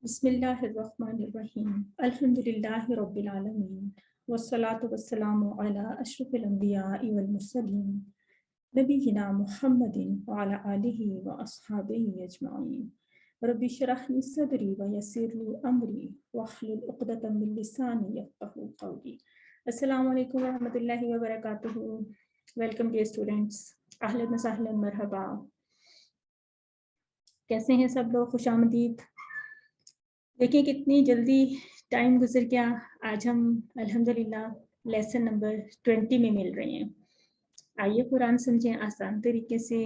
बिस्मिल्लाहिर्रहमानिर्रहीम अल्हम्दुलिल्लाहि रब्बिल आलमीन वस्सलातु वस्सलामु अला अशरफिल अंबियाइ वल मुरसलीन नबीना मुहम्मदिन व अला आलिहि व अस्हाबिहि अजमाइन रब्बि इश्रह ली सदरी व यस्सिर ली अमरी वहलुल उक़दतम मिन लिसानी यफ़क़हू क़ौली। अस्सलामु अलैकुम व रहमतुल्लाहि व बरकातुहू। वेलकम डियर स्टूडेंट्स, अहलन व सहलन मरहबा। कैसे हैं सब लोग? खुशामदीद। देखिए कितनी जल्दी टाइम गुजर गया। आज हम अल्हम्दुलिल्लाह लेसन नंबर 20 में मिल रहे हैं। आइए कुरान समझें आसान तरीके से।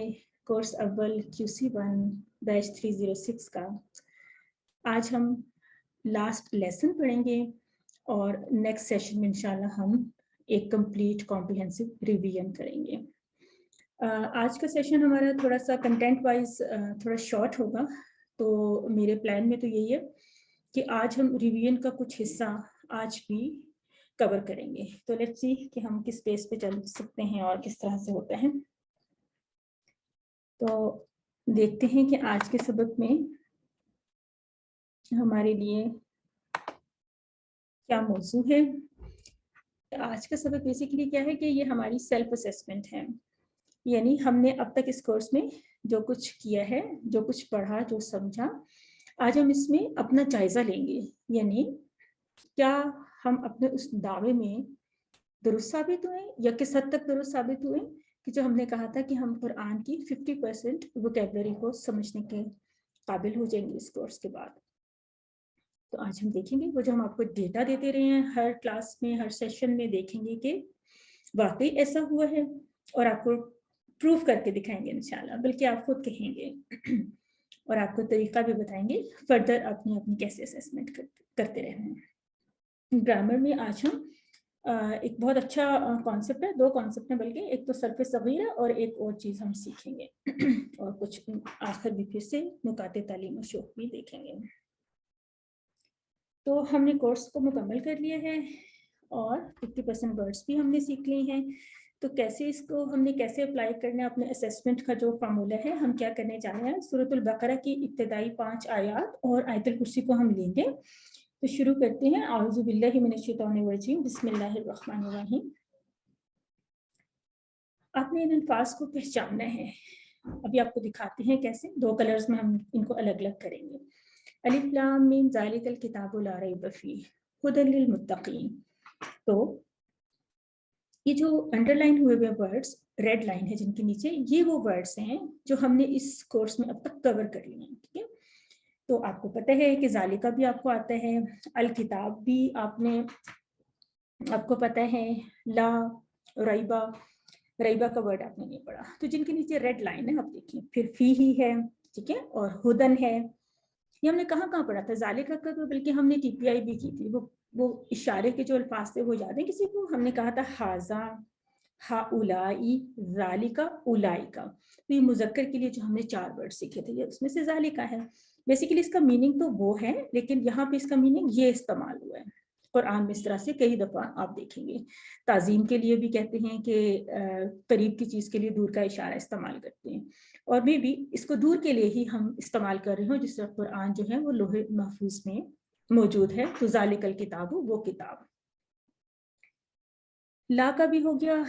कोर्स अव्वल QC1 बैच 306 का आज हम लास्ट लेसन पढ़ेंगे और नेक्स्ट सेशन में इंशाल्लाह हम एक कंप्लीट कॉम्प्रिहेंसिव रिवीजन करेंगे। आज का सेशन हमारा थोड़ा सा कंटेंट वाइज थोड़ा शॉर्ट होगा, तो मेरे प्लान में तो यही है कि आज हम रिवीजन का कुछ हिस्सा आज भी कवर करेंगे। तो लेट्स सी कि हम किस पेस पे चल सकते हैं और किस तरह से होता है। तो देखते हैं कि आज के सबक में हमारे लिए क्या मौजू है। आज का सबक बेसिकली क्या है कि ये हमारी सेल्फ असेसमेंट है, यानी हमने अब तक इस कोर्स में जो कुछ किया है, जो कुछ पढ़ा, जो समझा, आज हम इसमें अपना जायजा लेंगे। यानी क्या हम अपने उस दावे में दुरुस्त साबित हुए या किस हद तक दुरुस्त साबित हुए कि जो हमने कहा था कि हम कुरान की 50% वोकैबुलरी को समझने के काबिल हो जाएंगे इस कोर्स के बाद। तो आज हम देखेंगे वो जो हम आपको डेटा देते रहे हैं हर क्लास में, हर सेशन में, देखेंगे कि वाकई ऐसा हुआ है और आपको प्रूफ करके दिखाएंगे इंशाल्लाह, बल्कि आप खुद कहेंगे और आपको तरीका भी बताएंगे फर्दर अपनी अपनी कैसे असेसमेंट करते रहना। ग्रामर में आज हम एक बहुत अच्छा कॉन्सेप्ट है, दो कॉन्सेप्ट हैं बल्कि, एक तो सर्फ सगीरा और एक और चीज़ हम सीखेंगे और कुछ आखिर भी फिर से नुकाते तालीम और शौक भी देखेंगे। तो हमने कोर्स को मुकम्मल कर लिया है और 50% वर्ड्स भी हमने सीख लिए हैं। तो कैसे इसको हमने कैसे अप्लाई करना है, अपने असेसमेंट का जो फार्मूला है, हम क्या करने जा रहे हैं, सूरतुल बकरा की इब्तिदाई 5 आयात और आयतुल कुर्सी को हम लेंगे। तो शुरू करते हैं। औज़ु बिल्लाहि मिनश शैतानिर रजीम, बिस्मिल्लाहिर रहमानिर रहीम। आपने इन अल्फाज को पहचानना है। अभी आपको दिखाते हैं कैसे, दो कलर्स में हम इनको अलग अलग करेंगे। अलिफ लाम मीम ज़ालिकल किताबु ला रैब फीह हुदल लिल मुत्तकीन। तो ये जो अंडरलाइन हुए हुए वर्ड्स, रेड लाइन है जिनके नीचे, ये वो वर्ड्स हैं जो हमने इस कोर्स में अब तक कवर कर लिए हैं। ठीक है, तो आपको पता है कि ज़ालिका भी आपको आता है, अल किताब भी आपको पता है, ला रैबा, रैबा का वर्ड आपने नहीं पढ़ा। तो जिनके नीचे रेड लाइन है आप देखिए, फिर फी ही है, ठीक है, और हुदन है। ये हमने कहाँ कहाँ पढ़ा था? ज़ालिका का तो बल्कि हमने TPI भी की थी। वो इशारे के जो अल्फाज थे वो याद है किसी को? हमने कहा था हाजा, हाउलाई, ज़ालिका, उलाइका। तो ये मुज़क्कर के लिए जो हमने 4 वर्ड सीखे थे, ये उसमें से ज़ालिका है। बेसिकली इसका मीनिंग तो वो है, लेकिन यहाँ पे इसका मीनिंग ये इस्तेमाल हुआ है कुरान में इस तरह से कई दफ़ा आप देखेंगे। ताज़ीम के लिए भी कहते हैं कि करीब की चीज़ के लिए दूर का इशारा इस्तेमाल करते हैं, और मे भी इसको दूर के लिए ही हम इस्तेमाल कर रहे हो, जिस तरह कुरान जो है वो लोहे महफूज में मौजूद है। तो ज़ालिकल किताबु, वो किताब। ला का भी हो गया।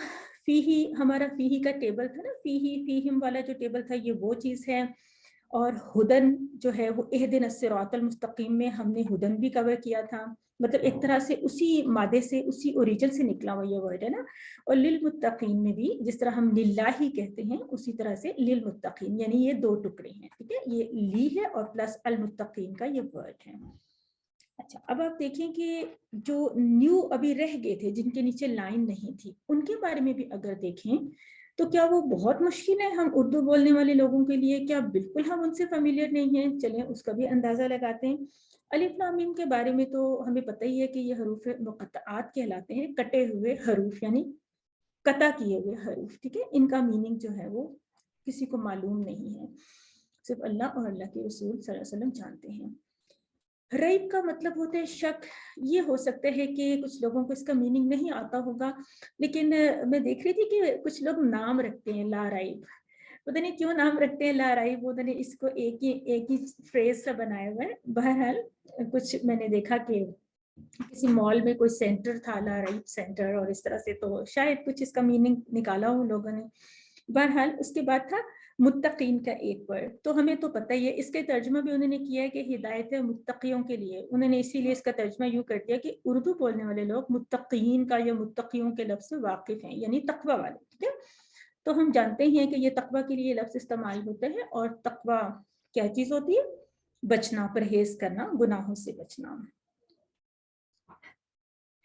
फीही, हमारा फीही का टेबल था ना, फीही फीहिम वाला जो टेबल था, ये वो चीज़ है। और हुदन जो है वो इहदिन सिरातल मुस्तकीम में हमने हुदन भी कवर किया था। मतलब एक तरह से उसी मादे से, उसी ओरिजिन से निकला हुआ ये वर्ड है ना। और लिल मुत्तकीन में भी जिस तरह हम लिल्लाही कहते हैं, उसी तरह से लिल मुत्तकीन, यानी ये 2 टुकड़े हैं। ठीक है, ये ली है और प्लस अल मुत्तकीन का ये वर्ड है। अच्छा, अब आप देखें कि जो न्यू अभी रह गए थे, जिनके नीचे लाइन नहीं थी, उनके बारे में भी अगर देखें तो क्या वो बहुत मुश्किल है हम उर्दू बोलने वाले लोगों के लिए? क्या बिल्कुल हम उनसे फेमिलियर नहीं हैं? चलें उसका भी अंदाज़ा लगाते हैं। अलिफ लाम मीम के बारे में तो हमें पता ही है कि ये हरूफ मुक़त्तआत कहलाते हैं, कटे हुए हरूफ, यानी कता किए हुए हरूफ। ठीक है, इनका मीनिंग जो है वो किसी को मालूम नहीं है, सिर्फ अल्लाह और अल्लाह के रसूल सल्लल्लाहु अलैहि वसल्लम जानते हैं। रैब का मतलब होता है शक। ये हो सकता है कि कुछ लोगों को इसका मीनिंग नहीं आता होगा, लेकिन मैं देख रही थी कि कुछ लोग नाम रखते हैं ला रैब। पता नहीं क्यों नाम रखते हैं लाराइब, पता नहीं इसको एक ही फ्रेज सा बनाया हुआ है। बहरहाल कुछ मैंने देखा कि किसी मॉल में कोई सेंटर था, लाराइब सेंटर, और इस तरह से, तो शायद कुछ इसका मीनिंग निकाला उन लोगों ने। बहरहाल उसके बाद था मुत्तकीन का एक वर्ड, तो हमें तो पता ही है, इसके तर्जुमा भी उन्होंने किया है कि हिदायत है मुत्तकियों के लिए। उन्होंने इसीलिए इसका तर्जुमा यूँ कर दिया कि उर्दू बोलने वाले लोग मुत्तकीन का या मुत्तकियों के लफ्ज़ से वाकिफ़ हैं, यानी तकवा वाले, ठीक है। तो हम जानते ही हैं कि ये तकवा के लिए लफ्ज़ इस्तेमाल होता है, और तकवा क्या चीज़ होती है? बचना, परहेज करना, गुनाहों से बचना।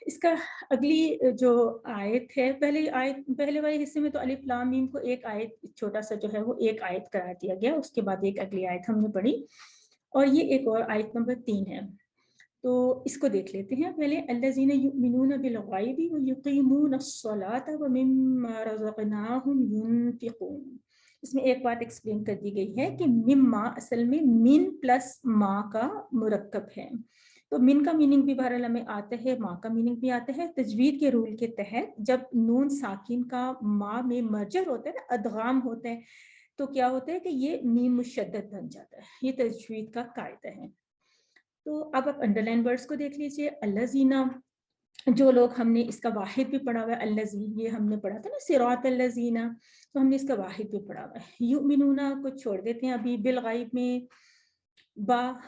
इसका अगली जो आयत है, पहले वाले हिस्से में तो अलिफ लाम मीम को एक आयत, छोटा सा जो है वो एक आयत करार दिया गया, उसके बाद एक अगली आयत हमने पढ़ी, और ये एक और आयत नंबर 3 है। तो इसको देख लेते हैं पहले। अल्लज़ीना युमिनूना बिल गैबि व युकीमूना अस्सलाता व मिम्मा रज़क़नाहुम युनफिकून। इसमें एक बात एक्सप्लेन कर दी गई है कि मिम्मा असल में मिन प्लस मा का मुरक्कब है। तो मिन का मीनिंग भी बहरहाल हमें आता है, माँ का मीनिंग भी आता है। तजवीद के रूल के तहत जब नून साकिन का माँ में मर्जर होता है ना, अदगाम होता है, तो क्या होता है कि ये मीम मुशद्दद बन जाता है। ये तजवीद का कायदा है। तो अब आप अंडरलाइन वर्ड्स को देख लीजिए। अल्लज़ीना, जो लोग, हमने इसका वाहिद भी पढ़ा हुआ है, अल्लज़ी, ये हमने पढ़ा था ना, सिरात अल्लज़ीना, तो हमने इसका वाहिद भी पढ़ा हुआ है। युमिनूना को छोड़ देते हैं अभी। बिल गैब में बा,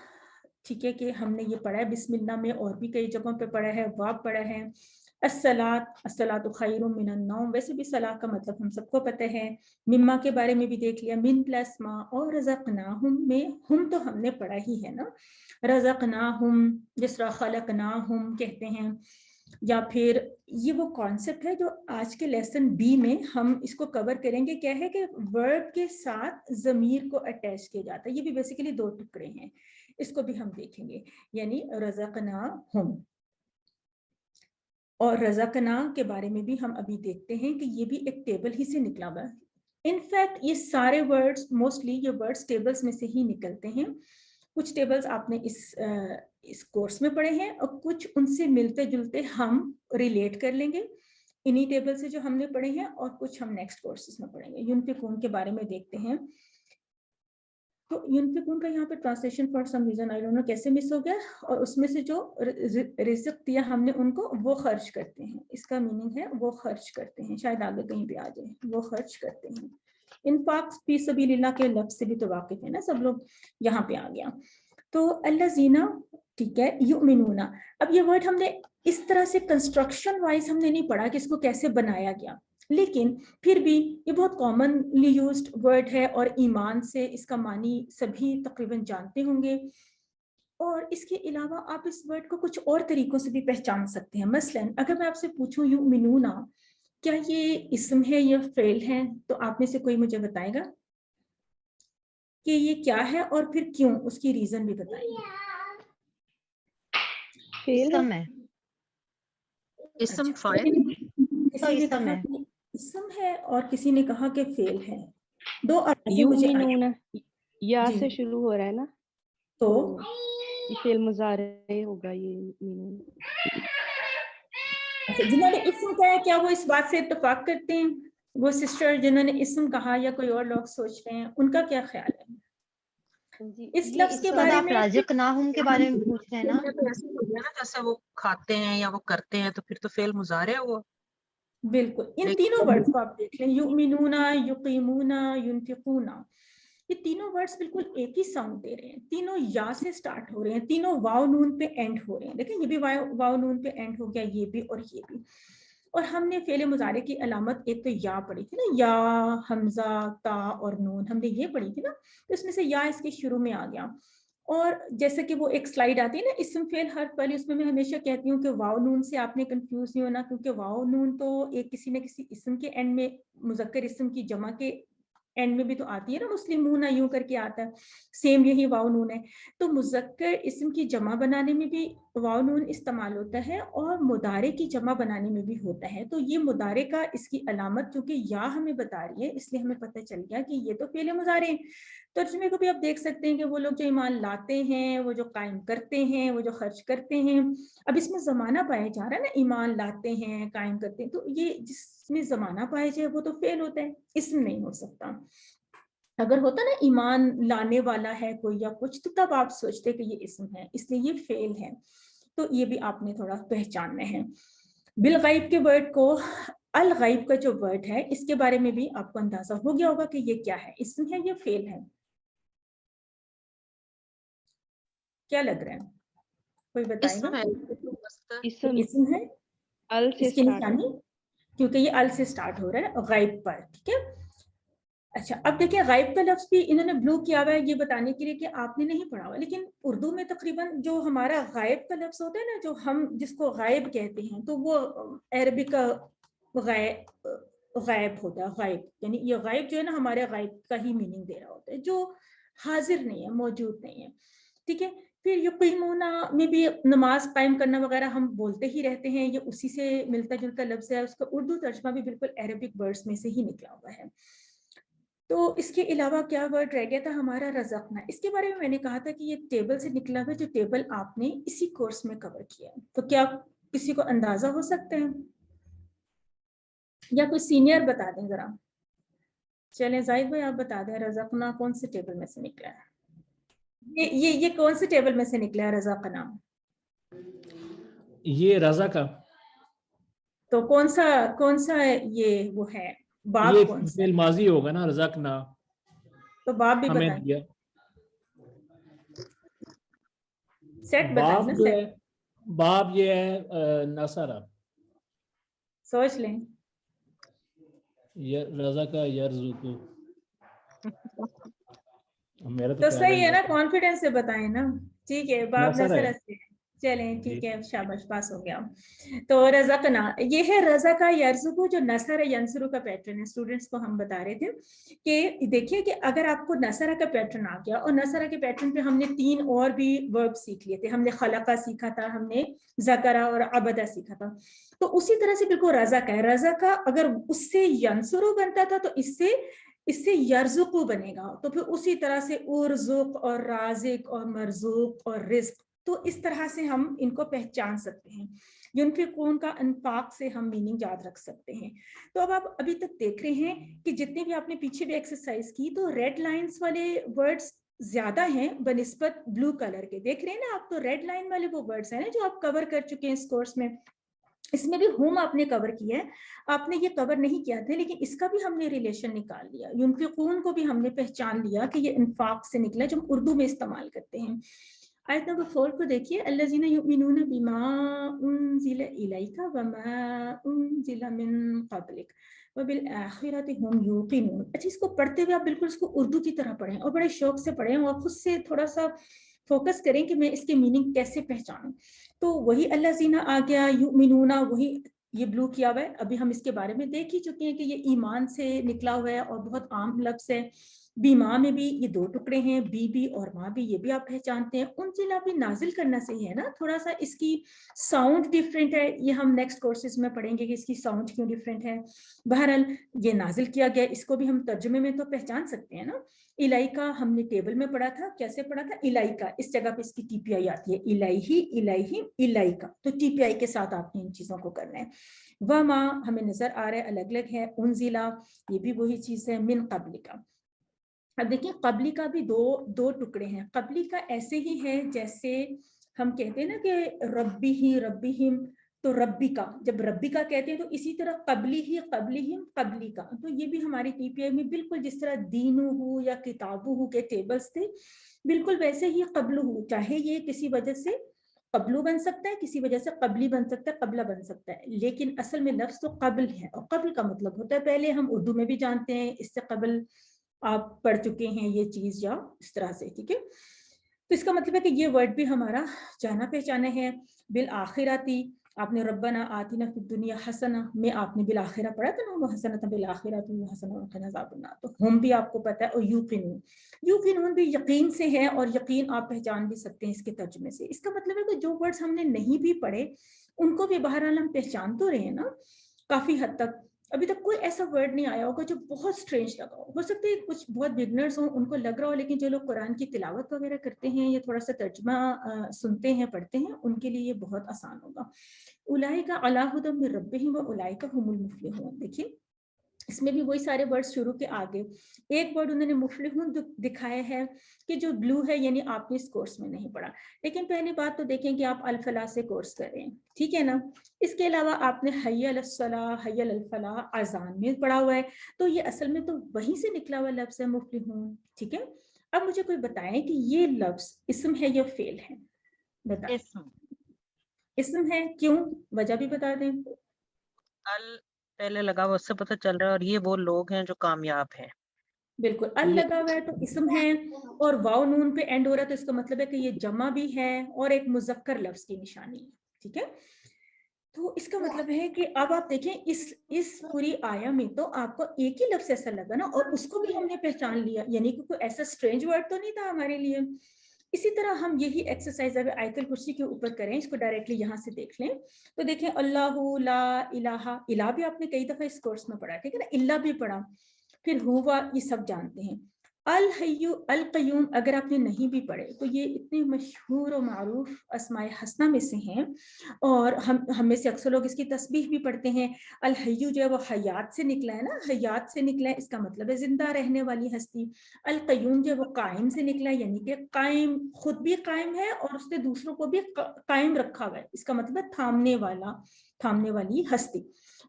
ठीक है, कि हमने ये पढ़ा है। बिस्मिल्लाह में और भी कई जगहों पे पढ़ा है, वाब पढ़ा है। अस्सलात, अस्सलातु खैरुम मिनन नौम, वैसे भी सलाह का मतलब हम सबको पता है। मिम्मा के बारे में भी देख लिया, मिन प्लस मा, और रज़क़नाहुम में हम तो हमने पढ़ा ही है ना, रज़क़नाहुम, जिस तरह खलक़नाहुम कहते हैं। या फिर ये वो कॉन्सेप्ट है जो आज के लेसन बी में हम इसको कवर करेंगे, क्या है कि वर्ब के साथ ज़मीर को अटैच किया जाता है। ये भी बेसिकली दो टुकड़े हैं, इसको भी हम देखेंगे, यानी रज़क़नाहुम। और रज़क़ना के बारे में भी हम अभी देखते हैं कि ये भी एक टेबल ही से निकला हुआ है। इनफैक्ट ये सारे वर्ड्स, मोस्टली ये वर्ड्स टेबल्स में से ही निकलते हैं। कुछ टेबल्स आपने इस कोर्स में पढ़े हैं, और कुछ उनसे मिलते जुलते हम रिलेट कर लेंगे इन्हीं टेबल से जो हमने पढ़े हैं, और कुछ हम नेक्स्ट कोर्सेज में पढ़ेंगे। युनफिकून के बारे में देखते हैं। तो युनफिकून का यहाँ पे translation for some reason I don't know कैसे मिस हो गया, और उसमें से जो रिज़्क़ दिया हमने उनको, वो खर्च करते हैं। इसका मीनिंग है वो खर्च करते हैं, शायद आगे कहीं पे आ जाए, वो खर्च करते हैं। इनफाक फी सबीलिल्लाह के लफ्ज़ से भी तो वाकिफ है ना सब लोग, यहाँ पे आ गया। तो अल्लज़ीना, ठीक है, युमिनूना। अब ये वर्ड हमने इस तरह से कंस्ट्रक्शन वाइज हमने नहीं पढ़ा कि इसको कैसे बनाया गया, लेकिन फिर भी ये बहुत कॉमनली यूज्ड वर्ड है, और ईमान से इसका मानी सभी तकरीबन जानते होंगे। और इसके अलावा आप इस वर्ड को कुछ और तरीकों से भी पहचान सकते हैं। मसलन अगर मैं आपसे पूछूं युमिनूना, क्या ये इस्म है या फ़ेल है, तो आप में से कोई मुझे बताएगा कि ये क्या है, और फिर क्यों, उसकी रीजन भी बताएंगे। इस्म है। इस्म अच्छा, फाइल, किसी ने कहा कि इस्म है और किसी ने कहा कि फेल है। दो अर्ज़े मुझे आए। या जी। से शुरू हो रहा है ना, तो ये फेल मुजारे होगा ये मीनिंग। अच्छा, जिन्होंने इस्म कहा, क्या वो इस बात से इत्तेफाक करते हैं? वो सिस्टर जिन्होंने इस्म कहा, या कोई और लोग सोच रहे हैं, उनका क्या ख्याल है? इस लफ्ज के बारे में राज़क़नाहुम के बारे में पूछ रहे हैं ना, तो ऐसे हो गया ना जैसे वो खाते हैं या वो करते हैं, तो फिर तो फेल मुजारे हुआ। बिल्कुल, इन तीनों वर्ड्स को आप देख लें, युमिनूना, युकीमूना, युनफिकूना, ये तीनों वर्ड्स बिल्कुल एक ही साउंड दे रहे हैं। तीनों या से स्टार्ट हो रहे हैं, तीनों वाव नून पे एंड हो रहे हैं। देखें, ये भी वाव नून पे एंड हो गया, ये भी और ये भी। और हमने फेले मुजारे की अलामत एक तो या पढ़ी थी ना, या, हमजा, ता और नून, हमने ये पढ़ी थी ना, तो इसमें से या इसके शुरू में आ गया। और जैसे कि वो एक स्लाइड आती है ना, इस्म फेल हर्फ वाली, उसमें मैं हमेशा कहती हूँ कि वाव नून से आपने कंफ्यूज नहीं होना, क्योंकि वाव नून तो एक किसी न किसी इस्म के एंड में, मुज़क्कर इस्म की जमा के एंड में भी तो आती है ना, मुस्लिमूना यूं करके आता है, सेम यही वाव नून है। तो मुज़क्कर इस्म की जमा बनाने में भी वाव नून इस्तेमाल होता है, और मुदारे की जमा बनाने में भी होता है। तो ये मुदारे का इसकी अलामत क्योंकि या हमें बता रही है, इसलिए हमें पता चल गया कि ये तो फेले मुजारे। तर्जुमे को भी आप देख सकते हैं कि वो लोग जो ईमान लाते हैं, वो जो कायम करते हैं, वो जो खर्च करते हैं। अब इसमें ज़माना पाया जा रहा है ना, ईमान लाते हैं, कायम करते हैं, तो ये जिसमें ज़माना पाया जाए वो तो फेल होता है, इसमें नहीं हो सकता। اگر ہوتا نا ایمان لانے والا ہے کوئی یا کچھ تو تب آپ سوچتے کہ یہ اسم ہے، اس لیے یہ فعل ہے. تو یہ بھی آپ نے تھوڑا پہچاننا ہے. بالغیب کے ورڈ کو، الغیب کا جو ورڈ ہے اس کے بارے میں بھی آپ کو اندازہ ہو گیا ہوگا کہ یہ کیا ہے، اسم ہے یا فعل ہے؟ کیا لگ رہا ہے، کوئی بتائے گا؟ اسم ہے، مصدر. اسم اسم ہے. ال سے اس کی اسٹارٹ نشانی کیونکہ یہ ال سے سٹارٹ ہو رہا ہے غیب پر. ٹھیک ہے. اچھا اب دیکھیں غائب کا لفظ بھی انہوں نے بلو کیا ہوا ہے یہ بتانے کے لیے کہ آپ نے نہیں پڑھا ہوا، لیکن اردو میں تقریباً جو ہمارا غائب کا لفظ ہوتا ہے نا، جو ہم جس کو غائب کہتے ہیں، تو وہ عربی کا غائب ہوتا ہے. غائب یعنی یہ غائب جو ہے نا ہمارے غائب کا ہی میننگ دے رہا ہوتا ہے، جو حاضر نہیں ہے، موجود نہیں ہے. ٹھیک ہے. پھر یقیمونا میں بھی نماز قائم کرنا وغیرہ ہم بولتے ہی رہتے ہیں، یہ اسی سے ملتا جلتا لفظ ہے. اس کا اردو ترجمہ بھی بالکل عربک ورڈز میں سے ہی نکلا ہوا ہے. تو اس کے علاوہ کیا ورڈ رہ گیا تھا ہمارا رزقنا. اس کے بارے میں نے کہا تھا کہ یہ ٹیبل سے نکلا ہوا جو ٹیبل آپ نے اسی کورس میں کور کیا ہے. تو کیا کسی کو اندازہ ہو سکتا ہے یا کوئی سینئر بتا دیں ذرا؟ چلیں زاہد بھائی آپ بتا دیں رزقنا کون سے ٹیبل میں سے نکلا ہے؟ یہ کون سے ٹیبل میں سے نکلا ہے رزقنا؟ یہ رضا کا. تو کون سا یہ وہ ہے باب یہ کون سا؟ فعل ماضی ہوگا نا، رزقنا. تو باب بھی ہمیں بتائیں. دیا. سیٹ بتائیں نا باب جو سیٹ. ہے، باب یہ ہے نصرہ. سوچ لیں. رضا کا یرزقو. میرا تو خیال صحیح ہے نا، یہ کانفیڈنس سے بتائیں نا. ٹھیک ہے باب نصر ہے. نصر سے. چلیں جی. ٹھیک ہے شاباش پاس ہو گیا. تو رزقنا یہ ہے رزا کا یرزقو جو نصر ینصرو کا پیٹرن ہے. اسٹوڈنٹس کو ہم بتا رہے تھے کہ دیکھیے کہ اگر آپ کو نصرہ کا پیٹرن آ گیا، اور نصرہ کے پیٹرن پہ ہم نے 3 اور بھی ورب سیکھ لیے تھے. ہم نے خلقہ سیکھا تھا، ہم نے ذکرہ اور عبدہ سیکھا تھا. تو اسی طرح سے بالکل رزا کا ہے. رزا کا اگر اس سے ینصرو بنتا تھا تو اس سے یرزقو بنے گا. تو پھر اسی طرح سے ارزق اور رازق اور مرزوق اور رزق، تو اس طرح سے ہم ان کو پہچان سکتے ہیں. ینفقون کا انفاق سے ہم میننگ یاد رکھ سکتے ہیں. تو اب آپ ابھی تک دیکھ رہے ہیں کہ جتنے بھی آپ نے پیچھے بھی ایکسرسائز کی تو ریڈ لائنز والے ورڈز زیادہ ہیں بنسبت بلو کلر کے. دیکھ رہے ہیں نا آپ، تو ریڈ لائن والے وہ ورڈز ہیں جو آپ کور کر چکے ہیں اس کورس میں. اس میں بھی ہوم آپ نے کور کیا ہے، آپ نے یہ کور نہیں کیا تھا، لیکن اس کا بھی ہم نے ریلیشن نکال لیا. ینفقون کو بھی ہم نے پہچان لیا کہ یہ انفاق سے نکلا جو ہم اردو میں استعمال کرتے ہیں. آیت نمبر 4 کو دیکھیے، الذین یؤمنون بما انزل الیک وما انزل من قبلک وبالآخرۃ هم یوقنون. اچھا اس کو پڑھتے ہوئے آپ بالکل اس کو اردو کی طرح پڑھیں اور بڑے شوق سے پڑھیں اور خود سے تھوڑا سا فوکس کریں کہ میں اس کے میننگ کیسے پہچانوں. تو وہی الذین آ گیا، یؤمنون وہی یہ بلو کیا ہوا ہے. ابھی ہم اس کے بارے میں دیکھ ہی چکے ہیں کہ یہ ایمان سے نکلا ہوا ہے اور بہت عام لفظ ہے. بیما میں بھی یہ 2 ٹکڑے ہیں، بی اور ماں بھی، یہ بھی آپ پہچانتے ہیں. انزل بھی نازل کرنا سے ہی ہے نا، تھوڑا سا اس کی ساؤنڈ ڈیفرنٹ ہے. یہ ہم نیکسٹ کورسز میں پڑھیں گے کہ اس کی ساؤنڈ کیوں ڈیفرنٹ ہے. بہرحال یہ نازل کیا گیا، اس کو بھی ہم ترجمے میں تو پہچان سکتے ہیں نا. الائکا ہم نے ٹیبل میں پڑھا تھا، کیسے پڑھا تھا؟ الائکا، اس جگہ پہ اس کی ٹی پی آئی آتی ہے، الہی الہی الائکا. تو ٹی پی آئی کے ساتھ آپ نے ان چیزوں کو کرنا ہے. وما ہمیں نظر آ رہا ہے الگ الگ ہے. انزلا یہ بھی وہی چیز ہے. من قبل کا، اب دیکھیں قبلی کا بھی دو ٹکڑے ہیں. قبلی کا ایسے ہی ہے جیسے ہم کہتے ہیں نا کہ ربی ہی ربیہم، تو ربی کا جب ربی کا کہتے ہیں تو اسی طرح قبلی ہی قبلیہم قبلی کا. تو یہ بھی ہماری ٹی پی آئی میں بالکل جس طرح دینو ہو یا کتابو ہو کے ٹیبلز تھے، بالکل ویسے ہی قبل ہو. چاہے یہ کسی وجہ سے قبلو بن سکتا ہے، کسی وجہ سے قبلی بن سکتا ہے، قبلہ بن سکتا ہے، لیکن اصل میں لفظ تو قبل ہے. اور قبل کا مطلب ہوتا ہے پہلے. ہم اردو میں بھی جانتے ہیں اس سے قبل آپ پڑھ چکے ہیں یہ چیز یا اس طرح سے. ٹھیک ہے. تو اس کا مطلب ہے کہ یہ ورڈ بھی ہمارا جانا پہچانا ہے. بالآخراتی آپ نے ربنا آتنا فی الدنیا حسنہ میں آپ نے بالآخرہ پڑھا تھا نا، وہ حسنۃ بالآخرۃ حسنہ وقنا عذاب النار. تو ہم بھی آپ کو پتہ ہے. اور یوقنون، یوقنون بھی یقین سے ہے، اور یقین آپ پہچان بھی سکتے ہیں اس کے ترجمے سے. اس کا مطلب ہے کہ جو ورڈز ہم نے نہیں بھی پڑھے ان کو بھی بہرحال ہم پہچان تو رہے ہیں نا کافی حد تک. ابھی تک کوئی ایسا ورڈ نہیں آیا ہوگا جو بہت سٹرینج لگا ہو سکتا ہے کچھ بہت بگنرز ہوں ان کو لگ رہا ہو، لیکن جو لوگ قرآن کی تلاوت وغیرہ کرتے ہیں یا تھوڑا سا ترجمہ سنتے ہیں پڑھتے ہیں ان کے لیے یہ بہت آسان ہوگا. اولئک علی ھدی من ربہم واولئک ھم المفلحون. دیکھیے इसमें भी वही सारे वर्ड शुरू के आगे एक वर्ड उन्होंने मुफलिहून दिखाया है कि जो ब्लू है, यानी आपने इस कोर्स में नहीं पढ़ा। लेकिन पहली बात तो देखें कि आप अल-फलाह से कोर्स कर रहे हैं, ठीक है ना। इसके अलावा आपने हय्या अलस्सलाह, हय्या अल फलाह अजान में पढ़ा हुआ है, तो ये असल में तो वहीं से निकला हुआ लफ्ज है मुफलिहून, ठीक है। अब मुझे कोई बताएं कि ये लफ्ज इस्म है या फेल है, बताएं। इस्म है, क्यों, वजह भी बता दें। अल पहले लगा हुआ, उससे पता चल रहा है, और ये वो लोग हैं जो कामयाब हैं। बिल्कुल, अल लगा हुआ है तो इस्म है, और वाव नून पे एंड हो रहा है तो इसका मतलब है कि ये जमा भी है और एक मुज़क्कर लफ्ज की निशानी है, ठीक है। तो इसका मतलब है कि अब आप देखें इस पूरी आया में तो आपको एक ही लफ्ज ऐसा लगा ना, और उसको भी हमने पहचान लिया, यानी कि कोई ऐसा स्ट्रेंज वर्ड तो नहीं था हमारे लिए। इसी तरह हम यही एक्सरसाइज अगर आयतुल कुर्सी के ऊपर करें, इसको डायरेक्टली यहाँ से देख लें तो देखें अल्लाहु ला इलाहा, इला भी आपने कई दफा इस कोर्स में पढ़ा, ठीक है ना, इल्ला भी पढ़ा, फिर हुआ, ये सब जानते हैं। अल हय्यु अल क़य्यूम अगर आपने नहीं भी पढ़े तो ये इतने मशहूर और मारूफ अस्माए हसना में से हैं, और हम में से अक्सर लोग इसकी तस्बीह भी पढ़ते हैं। अल हय्यु जो है वो हयात से निकला है ना, हयात से निकला है, इसका मतलब है जिंदा रहने वाली हस्ती। अल क़य्यूम जो है वो कायम से निकला है, यानी कि कायम, खुद भी कायम है और उसने दूसरों को भी कायम रखा हुआ है, इसका मतलब है थामने वाला, थामने वाली हस्ती।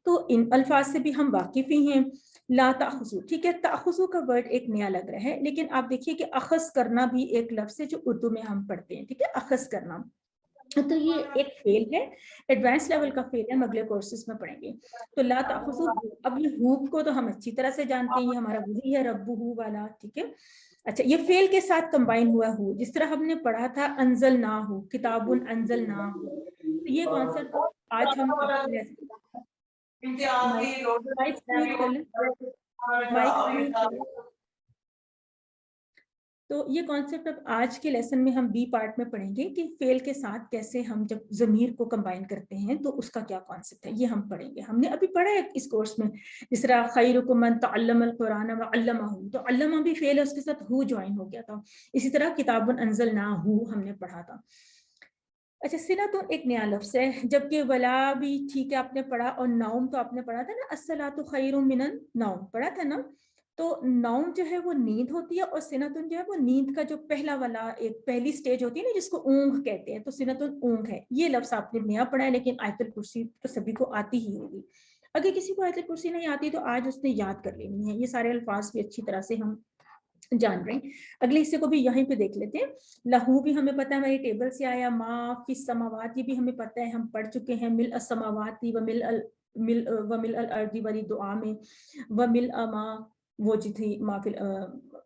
तो इन अल्फाज से भी हम वाकिफ ही हैं। ला ताखुजू, ठीक है, ताखुजू का वर्ड एक नया लग रहा है, लेकिन आप देखिए कि अखज करना भी एक लफ्ज है जो उर्दू में हम पढ़ते हैं, ठीक है, अखज करना। तो ये एक फेल है, एडवांस लेवल का फेल है, हम अगले कोर्सेज में पढ़ेंगे। तो ला ताखुजू, अब ये हूब को तो हम अच्छी तरह से जानते हैं, ये हमारा वही है रब्बुहू वाला, ठीक है। अच्छा, ये फेल के साथ कंबाइन हुआ हूँ, जिस तरह हमने पढ़ा था अंजल ना हो, किताबुन अंजल ना हो, तो ये कॉन्सेप्ट आज हम माइक म्यूट कर लें, माइक म्यूट कर लें। तो ये कॉन्सेप्ट अब आज के लेसन में हम बी पार्ट में पढ़ेंगे कि फेल के साथ कैसे हम जब ज़मीर को कंबाइन करते हैं तो उसका क्या कॉन्सेप्ट है, ये हम पढ़ेंगे। हमने अभी पढ़ा है इस कोर्स में, जिस तरह खैरुकुम मन तअल्लमल कुरान व अल्लमहु, तो अल्लमा भी फेल है, उसके साथ हु ज्वाइन हो गया था। इसी तरह किताबुन अंज़लनाहु हमने पढ़ा था। अच्छा, सिना तो एक नया लफ्ज़ है, जबकि वला भी ठीक है आपने पढ़ा, और नौम तो आपने पढ़ा था ना, अस्सलातु खैरुम मिनन नौम पढ़ा था ना। तो नौम जो है वो नींद होती है, और सिनतुन जो है वो नींद का जो पहला वाला एक पहली स्टेज होती है ना, जिसको ऊँघ कहते हैं, तो सिनतुन ऊँघ है। ये लफ्ज़ आपने नया पढ़ा है, लेकिन आयतुल कुर्सी तो सभी को आती ही होगी। अगर किसी को आयतुल कुर्सी नहीं आती तो आज उसने याद कर लेनी है, ये सारे अल्फाज भी अच्छी तरह से हम जान रहे हैं। अगले हिस्से को भी यहीं पे देख लेते हैं। लहू भी हमें पता है, हमारी टेबल से आया। मा फिस समावात, ये भी हमें पता है, हम पढ़ चुके हैं। मिल असमावाती व मिल अल अर्दी वाली दुआ में, व मिल अमा वो जी थी माफिल,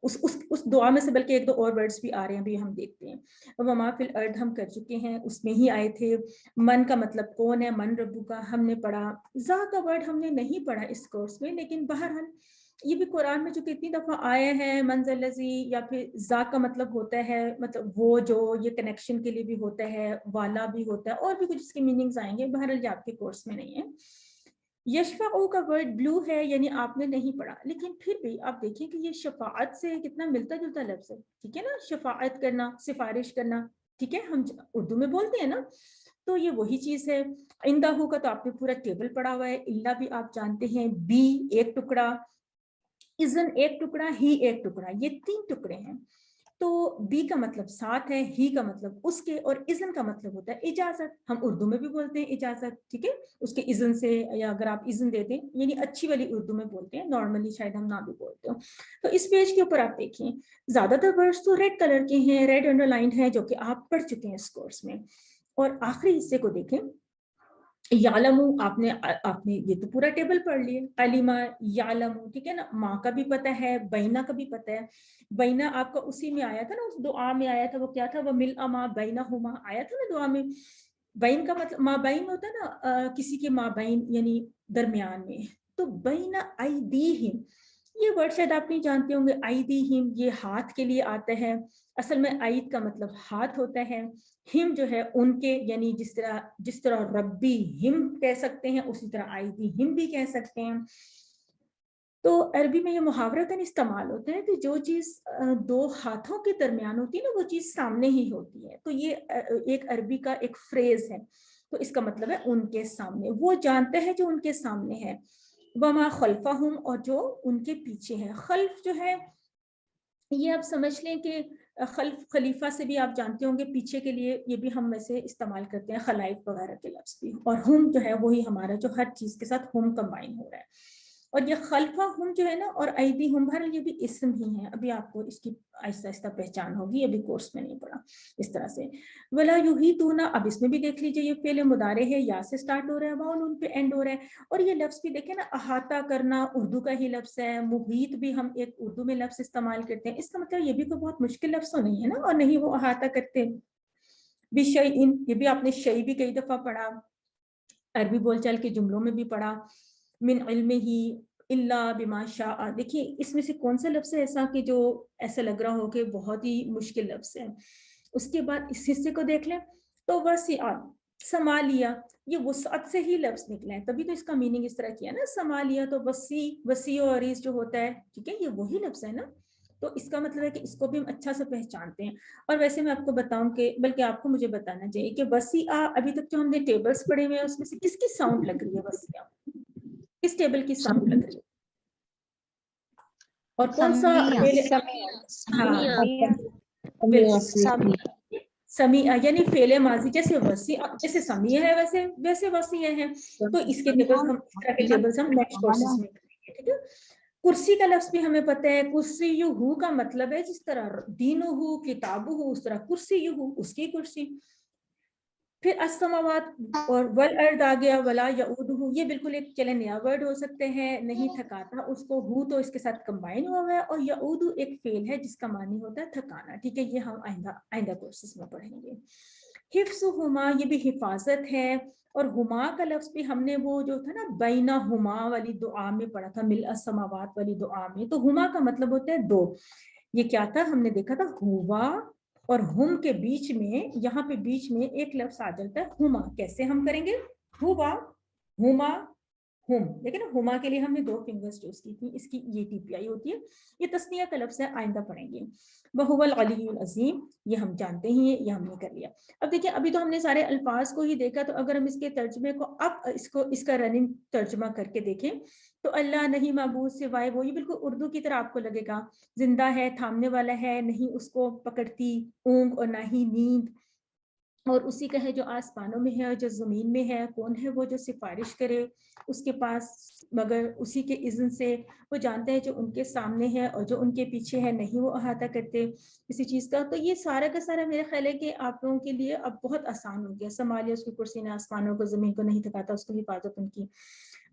उस दुआ में से बल्कि एक दो और वर्ड्स भी आ रहे हैं, अभी हम देखते हैं। व माफिल अर्द हम कर चुके हैं, उसमें ही आए थे। मन का मतलब कौन है, मन रब्बू का हमने पढ़ा। जा का वर्ड हमने नहीं पढ़ा इस कोर्स में, लेकिन बहरहाल ये भी कुरान में जो कितनी दफा आया है, मंजलजी, या फिर जा का मतलब होता है, मतलब वो जो, ये कनेक्शन के लिए भी होता है, वाला भी होता है, और भी कुछ इसके मीनिंग्स आएंगे, बहरहाल ये आपके कोर्स में नहीं है। यशफाऊ का वर्ड ब्लू है, यानी आपने नहीं पढ़ा, लेकिन फिर भी आप देखिए कि ये शफाअत से कितना मिलता जुलता लफ्ज़ है, ठीक है ना, शफाअत करना, सिफारिश करना, ठीक है, हम उर्दू में बोलते हैं ना, तो ये वही चीज है। इंदाहू का तो आपने पूरा टेबल पढ़ा हुआ है। इल्ला भी आप जानते हैं। बी एक टुकड़ा, इज़न एक टुकड़ा, ही एक टुकड़ा, ये तीन टुकड़े हैं। तो बी का मतलब साथ है, ही का मतलब उसके, और इज़न का मतलब होता है इजाजत। हम उर्दू में भी बोलते हैं इजाजत, ठीक है, उसके इज़न से, या अगर आप इज़न देते हैं, यानी अच्छी वाली उर्दू में बोलते हैं, नॉर्मली शायद हम ना भी बोलते हो। तो इस पेज के ऊपर आप देखिए, ज्यादातर वर्ड्स तो रेड कलर के हैं, रेड अंडरलाइन है, जो कि आप पढ़ चुके हैं इस कोर्स में। और आखिरी हिस्से को देखें, यालमू, आपने ये तो पूरा टेबल पढ़ लिए। कलिमा, यालमू, ठीक है ना, माँ का भी पता है, बैना का भी पता है। बैना आपका उसी में आया था ना, उस दुआ में आया था, वो क्या था, वो मिल अमा बैना हुमा आया था ना दुआ में। बैन का मतलब माँ बैन होता है ना, किसी के माँ बैन यानी दरमियान में। तो बैना आइदीहिम, ये वर्ड शायद आप नहीं जानते होंगे। आइदीहिम ये हाथ के लिए आता है, असल में आइद का मतलब हाथ होता है। हिम जो है उनके, यानी जिस तरह रब्बी हिम कह सकते हैं, उसी तरह आईदी हिम भी कह सकते हैं। तो अरबी में ये मुहावरतन इस्तेमाल होता है कि जो चीज दो हाथों के दरमियान होती है ना, वो चीज सामने ही होती है। तो ये एक अरबी का एक फ्रेज है, तो इसका मतलब है उनके सामने, वो जानता है जो उनके सामने है। وما خلفہم اور جو ان کے پیچھے ہے. خلف جو ہے یہ آپ سمجھ لیں کہ خلف خلیفہ سے بھی آپ جانتے ہوں گے پیچھے کے لیے یہ بھی ہم ویسے استعمال کرتے ہیں خلائف وغیرہ کے لفظ بھی. اور ہم جو ہے وہی ہمارا جو ہر چیز کے ساتھ ہم کمبائن ہو رہا ہے. اور یہ خلفہ ہم جو ہے نا اور ایدی ہم بہرحال یہ بھی اسم ہی ہے. ابھی آپ کو اس کی آہستہ آہستہ پہچان ہوگی, ابھی کورس میں نہیں پڑھا اس طرح سے. ولا یحیطون, اب اس میں بھی دیکھ لیجئے یہ فعل مضارع ہے, یا سے سٹارٹ ہو رہا ہے, واؤ نون پہ اینڈ ہو رہا ہے. اور یہ لفظ بھی دیکھیں نا, احاطہ کرنا اردو کا ہی لفظ ہے, محیط بھی ہم ایک اردو میں لفظ استعمال کرتے ہیں. اس کا مطلب یہ بھی کوئی بہت مشکل لفظ تو نہیں ہے نا, اور نہیں وہ احاطہ کرتے. بشیء, یہ بھی آپ نے شیء بھی کئی دفعہ پڑھا, عربی بول چال کے جملوں میں بھی پڑھا. من علمہ الا بما شاء, دیکھیے اس میں سے کون سا لفظ ہے ایسا کہ جو ایسا لگ رہا ہو کہ بہت ہی مشکل لفظ ہے. اس کے بعد اس حصے کو دیکھ لیں تو وسع, سما لیا, یہ وسعت سے ہی لفظ نکلا ہے, تبھی تو اس کا میننگ اس طرح کیا نا, سما لیا. تو وسیع و عریض جو ہوتا ہے, ٹھیک ہے, یہ وہی لفظ ہے نا. تو اس کا مطلب ہے کہ اس کو بھی ہم اچھا سے پہچانتے ہیں. اور ویسے میں آپ کو بتاؤں کہ بلکہ آپ کو مجھے بتانا چاہیے کہ وسیع, ابھی تک جو ہم نے ٹیبلز پڑھے ہوئے ہیں اس میں سے کس کی ساؤنڈ لگ رہی ہے وسیع, کس ٹیبل کی ساؤنڈ لگ رہی ہے, اور کون سا سمیع, یعنی فعل ماضی جیسے وسیع جیسے سمیع ہے ویسے وسیع ہے. تو اس کے ٹیبلز ہم اس طرح کے ٹیبلز ہم نیکسٹ کورسز میں کریں گے, ٹھیک ہے. کرسی کا لفظ بھی ہمیں پتہ ہے, کرسیہ کا مطلب ہے جس طرح دینہ کتابہ, اس طرح کرسیہ اس کی کرسی. پھر السماوات اور والارض آ گیا, ولا یعودہ, یہ بالکل ایک چلے نیا ورڈ ہو سکتے ہیں, نہیں تھکاتا اس کو, ہو تو اس کے ساتھ کمبائن ہوا ہوا ہے, اور یعود ایک فعل ہے جس کا معنی ہوتا ہے تھکانا, ٹھیک ہے. یہ ہم آئندہ کورسز میں پڑھیں گے. حفظہما, یہ بھی حفاظت ہے. اور ہما کا لفظ بھی ہم نے وہ جو تھا نا بینہما والی دعا میں پڑھا تھا, ملء السماوات والی دعا میں, تو ہما کا مطلب ہوتا ہے دو. یہ کیا تھا, ہم نے دیکھا تھا ہوا اور ہم کے بیچ میں, یہاں پہ بیچ میں ایک لفظ آ جاتا ہے ہما. کیسے ہم کریں گے, ہوا ہما ہم, لیکن ہما کے لیے ہم نے 2 فنگرز یوز کی تھی, اس کی یہ ٹی پی آئی ہوتی ہے. یہ تسنیہ کا لفظ ہے, آئندہ پڑھیں گے. وَهُوَ الْعَلِيُّ الْعَظِيمُ, یہ ہم جانتے ہی ہیں, یہ ہم نے کر لیا. اب دیکھیں ابھی تو ہم نے سارے الفاظ کو ہی دیکھا, تو اگر ہم اس کے ترجمے کو اب اس کا رننگ ترجمہ کر کے دیکھیں تو اللہ نہیں معبود سوائے وہ, یہ بالکل اردو کی طرح آپ کو لگے گا. زندہ ہے, تھامنے والا ہے, نہیں اس کو پکڑتی اونگ اور نہ ہی نیند. اور اسی کا ہے جو آسمانوں میں ہے اور جو زمین میں ہے. کون ہے وہ جو سفارش کرے اس کے پاس مگر اسی کے اذن سے. وہ جانتے ہیں جو ان کے سامنے ہے اور جو ان کے پیچھے ہے, نہیں وہ احاطہ کرتے کسی چیز کا. تو یہ سارا کا سارا میرا خیال ہے کہ آپ لوگوں کے لیے اب بہت آسان ہو گیا. سنبھالے اس کی کرسی نے آسمانوں کو, زمین کو نہیں تھکاتا, اس کو حفاظت ان کی.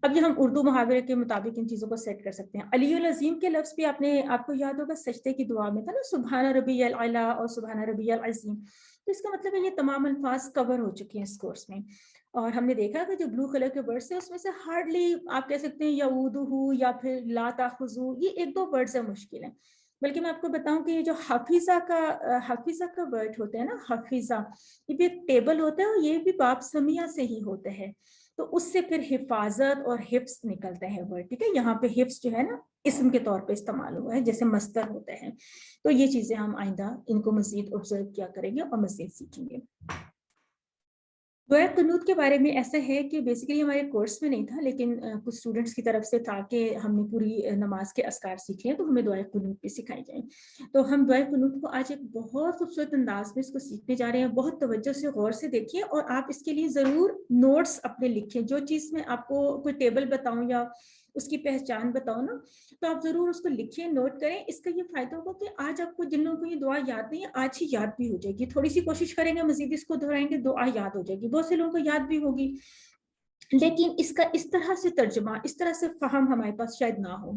اب یہ ہم اردو محاورے کے مطابق ان چیزوں کو سیٹ کر سکتے ہیں. علی العظیم کے لفظ بھی آپ کو یاد ہوگا سجدے کی دعا میں تھا نا, سبحان ربی الاعلی اور سبحان ربی العظیم. تو اس کا مطلب ہے یہ تمام الفاظ کور ہو چکے ہیں اس کورس میں. اور ہم نے دیکھا کہ جو بلو کلر کے ورڈز ہیں اس میں سے ہارڈلی آپ کہہ سکتے ہیں یعودہ یا پھر لا تاخذو, یہ 1-2 ورڈز ہیں مشکل ہیں. بلکہ میں آپ کو بتاؤں کہ یہ جو حفیظہ کا ورڈ ہوتا ہے نا, حفیظہ, یہ بھی ایک ٹیبل ہوتا ہے اور یہ بھی باب سمیہ سے ہی ہوتا ہے. تو اس سے پھر حفاظت اور حفظ نکلتا ہے ورڈ, ٹھیک ہے. یہاں پہ حفظ جو ہے نا اسم کے طور پہ استعمال ہوا ہے جیسے مصدر ہوتا ہے. تو یہ چیزیں ہم آئندہ ان کو مزید آبزرو کیا کریں گے اور مزید سیکھیں گے. دعائے قنوت کے بارے میں ایسا ہے کہ بیسیکلی ہمارے کورس میں نہیں تھا, لیکن کچھ اسٹوڈنٹس کی طرف سے تھا کہ ہم نے پوری نماز کے اذکار سیکھے ہیں تو ہمیں دعائے قنوت بھی سکھائی جائیں. تو ہم دعائے قنوت کو آج ایک بہت خوبصورت انداز میں اس کو سیکھنے جا رہے ہیں. بہت توجہ سے غور سے دیکھیے, اور آپ اس کے لیے ضرور نوٹس اپنے لکھیں. جو چیز میں آپ کو کوئی ٹیبل بتاؤں یا اس کی پہچان بتاؤ نا, تو آپ ضرور اس کو لکھیں, نوٹ کریں. اس کا یہ فائدہ ہوگا کہ آج آپ کو جن لوگوں کو یہ دعا یاد نہیں ہے, آج ہی یاد بھی ہو جائے گی. تھوڑی سی کوشش کریں گے, مزید اس کو دہرائیں گے, دعا یاد ہو جائے گی. بہت سے لوگوں کو یاد بھی ہوگی, لیکن اس کا اس طرح سے ترجمہ, اس طرح سے فہم ہمارے پاس شاید نہ ہو.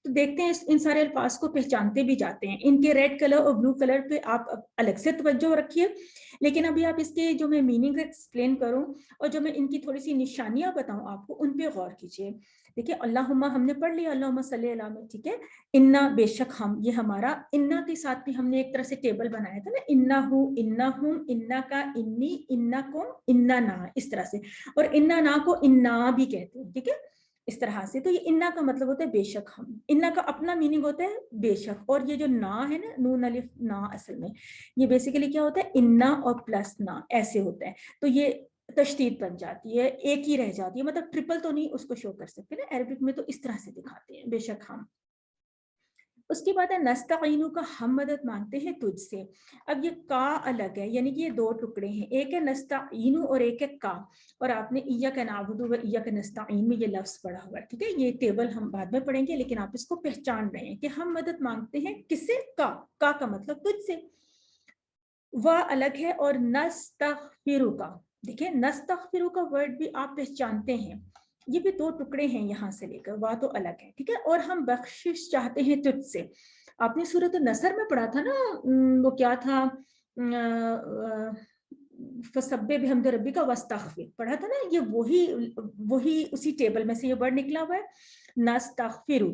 تو دیکھتے ہیں ان سارے الفاظ کو پہچانتے بھی جاتے ہیں. ان کے ریڈ کلر اور بلو کلر پہ آپ الگ سے توجہ رکھیے, لیکن ابھی آپ اس کے جو میں میننگ ایکسپلین کروں اور جو میں ان کی تھوڑی سی نشانیاں بتاؤں آپ کو, ان پہ غور کیجیے. دیکھیے اللہم ہم نے پڑھ لیا, اللہم صلی اللہ علیہ, ٹھیک ہے. انا, بے شک ہم, یہ ہمارا انا کے ساتھ بھی ہم نے ایک طرح سے ٹیبل بنایا تھا نا, انا ہو, انا ہم, انا کا, انی, انا کو, انا نا, اس طرح سے. اور انا نا کو انا بھی کہتے ہیں, ٹھیک ہے, اس طرح سے. تو یہ انا کا مطلب ہوتا ہے بے شک ہم. انا کا اپنا میننگ ہوتا ہے بے شک, اور یہ جو نا ہے نا, نون الف نا, اصل میں یہ بیسیکلی کیا ہوتا ہے, انا اور پلس نا ایسے ہوتا ہے. تو یہ तशदीद बन जाती है, एक ही रह जाती है, मतलब ट्रिपल तो नहीं उसको शो कर सकते ना, अरबिक में तो इस तरह से दिखाते हैं बेशक हम। उसके बाद है नस्तईनु का, हम मदद मांगते हैं तुझसे। अब ये का अलग है, यानी कि ये दो टुकड़े हैं, एक है नस्तईनु और एक है का, और आपने इय्याका नअबुदु व इय्याका नस्तईन में ये लफ्ज पढ़ा हुआ है, ठीक है। ये टेबल हम बाद में पढ़ेंगे, लेकिन आप इसको पहचान रहे हैं कि हम मदद मांगते हैं किससे, का मतलब तुझसे। वह अलग है, और नस्तगफिरुका, देखिए नस्तगफिरुका वर्ड भी आप पहचानते हैं, ये भी दो टुकड़े हैं यहाँ से लेकर, वह तो अलग है, ठीक है। और हम बख्शिश चाहते हैं तुझसे, आपने सूरत नसर में पढ़ा था ना, वो क्या था, फसब्बे बिहम्दि रब्बिका वस्तगफिर पढ़ा था ना, ये वही उसी टेबल में से ये वर्ड निकला हुआ है, नस्तगफिरु,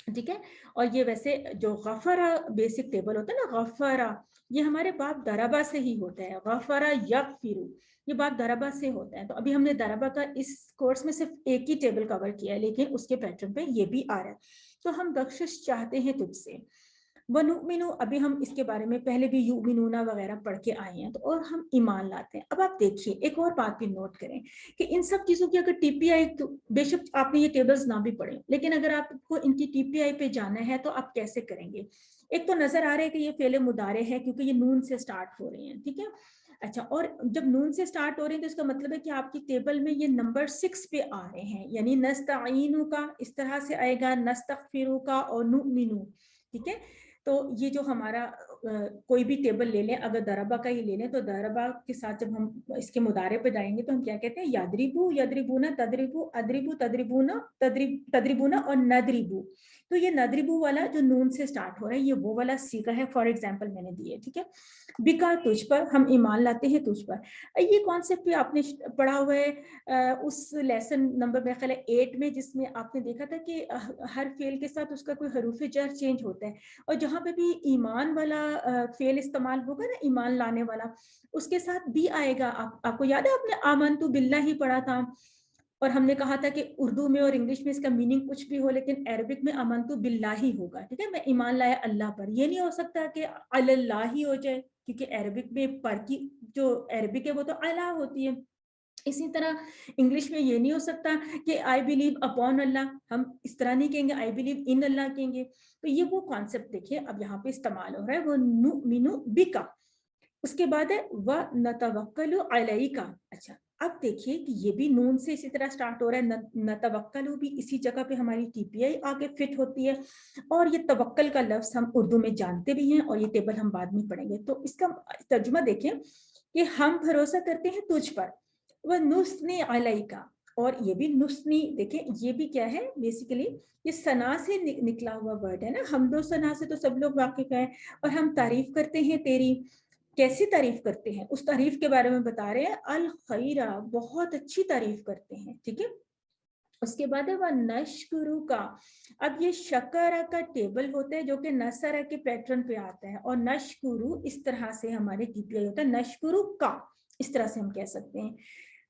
ठीक है। और ये वैसे जो गफरा बेसिक टेबल होता है ना, गफरा, ये हमारे बाप दरबा से ही होता है, गफरा यगफिरु, ये बात दरबा से होता है। तो अभी हमने दरबा का इस कोर्स में सिर्फ एक ही टेबल कवर किया है, लेकिन उसके पैटर्न पे ये भी आ रहा है। तो हम बख्शिश चाहते हैं तुझसे। वनुमिनु, अभी हम इसके बारे में पहले भी युमिनूना वगैरह पढ़ के आए हैं, तो और हम ईमान लाते हैं। अब आप देखिए एक और बात भी नोट करें कि इन सब चीजों की अगर टीपीआई, तो बेशक आपने ये टेबल्स ना भी पढ़े, लेकिन अगर आपको इनकी टीपीआई पे जाना है तो आप कैसे करेंगे। एक तो नजर आ रहा है कि ये फेले मुदारे है क्योंकि ये नून से स्टार्ट हो रहे हैं, ठीक है। अच्छा, और जब नून से स्टार्ट हो रहे हैं तो इसका मतलब है कि आपकी टेबल में ये नंबर 6 पे आ रहे हैं, यानी नस्तईनु का इस तरह से आएगा, नस्तगफिरु का और नुमिनु, ठीक है। तो ये जो हमारा कोई भी टेबल ले लें, अगर दरबा का ही ले लें, तो दरबा के साथ जब हम इसके मुदारे पे जाएंगे तो हम क्या कहते हैं, यादरिबू, यदरिबूना, तदरिबू, अदरिबू, तदरिबूना, तदरिबूना और नदरिबू। तो ये नदरिबू वाला जो नून से स्टार्ट हो रहा है, ये वो वाला सीगा है, फॉर एग्जाम्पल मैंने दिए, ठीक है। बिका, तुझ पर, हम ईमान लाते हैं तुझ पर। ये कॉन्सेप्ट भी आपने पढ़ा हुआ है उस लेसन नंबर मेरे ख्याल है 8 में, जिसमें आपने देखा था कि हर फेल के साथ उसका कोई हरूफ जर चेंज होता है, और जहाँ पे भी ईमान वाला फेल इस्तेमाल होगा ना, ईमान लाने वाला, उसके साथ भी आएगा। आपको याद है आपने आमन्तु बिल्लाहि पढ़ा था, और हमने कहा था कि उर्दू में और इंग्लिश में इसका मीनिंग कुछ भी हो, लेकिन अरबिक में आमन्तु बिल्लाहि होगा, ठीक है। मैं ईमान लाया अल्लाह पर, ये नहीं हो सकता कि अलल्लाहि हो जाए, क्योंकि अरबिक में पर की जो अरबिक है वो तो अला होती है। इसी तरह इंग्लिश में ये नहीं हो सकता कि आई बिलीव अपॉन अल्लाह, हम इस तरह नहीं कहेंगे, आई बिलीव इन अल्लाह कहेंगे। तो ये वो कॉन्सेप्ट देखिए अब यहाँ पे इस्तेमाल हो रहा है, वो नुमिनु बिका। उसके बाद है व नतवक्कलु अलैका। अच्छा, अब देखिए कि ये भी नून से इसी तरह स्टार्ट हो रहा है, नतवक्कलु भी इसी जगह पे हमारी टीपीआई आके फिट होती है, और ये तवक्कल का लफ्ज हम उर्दू में जानते भी हैं, और ये टेबल हम बाद में पढ़ेंगे। तो इसका तर्जुमा देखें कि हम भरोसा करते हैं तुझ पर, वह नुस्नी अलैका, और ये भी नुस्नी, देखें ये भी क्या है, बेसिकली ये सना से निकला हुआ वर्ड है ना, हमदो सना से तो सब लोग वाकिफ हैं, और हम तारीफ करते हैं तेरी। कैसी तारीफ करते हैं, उस तारीफ के बारे में बता रहे हैं, अल खैरा, बहुत अच्छी तारीफ करते हैं, ठीक है। उसके बाद है वह नशकुरु का। अब ये शकरा का टेबल होता है जो कि नसरा के पैटर्न पे आता है, और नशकुरु इस तरह से हमारे टीपीआई होता है, नशकुरु का, इस तरह से हम कह सकते हैं।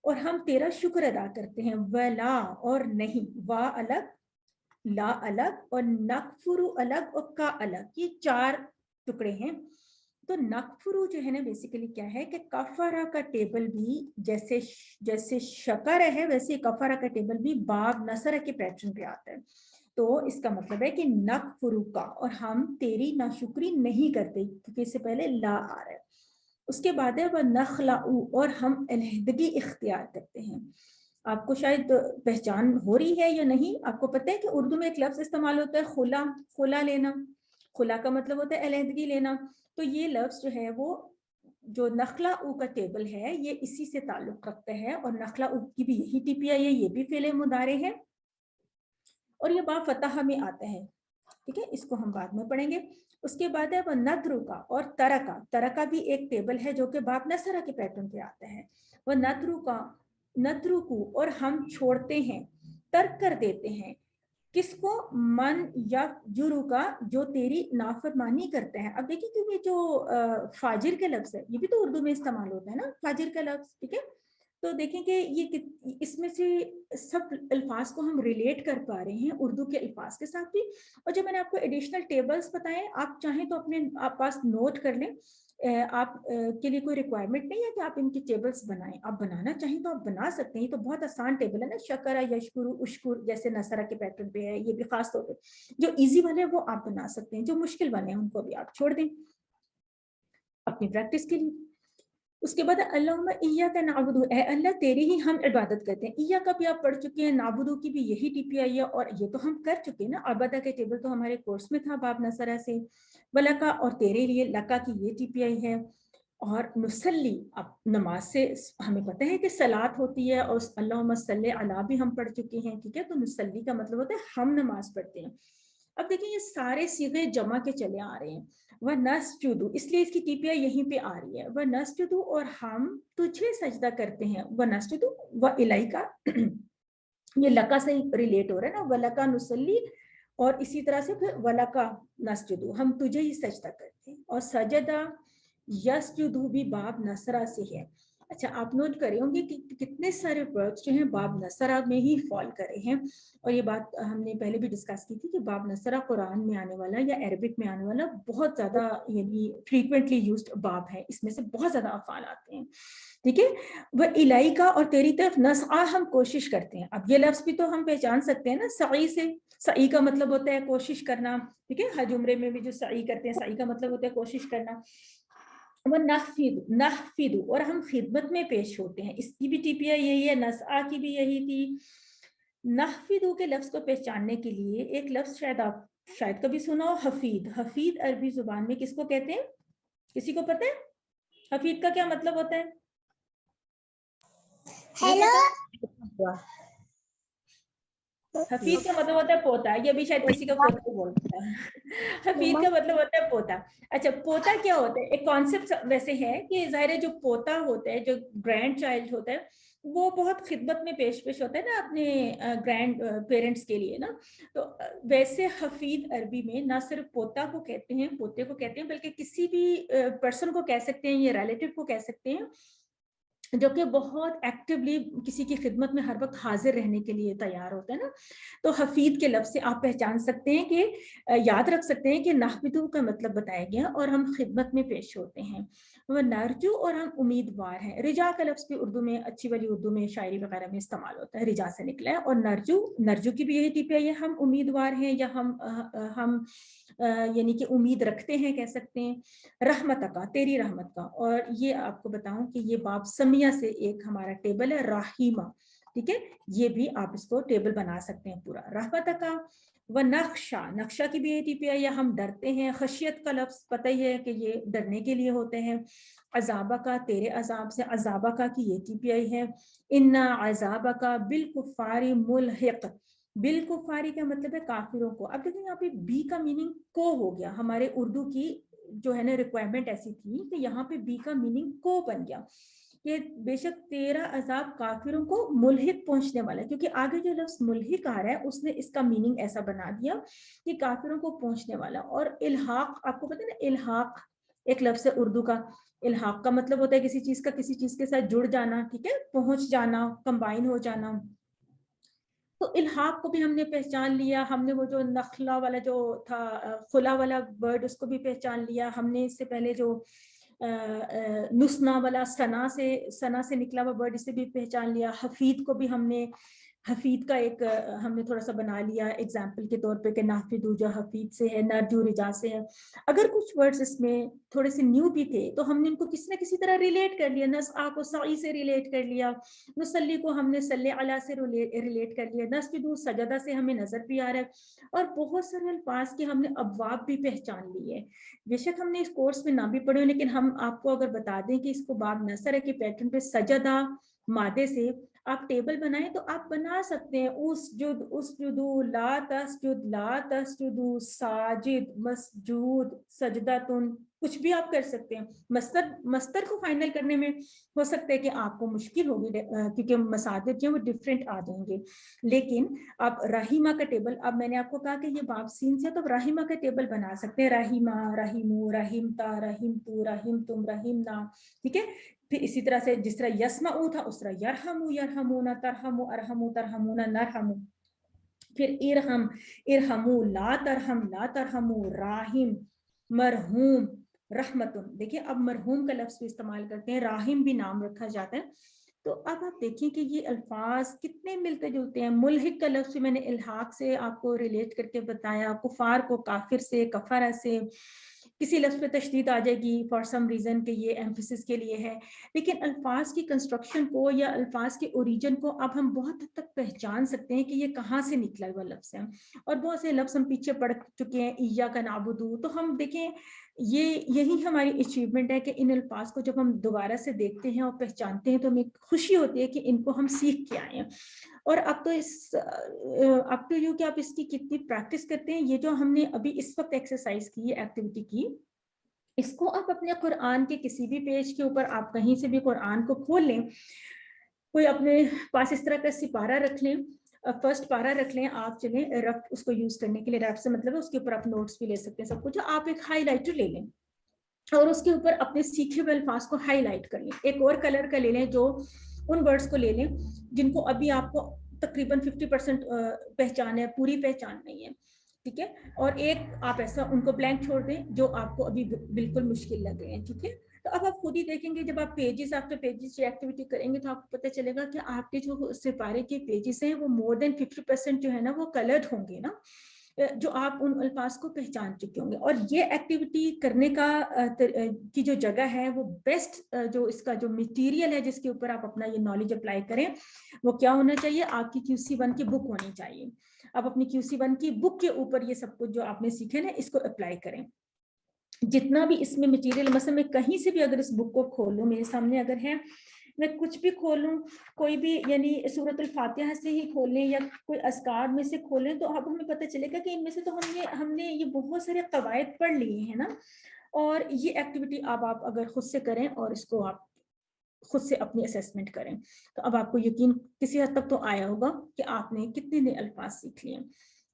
और हम तेरा शुक्र अदा करते हैं, वला और नहीं, वा अलग, ला अलग, और नकफुरु अलग, और का अलग, ये 4 टुकड़े हैं। तो नकफुरु जो है ना, बेसिकली क्या है कि कफरा का टेबल भी जैसे शकर है, वैसे कफरा का टेबल भी बाब नसर के पैटर्न पे आता है। तो इसका मतलब है कि नकफुरु का, और हम तेरी नाशुक्री नहीं करते, क्योंकि इससे पहले ला आ रहा है। उसके बाद है वह नखलाउ, और हम अलहदगी इख्तियार करते हैं। आपको शायद पहचान हो रही है या नहीं, आपको पता है कि उर्दू में एक लफ्ज इस्तेमाल होता है खुला, खुला लेना, खुला का मतलब होता है अलहदगी लेना। तो ये लफ्ज जो है वो जो नखला उ का टेबल है, ये इसी से ताल्लुक रखता है, और नखला उ की भी यही टीपीआई है, ये भी फेले मुदारे है, और ये बा फतह में आता है, ठीक है। इसको हम बाद में पढ़ेंगे। उसके बाद है वह नतरु का और तरका। तरका भी एक टेबल है जो कि बाप नसरा के पैटर्न पे आता है। वह नतरु का, नतरुकु, और हम छोड़ते हैं, तर्क कर देते हैं, किसको, मन या जुरू का, जो तेरी नाफरमानी करता है। अब देखिए कि ये जो फाजिर का लफ्ज है, ये भी तो उर्दू में इस्तेमाल होता है ना, फाजिर का लफ्ज, ठीक है। तो देखें कि ये इसमें से सब अल्फाज को हम रिलेट कर पा रहे हैं उर्दू के अल्फाज के साथ भी। और जो मैंने आपको एडिशनल टेबल्स बताए, आप चाहें तो अपने आप पास नोट कर लें, آپ کے لیے کوئی ریکوائرمنٹ نہیں ہے کہ آپ ان کی ٹیبلز بنائیں. آپ بنانا چاہیں تو آپ بنا سکتے ہیں. یہ تو بہت آسان ٹیبل ہے نا, شکر یشکر اشکر جیسے نصرہ کے پیٹرن پہ ہے. یہ بھی خاص طور پہ جو ایزی والے ہیں وہ آپ بنا سکتے ہیں, جو مشکل والے ہیں ان کو بھی آپ چھوڑ دیں اپنی پریکٹس کے لیے. اس کے بعد اللہم ایاک نعبد, اے اللہ تیری ہی ہم عبادت کرتے ہیں. ایاک بھی آپ پڑھ چکے ہیں, نعبدو کی بھی یہی ٹی پی آئی ہے, اور یہ تو ہم کر چکے ہیں نا. عبادہ کے ٹیبل تو ہمارے کورس میں تھا باب نصرہ سے. ولکا, اور تیرے لیے, لکا کی یہ ٹی پی آئی ہے. اور نصلی, اب نماز سے ہمیں پتہ ہے کہ صلاۃ ہوتی ہے, اور اللہم صلی علی بھی ہم پڑھ چکے ہیں, ٹھیک ہے. تو نصلی کا مطلب ہوتا ہے ہم نماز پڑھتے ہیں. اب دیکھیں یہ سارے صیغے جمع کے چلے آ رہے ہیں. وَنَسْجُدُ, اس لیے اس کی ٹی پی آئی یہیں پہ آ رہی ہے. وَنَسْجُدُ, اور ہم تجھے سجدہ کرتے ہیں. وَنَسْجُدُ وَإِلَيْكَ, یہ لکا سے ریلیٹ ہو رہا ہے نا. وَلَكَ نُصَلِّ, اور اسی طرح سے پھر وَلَكَ نَسْجُدُ, ہم تجھے ہی سجدہ کرتے ہیں. اور سجدہ یسجدو بھی باب نصرہ سے ہے. اچھا, آپ نوٹ کرے ہوں گے کہ کتنے سارے ورڈز جو ہیں باب نصرہ میں ہی فال کرے ہیں. اور یہ بات ہم نے پہلے بھی ڈسکس کی تھی کہ باب نصرہ قرآن میں آنے والا یا عربک میں آنے والا بہت زیادہ یعنی فریکوینٹلی یوزڈ باب ہے. اس میں سے بہت زیادہ افعال آتے ہیں, ٹھیک ہے. وہ الیک, اور تیری طرف نسعی, ہم کوشش کرتے ہیں. اب یہ لفظ بھی تو ہم پہچان سکتے ہیں نا سعی سے. سعی کا مطلب ہوتا ہے کوشش کرنا, ٹھیک ہے. حج عمرے میں بھی جو سعی کرتے ہیں, سعی کا مطلب ہوتا ہے کوشش کرنا. وہ نحفظ, اور ہم خدمت میں پیش ہوتے ہیں. اس کی بھی ٹی پی آئی یہی ہے, نسعی کی بھی یہی تھی. نحفظ کے لفظ کو پہچاننے کے لیے ایک لفظ شاید آپ شاید کبھی سنا ہو, حفید. حفید عربی زبان میں کس کو کہتے ہیں, کسی کو پتہ ہے حفید کا کیا مطلب ہوتا ہے؟ ہیلو, حفید کا مطلب ہوتا ہے پوتا. یہ بھی شاید کسی کا پوتا بولتا ہے. حفید کا مطلب ہوتا ہے پوتا. اچھا, پوتا کیا ہوتا ہے؟ ایک کانسیپٹ ویسے ہے کہ ظاہر ہے جو پوتا ہوتا ہے, جو گرینڈ چائلڈ ہوتا ہے, وہ بہت خدمت میں پیش ہوتا ہے نا اپنے گرینڈ پیرنٹس کے لیے نا. تو ویسے حفید عربی میں نہ صرف پوتا کو کہتے ہیں, پوتے کو کہتے ہیں, بلکہ کسی بھی پرسن کو کہہ سکتے ہیں, یا ریلیٹیو کو کہہ سکتے ہیں جو کہ بہت ایکٹیولی کسی کی خدمت میں ہر وقت حاضر رہنے کے لیے تیار ہوتا ہے نا. تو حفید کے لفظ سے آپ پہچان سکتے ہیں کہ یاد رکھ سکتے ہیں کہ نحفظ کا مطلب بتایا گیا, اور ہم خدمت میں پیش ہوتے ہیں. وہ نرجو, اور ہم امیدوار ہیں. رجا کا لفظ بھی اردو میں, اچھی والی اردو میں شاعری وغیرہ میں استعمال ہوتا ہے, رجا سے نکلا ہے. اور نرجو کی بھی یہی ٹی پی آئی ہے, ہم امیدوار ہیں, یا ہم یعنی کہ امید رکھتے ہیں کہہ سکتے ہیں. رحمت کا, تیری رحمت کا. اور یہ آپ کو بتاؤں کہ یہ باب سمیہ سے ایک ہمارا ٹیبل ہے, راہیمہ, ٹھیک ہے. یہ بھی آپ اس کو ٹیبل بنا سکتے ہیں پورا. رحمت کا. وہ نقشہ, نقشہ کی بھی ٹی پی آئی, ہم ڈرتے ہیں. خشیت کا لفظ پتہ ہی ہے کہ یہ ڈرنے کے لیے ہوتے ہیں. عذابہ کا, تیرے عذاب سے. عذابہ کا کی یہ ٹی پی آئی ہے. ان عذابہ کا بالکفار ملحق. بالکفاری کا مطلب ہے کافروں کو. اب دیکھیں یہاں پہ بی کا میننگ کو ہو گیا. ہمارے اردو کی جو ہے نا ریکوائرمنٹ ایسی تھی کہ یہاں پہ بی کا میننگ کو بن گیا, کہ بے شک تیرا عذاب کافروں کو ملحق پہنچنے والا ہے, کیونکہ آگے جو لفظ ملحق آ رہا ہے اس نے اس کا میننگ ایسا بنا دیا کہ کافروں کو پہنچنے والا. اور الحاق, آپ کو پتہ ہے نا الحاق ایک لفظ ہے اردو کا. الحاق کا مطلب ہوتا ہے کسی چیز کا کسی چیز کے ساتھ جڑ جانا, ٹھیک ہے, پہنچ جانا, کمبائن ہو جانا. تو الحاق کو بھی ہم نے پہچان لیا. ہم نے وہ جو نخلا والا جو تھا خلا والا ورڈ, اس کو بھی پہچان لیا. ہم نے اس سے پہلے جو نسنا والا ثنا سے نکلا ہوا ورڈ, اسے بھی پہچان لیا. حفید کو بھی ہم نے, حفید کا ایک ہم نے تھوڑا سا بنا لیا ایگزامپل کے طور پہ کہ نحفظ جو حفید سے ہے, نرجو رجا سے ہے. اگر کچھ ورڈز اس میں تھوڑے سے نیو بھی تھے تو ہم نے ان کو کسی نہ کسی طرح ریلیٹ کر لیا. نسعی کو سعی سے ریلیٹ کر لیا, نصلی کو ہم نے صلی علی سے ریلیٹ کر لیا, نسجد سجدہ سے ہمیں نظر بھی آ رہا ہے. اور بہت سارے الفاظ کے ہم نے ابواب بھی پہچان لیے. بے شک ہم نے اس کورس میں نہ بھی پڑھے, لیکن ہم آپ کو اگر بتا دیں کہ اس کو باب نصرہ کے پیٹرن پہ سجدہ مادے سے آپ ٹیبل بنائیں تو آپ بنا سکتے ہیں. اسجدوا لا تسجد, لا تسجدوا, ساجد, مسجود, سجدتن, کچھ بھی آپ کر سکتے ہیں. مصدر کو فائنل کرنے میں ہو سکتا ہے کہ آپ کو مشکل ہوگی کیونکہ مصادر جو وہ ڈفرینٹ آ جائیں گے. لیکن آپ رحیمہ کا ٹیبل, اب میں نے آپ کو کہا کہ یہ باب سین سے, تو رحیمہ کا ٹیبل بنا سکتے ہیں. رحیمہ, رحیمو, رحیمتا, رحیمتو, رحیمتم, رحیمنا, ٹھیک ہے. پھر اسی طرح سے جس طرح یسمعو تھا اس طرح یرحمو, یرحمونا, ترحمو, ارحمو, ترحمونا, نرحمو. پھر ارحم, ارحمو, لا ترحم, لا ترحمو, راحم, مرحوم, रहमतुन, देखिए अब मरहूम का लफ्ज भी इस्तेमाल करते हैं, राहिम भी नाम रखा जाता है। तो अब आप देखिए कि ये अल्फाज कितने मिलते जुलते हैं। मुल्हिक का लफ्ज मैंने इल्हाक से आपको रिलेट करके बताया, कुफार को काफिर से, कफरा से, किसी लफ्ज पे तशदीद आ जाएगी फॉर सम रीजन के ये एम्फेसिस के लिए है, लेकिन अल्फाज की कंस्ट्रक्शन को या अल्फाज के ओरिजिन को अब हम बहुत हद तक पहचान सकते हैं कि ये कहाँ से निकला हुआ लफ्ज है। और बहुत से लफ्ज हम पीछे पढ़ चुके हैं, इया का नाबुदू, तो हम देखें यही हमारी अचीवमेंट है कि इन अल्फाज को जब हम दोबारा से देखते हैं और पहचानते हैं तो हमें खुशी होती है कि इनको हम सीख के आए हैं। और अब तो अप टू यू कि आप इसकी कितनी प्रैक्टिस करते हैं। ये जो हमने अभी इस वक्त एक्सरसाइज की, एक्टिविटी की, इसको आप अपने कुरान के किसी भी पेज के ऊपर, आप कहीं से भी कुरान को खोल लें, कोई अपने पास इस तरह का सिपारा रख लें, फर्स्ट पारा रख लें, आप चलें रफ उसको यूज करने के लिए, रफ से मतलब है उसके ऊपर आप नोट्स भी ले सकते हैं सब कुछ। आप एक हाईलाइटर ले लें और उसके ऊपर अपने सीखे हुए अल्फाज को हाईलाइट कर लें। एक और कलर का ले लें जो उन वर्ड्स को ले लें जिनको अभी आपको तकरीबन 50% पहचान है, पूरी पहचान नहीं है, ठीक है। और एक आप ऐसा उनको ब्लैंक छोड़ दें जो आपको अभी बिल्कुल मुश्किल लग रहे हैं, ठीक है। तो अब आप खुद ही देखेंगे जब आप पेजेस आफ्टर पेजेस एक्टिविटी करेंगे तो आपको पता चलेगा कि आपके जो सिपारे के पेजेस हैं वो मोर देन 50% जो है ना वो कलर्ड होंगे ना, जो आप उन अल्फाज को पहचान चुके होंगे। और ये एक्टिविटी करने का की जो जगह है वो बेस्ट, जो इसका जो मटेरियल है जिसके ऊपर आप अपना ये नॉलेज अप्लाई करें वो क्या होना चाहिए, आपकी QC1 की बुक होनी चाहिए। आप अपनी QC1 की बुक के ऊपर ये सब कुछ जो आपने सीखे ना इसको अप्लाई करें। जितना भी इसमें मटेरियल, मतलब मैं कहीं से भी अगर इस बुक को खोलूं, मेरे सामने अगर है, मैं कुछ भी खोलूं, कोई भी यानी सूरतुल फातिहा से ही खोलें या कोई अस्कार में से खोलें, तो अब हमें पता चलेगा कि इनमें से तो हमने ये बहुत सारे कवायद पढ़ लिए हैं ना। और ये एक्टिविटी आप अगर खुद से करें और इसको आप खुद से अपनी असेसमेंट करें तो अब आपको यकीन किसी हद तक तो आया होगा कि आपने कितने नए अल्फाज सीख लिए।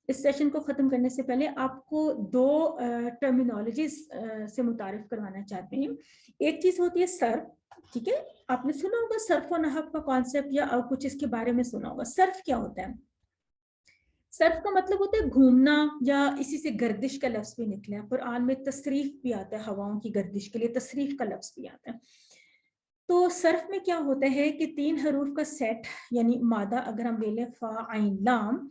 इस सेशन को खत्म करने से पहले आपको दो टर्मिनोलॉजीज से मुतारिफ करवाना चाहते हैं। एक चीज होती है सर्फ, ठीक है, आपने सुना होगा सर्फ और नहव का कॉन्सेप्ट या कुछ इसके बारे में सुना होगा। सर्फ क्या होता है? सर्फ का मतलब होता है घूमना, या इसी से गर्दिश का लफ्ज भी निकला है। कुरान में तसरीफ भी आता है, हवाओं की गर्दिश के लिए तसरीफ का लफ्ज भी आता है। तो सर्फ में क्या होता है कि 3 हरूफ का सेट, यानी मादा अगर हम ले लें फा आइन लाम,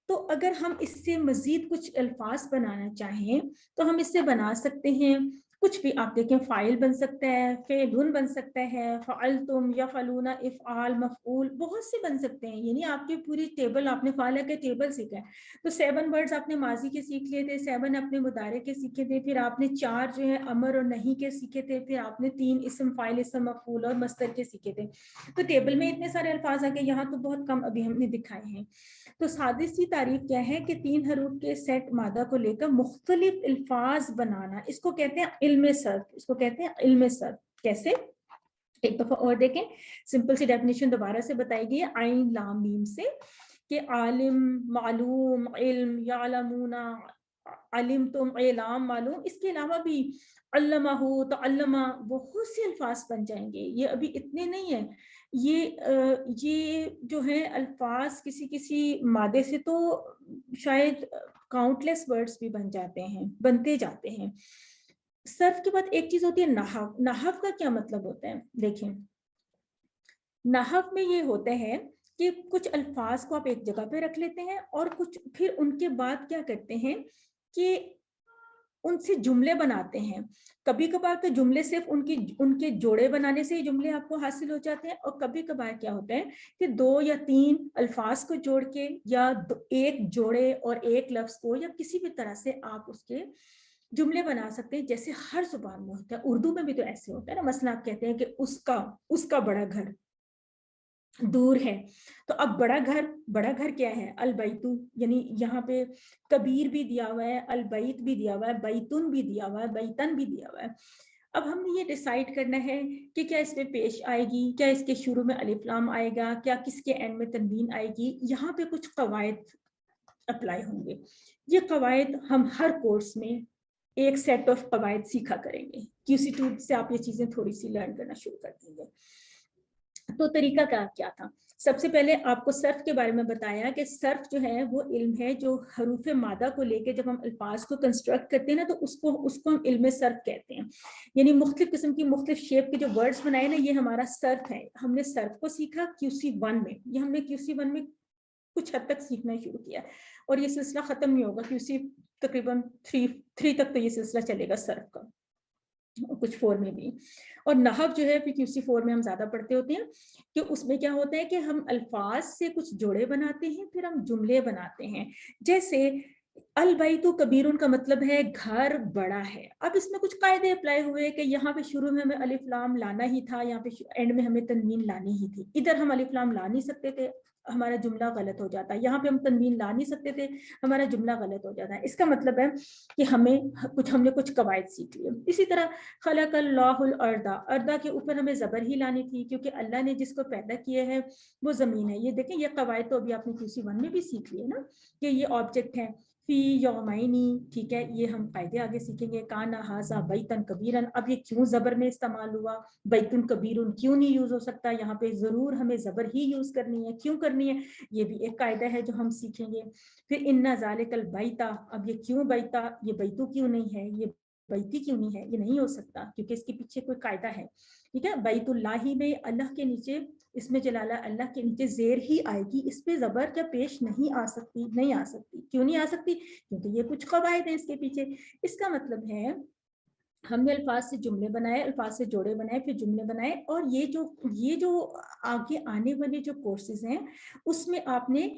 तो अगर हम इससे मजीद कुछ अल्फाज बनाना चाहें तो हम इससे बना सकते हैं कुछ भी। आप देखें फाइल बन सकता है, फेलुन बन सकता है, फ़अलतुम या फलूना, इफ़आल, मफ़ऊल, बहुत से बन सकते हैं। यानी आपकी पूरी टेबल, आपने फ़ाला के टेबल सीखा है तो 7 वर्ड्स आपने माजी के सीख लिए थे, 7 अपने मुदारे के सीखे थे, फिर आपने 4 जो है अमर और नहीं के सीखे थे, फिर आपने 3 इसम, फाइल, इसम, मफ़ऊल और मस्दर के सीखे थे। तो टेबल में इतने सारे अल्फाज आ गए, यहाँ तो बहुत कम अभी हमने दिखाए हैं। तो सादी सी तारीफ क्या है कि 3 हरूफ के सेट मादा को लेकर मुख्तलिफ अल्फाज बनाना, इसको कहते हैं इल्मे सर्फ, इसको कहते हैं इल्मे सर्फ। कैसे? एक दफा और देखें, सिंपल सी डेफिनेशन दोबारा से बताई गई है आइन लाम मीम से कि आलिम, मालूम, इल्म, यालमूना, अलिम तुम, इलाम, मालूम। इसके अलावा भी अल्लमाहु, तअल्लमा, बहुत से अल्फाज बन जाएंगे। ये अभी इतने नहीं है, ये जो है अल्फाज किसी किसी मादे से तो शायद काउंटलेस वर्ड्स भी बन जाते हैं, बनते जाते हैं। सर्फ के बाद एक चीज होती है नहव। नहव का क्या मतलब होता है? देखें, नहव में ये होता है कि कुछ अल्फाज को आप एक जगह पे रख लेते हैं और कुछ फिर उनके बाद क्या करते हैं कि उनसे जुमले बनाते हैं। कभी कभार तो जुमले सिर्फ उनके जोड़े बनाने से ही जुमले आपको हासिल हो जाते हैं, और कभी कभार क्या होता है कि 2 या 3 अल्फाज को जोड़ के या एक जोड़े और एक लफ्ज को या किसी भी तरह से आप उसके जुमले बना सकते हैं, जैसे हर जुबान में होता है। उर्दू में भी तो ऐसे होता है ना, मसला आप कहते हैं कि उसका बड़ा घर दूर है, तो अब बड़ा घर क्या है? अलबैतु, यानी यहाँ पे कबीर भी दिया हुआ है, अलबैत भी दिया हुआ है, बैतुन भी दिया हुआ है, बैतन भी दिया हुआ है। अब हमने ये डिसाइड करना है कि क्या इसमें पेश आएगी, क्या इसके शुरू में अलिफ लाम आएगा, क्या किसके एंड में तनवीन आएगी। यहाँ पे कुछ कवायद अप्लाई होंगे। ये कवायद हम हर कोर्स में एक सेट ऑफ कवायद सीखा करेंगे। QC2 से आप ये चीजें थोड़ी सी लर्न करना शुरू कर देंगे। तो तरीका क्या था? सबसे पहले आपको सर्फ के बारे में बताया कि सर्फ जो है वो इल्म है जो हरूफ मादा को लेके जब हम अल्फाज को कंस्ट्रक्ट करते हैं ना, तो उसको हम इल्म सर्फ कहते हैं। यानी मुख्तलिफ किस्म की मुख्तलिफ शेप के जो वर्ड्स बनाए ना, ये हमारा सर्फ है। हमने सर्फ को सीखा QC1 में, ये हमने QC1 में कुछ हद तक सीखना शुरू किया और ये सिलसिला खत्म नहीं होगा। QC तकरीबन 3 तक तो ये सिलसिला चलेगा सर्फ का, कुछ 4 में भी। और नहव जो है फिर QC4 में हम ज्यादा पढ़ते होते हैं कि उसमें क्या होता है कि हम अल्फाज से कुछ जोड़े बनाते हैं, फिर हम जुमले बनाते हैं। जैसे अल बैतु कबीरुन का मतलब है घर बड़ा है। अब इसमें कुछ कायदे अप्लाई हुए कि यहाँ पे शुरू में हमें अलिफ लाम लाना ही था, यहाँ पे एंड में हमें तनवीन लानी ही थी। इधर हम अलिफ लाम ला नहीं सकते थे, हमारा जुमला गलत हो जाता है। यहाँ पे हम तनवीन ला नहीं सकते थे, हमारा जुमला गलत हो जाता है। इसका मतलब है कि हमने कुछ कवायद सीख लिए। इसी तरह खलक़ल्लाहुल अर्दा, अर्दा के ऊपर हमें जबर ही लानी थी क्योंकि अल्लाह ने जिसको पैदा किया है वो जमीन है। ये देखें, ये कवायद तो अभी आपने QC1 में भी सीख लिए ना कि ये ऑब्जेक्ट है फी यौमैनी, ठीक है, ये हम कायदे आगे सीखेंगे। काना हाजा बैतन कबीरन, अब ये क्यों जबर में इस्तेमाल हुआ, बैतुन कबीरुन क्यों नहीं यूज हो सकता, यहाँ पे जरूर हमें जबर ही यूज करनी है, क्यों करनी है, ये भी एक कायदा है जो हम सीखेंगे। फिर इन्ना ज़ालिकल बैता, अब ये क्यों बैता, ये बैतु क्यों नहीं है, ये बैती क्यों नहीं है, ये नहीं हो सकता क्योंकि इसके पीछे कोई कायदा है, ठीक है। बैतुल्लाही में अल्लाह के नीचे, इसमें जलाला अल्लाह के नीचे जेर ही आएगी, इस पे जबर क्या पेश नहीं आ सकती, नहीं आ सकती। क्यों नहीं आ सकती, क्योंकि ये कुछ कवायद है इसके पीछे। इसका मतलब है हमने अल्फाज से जुमले बनाए, अल्फाज से जोड़े बनाए, फिर जुमले बनाए। और ये जो आगे आने वाले जो कोर्सेज हैं उसमें आपने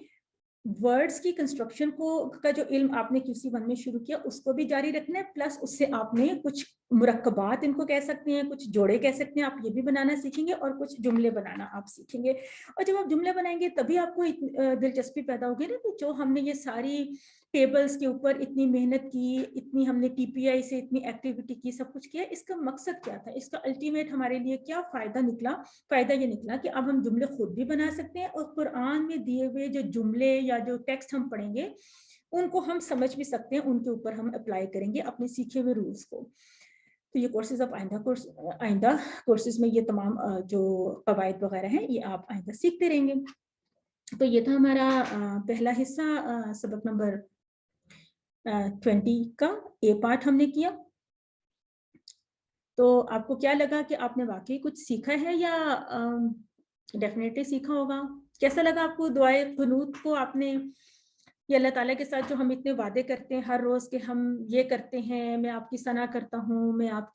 वर्ड्स की कंस्ट्रक्शन का जो इल्म आपने QC1 में शुरू किया उसको भी जारी रखना है, प्लस उससे आपने कुछ मुरक्कबात इनको कह सकते हैं, कुछ जोड़े कह सकते हैं, आप ये भी बनाना सीखेंगे और कुछ जुमले बनाना आप सीखेंगे। और जब आप जुमले बनाएंगे तभी आपको दिलचस्पी पैदा होगी ना कि जो हमने ये सारी टेबल्स के ऊपर इतनी मेहनत की, इतनी हमने TPI से इतनी एक्टिविटी की, सब कुछ किया, इसका मकसद क्या था, इसका अल्टीमेट हमारे लिए क्या फायदा निकला। फायदा ये निकला कि अब हम जुमले खुद भी बना सकते हैं और कुरान में दिए हुए जो जुमले या जो टेक्स्ट हम पढ़ेंगे उनको हम समझ भी सकते हैं, उनके ऊपर हम अप्लाई करेंगे अपने सीखे हुए रूल्स को। तो ये कोर्सेज आप आइंदा कोर्सेज में ये तमाम जो कवायद वगैरह हैं ये आप आइंदा सीखते रहेंगे। तो ये था हमारा पहला हिस्सा, सबक नंबर 20 का ए पार्ट हमने किया। तो आपको क्या लगा कि आपने वाकई कुछ सीखा है या डेफिनेटली सीखा होगा? कैसा लगा आपको दुआए कुनूत को आपने, ये अल्लाह ताला के साथ जो हम इतने वादे करते हैं हर रोज के, हम ये करते हैं, मैं आपकी सना करता हूँ, मैं आप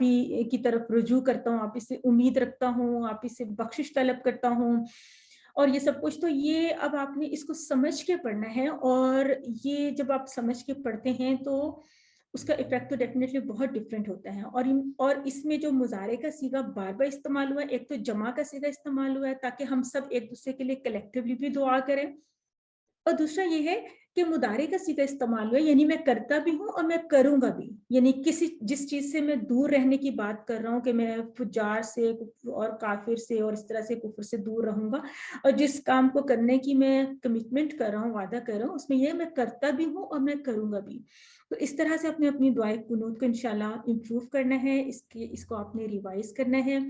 ही की तरफ रुजू करता हूँ, आप ही से उम्मीद रखता हूँ, आप ही से बख्शिश तलब करता हूँ और ये सब कुछ, तो ये अब आपने इसको समझ के पढ़ना है। और ये जब आप समझ के पढ़ते हैं तो उसका इफेक्ट तो डेफिनेटली बहुत डिफरेंट होता है। और इसमें जो मुजारे का सीगा बार बार इस्तेमाल हुआ है, एक तो जमा का सीगा इस्तेमाल हुआ है ताकि हम सब एक दूसरे के लिए कलेक्टिवली भी दुआ करें, और दूसरा ये है कि मुदारे का सीधा इस्तेमाल हुआ है, यानी मैं करता भी हूँ और मैं करूंगा भी। यानी जिस चीज से मैं दूर रहने की बात कर रहा हूँ कि मैं फुजार से और काफिर से और इस तरह से कुफर से दूर रहूंगा, और जिस काम को करने की मैं कमिटमेंट कर रहा हूँ, वादा कर रहा हूँ, उसमें यह मैं करता भी हूँ और मैं करूंगा भी। तो इस तरह से अपनी दुआए कुनूत को इंशाल्लाह इम्प्रूव करना है, इसको आपने रिवाइज करना है,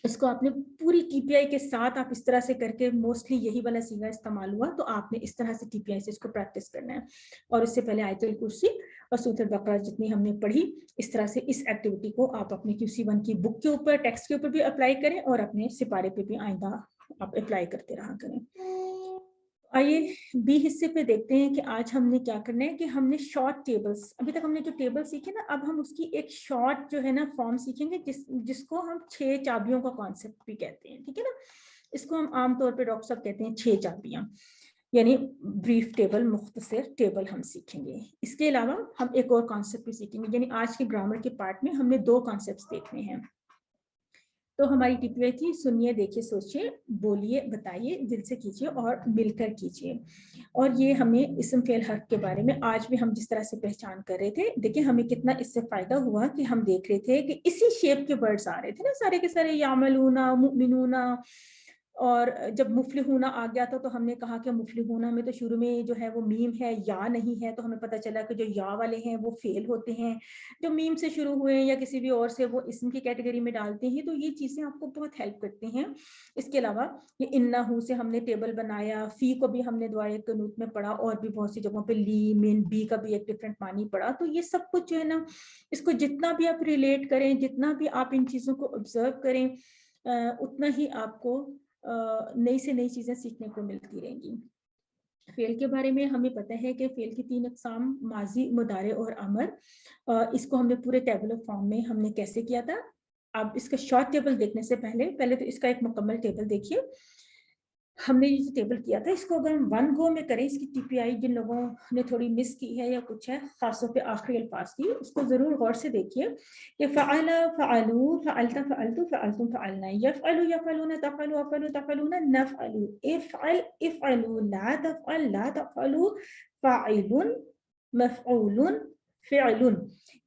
इसको आपने पूरी TPI के साथ आप इस तरह से करके, मोस्टली यही वाला सीगा इस्तेमाल हुआ, तो आपने इस तरह से TPI से इसको प्रैक्टिस करना है। और इससे पहले आयतुल कुर्सी और सूरत बकरा जितनी हमने पढ़ी, इस तरह से इस एक्टिविटी को आप अपने QC1 की बुक के ऊपर, टेक्स्ट के ऊपर भी अप्लाई करें और अपने सिपारे पे भी आइंदा आप अप्लाई करते रहा करें। आइए बी हिस्से पे देखते हैं कि आज हमने क्या करना है। कि हमने शॉर्ट टेबल्स, अभी तक हमने जो टेबल सीखे ना, अब हम उसकी एक शॉर्ट जो है ना फॉर्म सीखेंगे जिसको हम 6 चाबियों का कॉन्सेप्ट भी कहते हैं, ठीक है ना। इसको हम आमतौर पे डॉक्टर साहब कहते हैं 6 चाबियां, यानी ब्रीफ टेबल, मुख्तसर टेबल हम सीखेंगे। इसके अलावा हम एक और कॉन्सेप्ट भी सीखेंगे, यानी आज के ग्रामर के पार्ट में हमने 2 कॉन्सेप्ट देखने हैं। तो हमारी TPI थी सुनिए, देखिए, सोचिए, बोलिए, बताइए, दिल से कीजिए और मिलकर कीजिए। और ये हमें इस्म फेल हर्फ के बारे में आज भी हम जिस तरह से पहचान कर रहे थे, देखिए हमें कितना इससे फायदा हुआ कि हम देख रहे थे कि इसी शेप के वर्ड्स आ रहे थे ना सारे के सारे, यामलूना, मुमिनूना, اور جب مفلحون آ گیا تھا تو ہم نے کہا کہ مفلحون میں تو شروع میں جو ہے وہ میم ہے یا نہیں ہے، تو ہمیں پتہ چلا کہ جو یا والے ہیں وہ فعل ہوتے ہیں، جو میم سے شروع ہوئے ہیں یا کسی بھی اور سے وہ اسم کی کیٹیگری میں ڈالتے ہیں، تو یہ چیزیں آپ کو بہت ہیلپ کرتی ہیں۔ اس کے علاوہ یہ انہو سے ہم نے ٹیبل بنایا، فی کو بھی ہم نے دعائے قنوت میں پڑھا، اور بھی بہت سی جگہوں پہ لی من بی کا بھی ایک ڈفرینٹ معنی پڑھا۔ تو یہ سب کچھ جو ہے نا، اس کو جتنا بھی آپ ریلیٹ کریں، جتنا بھی آپ ان چیزوں کو آبزرو کریں، اتنا ہی آپ کو نئی سے نئی چیزیں سیکھنے کو ملتی رہیں گی۔ فعل کے بارے میں ہمیں پتہ ہے کہ فعل کی 3 اقسام، ماضی، مضارع اور امر۔ اس کو ہم نے پورے ٹیبل آف فارم میں ہم نے کیسے کیا تھا؟ اب اس کا شارٹ ٹیبل دیکھنے سے پہلے تو اس کا ایک مکمل ٹیبل دیکھیے۔ ہم نے یہ ٹیبل کیا تھا، اس کو اگر ہم 1 گو میں کریں، اس کی ٹی پی آئی جن لوگوں نے تھوڑی مس کی ہے یا کچھ ہے، خاص طور پہ آخری الفاظ کی، اس کو ضرور غور سے دیکھیے کہ فعل، فعلو، فعلت، فعلتو، فعلتم، فعلنا، یفعل، یفعلون، تفعل، افعل، تفعلون، نفعل، افعل، افعلوا، لا تفعل، لا تفعلوا، فاعل، مفعول، فعل،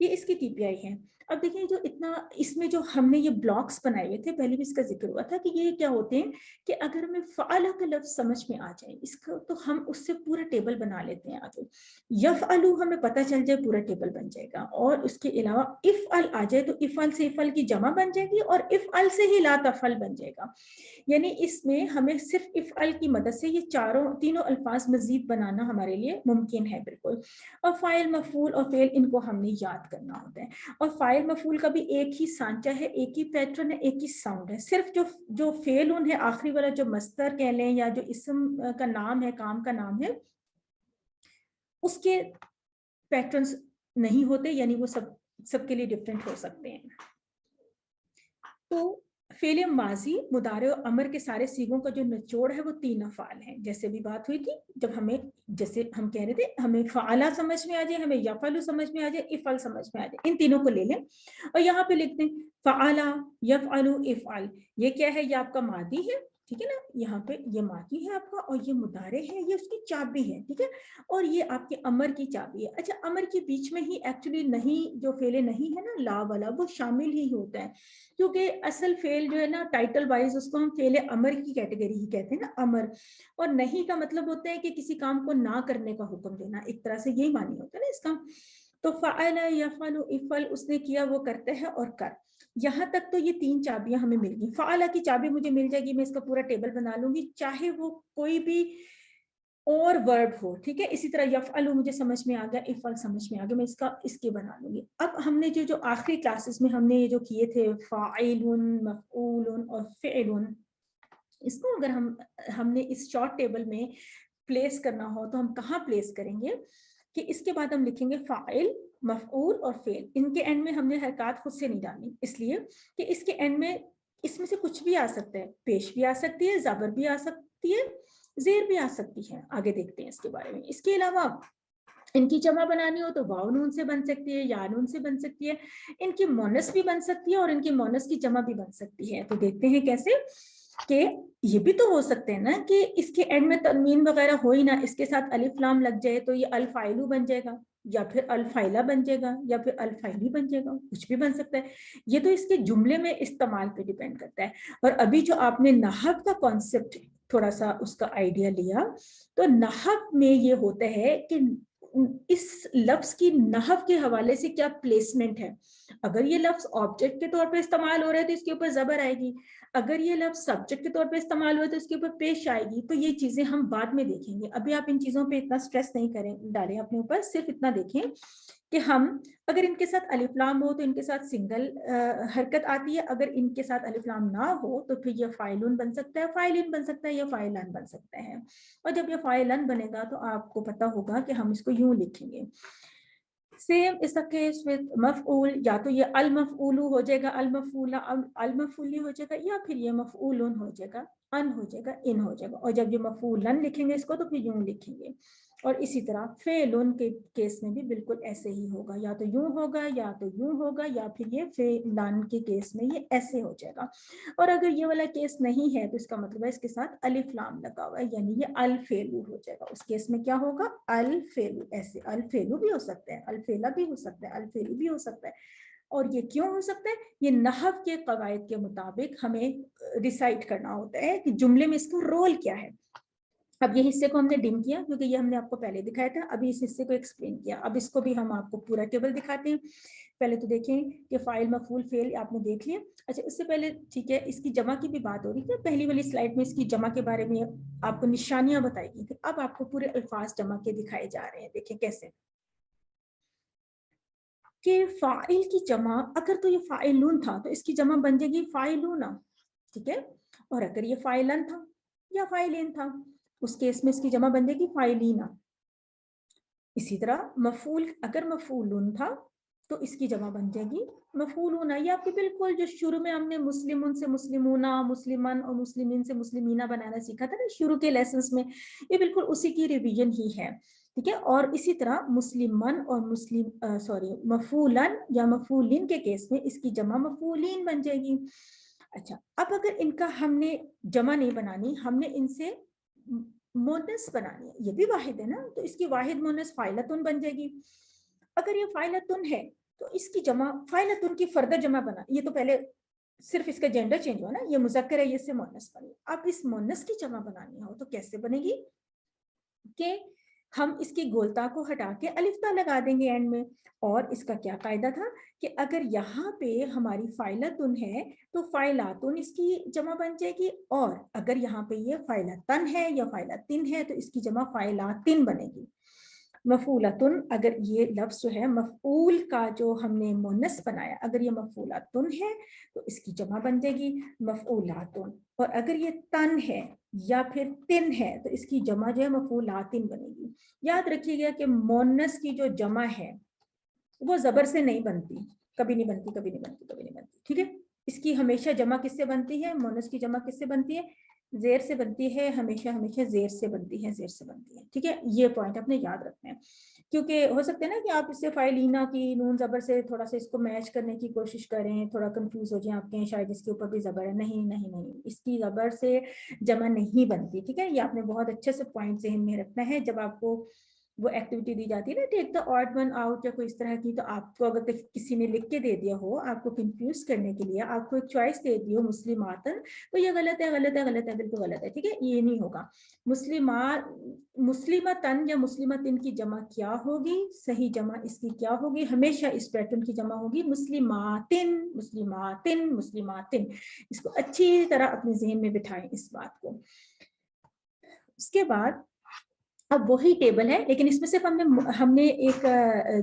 یہ اس کی ٹی پی آئی ہے۔ اب دیکھیں جو اتنا اس میں جو ہم نے یہ بلاکس بنائے ہوئے تھے، پہلے بھی اس کا ذکر ہوا تھا کہ یہ کیا ہوتے ہیں کہ اگر ہمیں فعل کا لفظ سمجھ میں آ جائے اس کا، تو ہم اس سے پورا ٹیبل بنا لیتے ہیں آگے۔ یفعلو ہمیں پتہ چل جائے پورا ٹیبل بن جائے گا، اور اس کے علاوہ افعل آ جائے تو افعل سے افعل کی جمع بن جائے گی، اور افعل سے ہی لا تفعل بن جائے گا۔ یعنی اس میں ہمیں صرف افعل کی مدد سے یہ تینوں الفاظ مزید بنانا ہمارے لیے ممکن ہے بالکل۔ اور فاعل، مفعول اور فعل، ان کو ہم نے یاد کرنا ہوتا ہے۔ اور فاعل مفعول کا بھی ایک ہی سانچہ ہے، ایک ہی پیٹرن ہے، ایک ہی ساؤنڈ ہے۔ صرف جو فعل ہے آخری والا، جو مصدر کہہ لیں یا جو اسم کا نام ہے، کام کا نام ہے، اس کے پیٹرنز نہیں ہوتے، یعنی وہ سب کے لیے ڈفرینٹ ہو سکتے ہیں۔ تو فعل ماضی، مضارع اور امر کے سارے سیغوں کا جو نچوڑ ہے وہ 3 افعال ہیں، جیسے بھی بات ہوئی تھی، جب جیسے ہم کہہ رہے تھے ہمیں فعلا سمجھ میں آ جائے، ہمیں یفعل سمجھ میں آ جائے، افعل سمجھ میں آ جائے، ان تینوں کو لے لیں اور یہاں پہ لکھ دیں فعلا، یفعل، افعل۔ یہ کیا ہے؟ یہ آپ کا ماضی ہے، ٹھیک ہے نا، یہاں پہ یہ ماضی ہے آپ کا، اور یہ مضارع ہے، یہ اس کی چابی ہے، ٹھیک ہے، اور یہ آپ کے امر کی چابی ہے۔ اچھا، امر کے بیچ میں ہی ایکچولی نہیں، جو فعل نہیں ہے نا لا والا، وہ شامل ہی ہوتا ہے، کیونکہ اصل فعل جو ہے نا ٹائٹل وائز اس کو ہم فعل امر کی کیٹیگری ہی کہتے ہیں نا، امر، اور نہیں کا مطلب ہوتا ہے کہ کسی کام کو نہ کرنے کا حکم دینا، ایک طرح سے یہی معنی ہوتا ہے نا اس کا۔ تو فعل، یفعل، افعل، اس نے کیا وہ کرتا ہے، اور کر، یہاں تک تو یہ 3 چابیاں ہمیں مل گئی۔ فعل کی چابی مجھے مل جائے گی، میں اس کا پورا ٹیبل بنا لوں گی، چاہے وہ کوئی بھی اور ورڈ ہو، ٹھیک ہے۔ اسی طرح یفعل مجھے سمجھ میں آ گیا، افعل سمجھ میں آ گیا، میں اس کے بنا لوں گی۔ اب ہم نے جو آخری کلاسز میں ہم نے یہ جو کیے تھے فاعل، مفعول اور فعل، اس کو اگر ہم نے اس شارٹ ٹیبل میں پلیس کرنا ہو تو ہم کہاں پلیس کریں گے کہ اس کے بعد ہم لکھیں گے فاعل، مفعول اور فعل۔ ان کے اینڈ میں ہم نے حرکات خود سے نہیں ڈالنی، اس لیے کہ اس کے اینڈ میں اس میں سے کچھ بھی آ سکتا ہے، پیش بھی آ سکتی ہے، زبر بھی آ سکتی ہے، زیر بھی آ سکتی ہے، آگے دیکھتے ہیں اس کے بارے میں۔ اس کے علاوہ ان کی جمع بنانی ہو تو واو نون سے بن سکتی ہے، یا نون سے بن سکتی ہے، ان کی مونس بھی بن سکتی ہے، اور ان کی مونس کی جمع بھی بن سکتی ہے۔ تو دیکھتے ہیں کیسے، کہ یہ بھی تو ہو سکتے ہیں نا کہ اس کے اینڈ میں تنوین وغیرہ ہو ہی نہ، اس کے ساتھ الف لام لگ جائے تو یہ الفائلو بن جائے گا، یا پھر الفائلہ بن جائے گا، یا پھر الفائلی بن جائے گا، کچھ بھی بن سکتا ہے۔ یہ تو اس کے جملے میں استعمال پہ ڈیپینڈ کرتا ہے۔ اور ابھی جو آپ نے نحو کا کانسیپٹ تھوڑا سا اس کا آئیڈیا لیا، تو نحو میں یہ ہوتا ہے کہ اس لفظ کی نحو کے حوالے سے کیا پلیسمنٹ ہے۔ اگر یہ لفظ آبجیکٹ کے طور پہ استعمال ہو رہا ہے تو اس کے اوپر زبر آئے گی، اگر یہ لفظ سبجیکٹ کے طور پہ استعمال ہوا تو اس کے اوپر پیش آئے گی۔ تو یہ چیزیں ہم بعد میں دیکھیں گے، ابھی آپ ان چیزوں پہ اتنا سٹریس نہیں ڈالیں اپنے اوپر، صرف اتنا دیکھیں کہ ہم اگر ان کے ساتھ الف لام ہو تو ان کے ساتھ سنگل حرکت آتی ہے، اگر ان کے ساتھ الف لام نہ ہو تو پھر یہ فاعلون بن سکتا ہے، فاعلین بن سکتا ہے، یا فاعلان بن سکتا ہے۔ اور جب یہ فاعلان بنے گا تو آپ کو پتا ہوگا کہ ہم اس کو یوں لکھیں گے۔ Same is the case with مفعول، یا تو یہ المفعول ہو جائے گا، المفعول، المفعولی ہو جائے گا، یا پھر یہ مفعولن ہو جائے گا، ان ہو جائے گا، ان ہو جائے گا۔ اور جب یہ مفعولن لکھیں گے اس کو تو پھر یوں لکھیں گے۔ اور اسی طرح فعلن کے کیس میں بھی بالکل ایسے ہی ہوگا، یا تو یوں ہوگا، یا تو یوں ہوگا، یا پھر یہ فعلن کے کیس میں یہ ایسے ہو جائے گا۔ اور اگر یہ والا کیس نہیں ہے تو اس کا مطلب ہے اس کے ساتھ الف لام لگا ہوا ہے، یعنی یہ الفعلو ہو جائے گا۔ اس کیس میں کیا ہوگا؟ الفعلو، ایسے الفعلو بھی ہو سکتا ہے، الفعلہ بھی ہو سکتا ہے، الفعلو بھی ہو سکتا ہے، اور یہ کیوں ہو سکتا ہے؟ یہ نحو کے قواعد کے مطابق ہمیں ریسائٹ کرنا ہوتا ہے کہ جملے میں اس کا رول کیا ہے. اب یہ حصے کو ہم نے ڈم کیا کیونکہ یہ ہم نے آپ کو پہلے دکھایا تھا, ابھی اس حصے کو ایکسپلین کیا. اب اس کو بھی ہم آپ کو پورا ٹیبل دکھاتے ہیں. پہلے تو دیکھیں کہ فاعل مفعول فعل آپ نے دیکھ لیا. اچھا اس سے پہلے ٹھیک ہے اس کی جمع کی بھی بات ہو رہی تھی, پہلی والی سلائڈ میں اس کی جمع کے بارے میں آپ کو نشانیاں بتائی گئی تھی. اب آپ کو پورے الفاظ جمع کے دکھائے جا رہے ہیں. دیکھیں کیسے کہ فاعل کی جمع, اگر تو یہ فاعلون تھا تو اس کی جمع بن جائے گی فاعلون, ٹھیک ہے. اور اگر یہ فاعلن تھا یا فاعلین تھا اس کیس میں اس کی جمع بن جائے گی فاعلینا. اسی طرح مفعول, اگر مفعولن تھا تو اس کی جمع بن جائے گی مفعولون. یہ آپ کے بالکل جو شروع میں ہم نے مسلمون سے مسلمونا, مسلمن اور مسلمین سے مسلمینہ بنانا سیکھا تھا نا شروع کے لیسنس میں, یہ بالکل اسی کی ریویژن ہی ہے, ٹھیک ہے. اور اسی طرح مسلمن اور مفعولن یا مفعولین کے کیس میں اس کی جمع مفعولین بن جائے گی. اچھا اب اگر ان کا ہم نے جمع نہیں بنانی, ہم نے ان سے مونس بنانی ہے, یہ بھی واحد ہے نا, تو اس کی واحد مونس فاعلتن بن جائے گی. اگر یہ فاعلتن ہے تو اس کی جمع فاعلتن کی فردہ جمع بنا, یہ تو پہلے صرف اس کا جینڈر چینج ہوا نا, یہ مذکر ہے, یہ سے مونس بنی. اب اس مونس کی جمع بنانی ہو تو کیسے بنے گی کہ ہم اس کی گولتا کو ہٹا کے الف تا لگا دیں گے اینڈ میں. اور اس کا کیا قاعدہ تھا کہ اگر یہاں پہ ہماری فاعلتن ہے تو فاعلاتن اس کی جمع بن جائے گی, اور اگر یہاں پہ یہ فاعلتن ہے یا فاعلتن ہے تو اس کی جمع فاعلاتن بنے گی. مفعولتن, اگر یہ لفظ جو ہے مفعول کا جو ہم نے مونس بنایا, اگر یہ مفعولتن ہے تو اس کی جمع بن جائے گی مفعولاتن. اور اگر یہ تن ہے یا پھر تن ہے تو اس کی جمع جو ہے مفعولاتن بنے گی. یاد رکھیے گا کہ مونس کی جو جمع ہے وہ زبر سے نہیں بنتی, کبھی نہیں بنتی, کبھی نہیں بنتی, کبھی نہیں بنتی, ٹھیک ہے. اس کی ہمیشہ جمع کس سے بنتی ہے؟ مونس کی جمع کس سے بنتی ہے؟ زیر سے بنتی ہے, ہمیشہ ہمیشہ زیر سے بنتی ہے, زیر سے بنتی ہے, ٹھیک ہے. یہ پوائنٹ آپ نے یاد رکھنا ہے, کیونکہ ہو سکتا ہے نا کہ آپ اس سے فاعلینا کی نون زبر سے تھوڑا سا اس کو میچ کرنے کی کوشش کریں, تھوڑا کنفیوز ہو جائیں آپ کے, شاید اس کے اوپر بھی زبر ہے. نہیں نہیں نہیں, اس کی زبر سے جمع نہیں بنتی, ٹھیک ہے. یہ آپ نے بہت اچھے سے پوائنٹ ذہن میں رکھنا ہے جب آپ کو وہ ایکٹیویٹی دی جاتی ہے نا, ٹیک دا آڈ ون آؤٹ یا کوئی اس طرح کی. تو آپ کو اگر کسی نے لکھ کے دے دیا ہو آپ کو کنفیوز کرنے کے لیے, آپ کو ایک چوائس دے دی ہو مسلماتن, تو یہ غلط ہے, غلط ہے, غلط ہے, بالکل غلط ہے, ٹھیک ہے. یہ نہیں ہوگا. مسلمتن یا مسلمتن کی جمع کیا ہوگی؟ صحیح جمع اس کی کیا ہوگی؟ ہمیشہ اس پیٹرن کی جمع ہوگی مسلماتن, مسلماتن, مسلماتن. اس کو اچھی طرح اپنے ذہن میں بٹھائیں اس بات کو. اس کے بعد اب وہی ٹیبل ہے لیکن اس میں صرف ہم نے ایک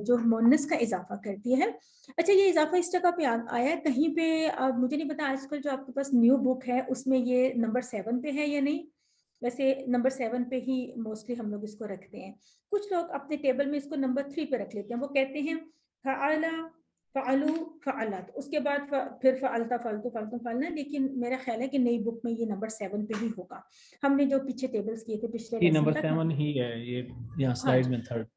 جو مونس کا اضافہ کر دیا ہے. اچھا یہ اضافہ اس جگہ پہ آیا ہے کہیں پہ, اب مجھے نہیں پتا آج کل جو آپ کے پاس نیو بک ہے اس میں یہ نمبر 7 پہ ہے یا نہیں. ویسے نمبر 7 پہ ہی موسٹلی ہم لوگ اس کو رکھتے ہیں. کچھ لوگ اپنے ٹیبل میں اس کو نمبر 3 پہ رکھ لیتے ہیں. وہ کہتے ہیں فعل, فعلو, فعلت, اس کے بعد پھر فعلتا, فعلتو, فعلتم, فعلنا. لیکن میرا خیال ہے کہ نئی بک میں یہ نمبر 7 پہ ہی ہوگا. ہم نے جو پیچھے ٹیبلز کیے تھے پچھلے یہ لیسن نمبر تک, 7 ہی ہے, یہ یہاں سلائیڈ میں تھرڈ.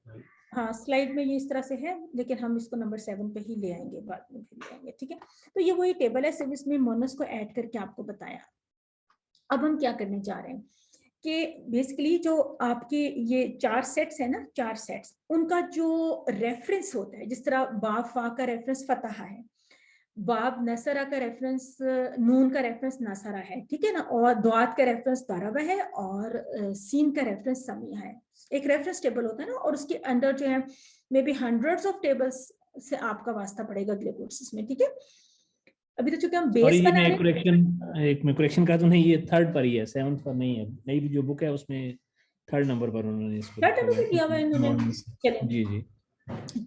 ہاں سلائیڈ میں یہ اس طرح سے ہے لیکن ہم اس کو نمبر 7 پہ ہی لے آئیں گے, بعد میں پھر لے آئیں گے, ٹھیک ہے. تو یہ وہی ٹیبل ہے, صرف اس میں مونس کو ایڈ کر کے آپ کو بتایا. اب ہم کیا کرنے جا رہے ہیں کہ بیسیکلی جو آپ کے یہ 4 سیٹس ہیں نا, 4 سیٹس, ان کا جو ریفرنس ہوتا ہے, جس طرح باب فا کا ریفرنس فتح ہے, باب نصرہ کا ریفرنس نون کا ریفرنس نصرہ ہے, ٹھیک ہے نا, اور دوات کا ریفرنس ضرب ہے, اور سین کا ریفرنس سمیع ہے. ایک ریفرنس ٹیبل ہوتا ہے نا, اور اس کے اندر جو ہے may be hundreds of tables سے آپ کا واسطہ پڑے گا اگلے کورسز میں, ٹھیک ہے. ابھی تو چونکہ ہم بیس بنا رہے ہیں, میں کریکشن کا تو نہیں, یہ تھرڈ پر ہی ہے, 7 پر نہیں ہے. نئی جو بک ہے اس میں 3rd نمبر پر انہوں نے اس کو دیا ہوا ہے انہوں نے. چلیں جی جی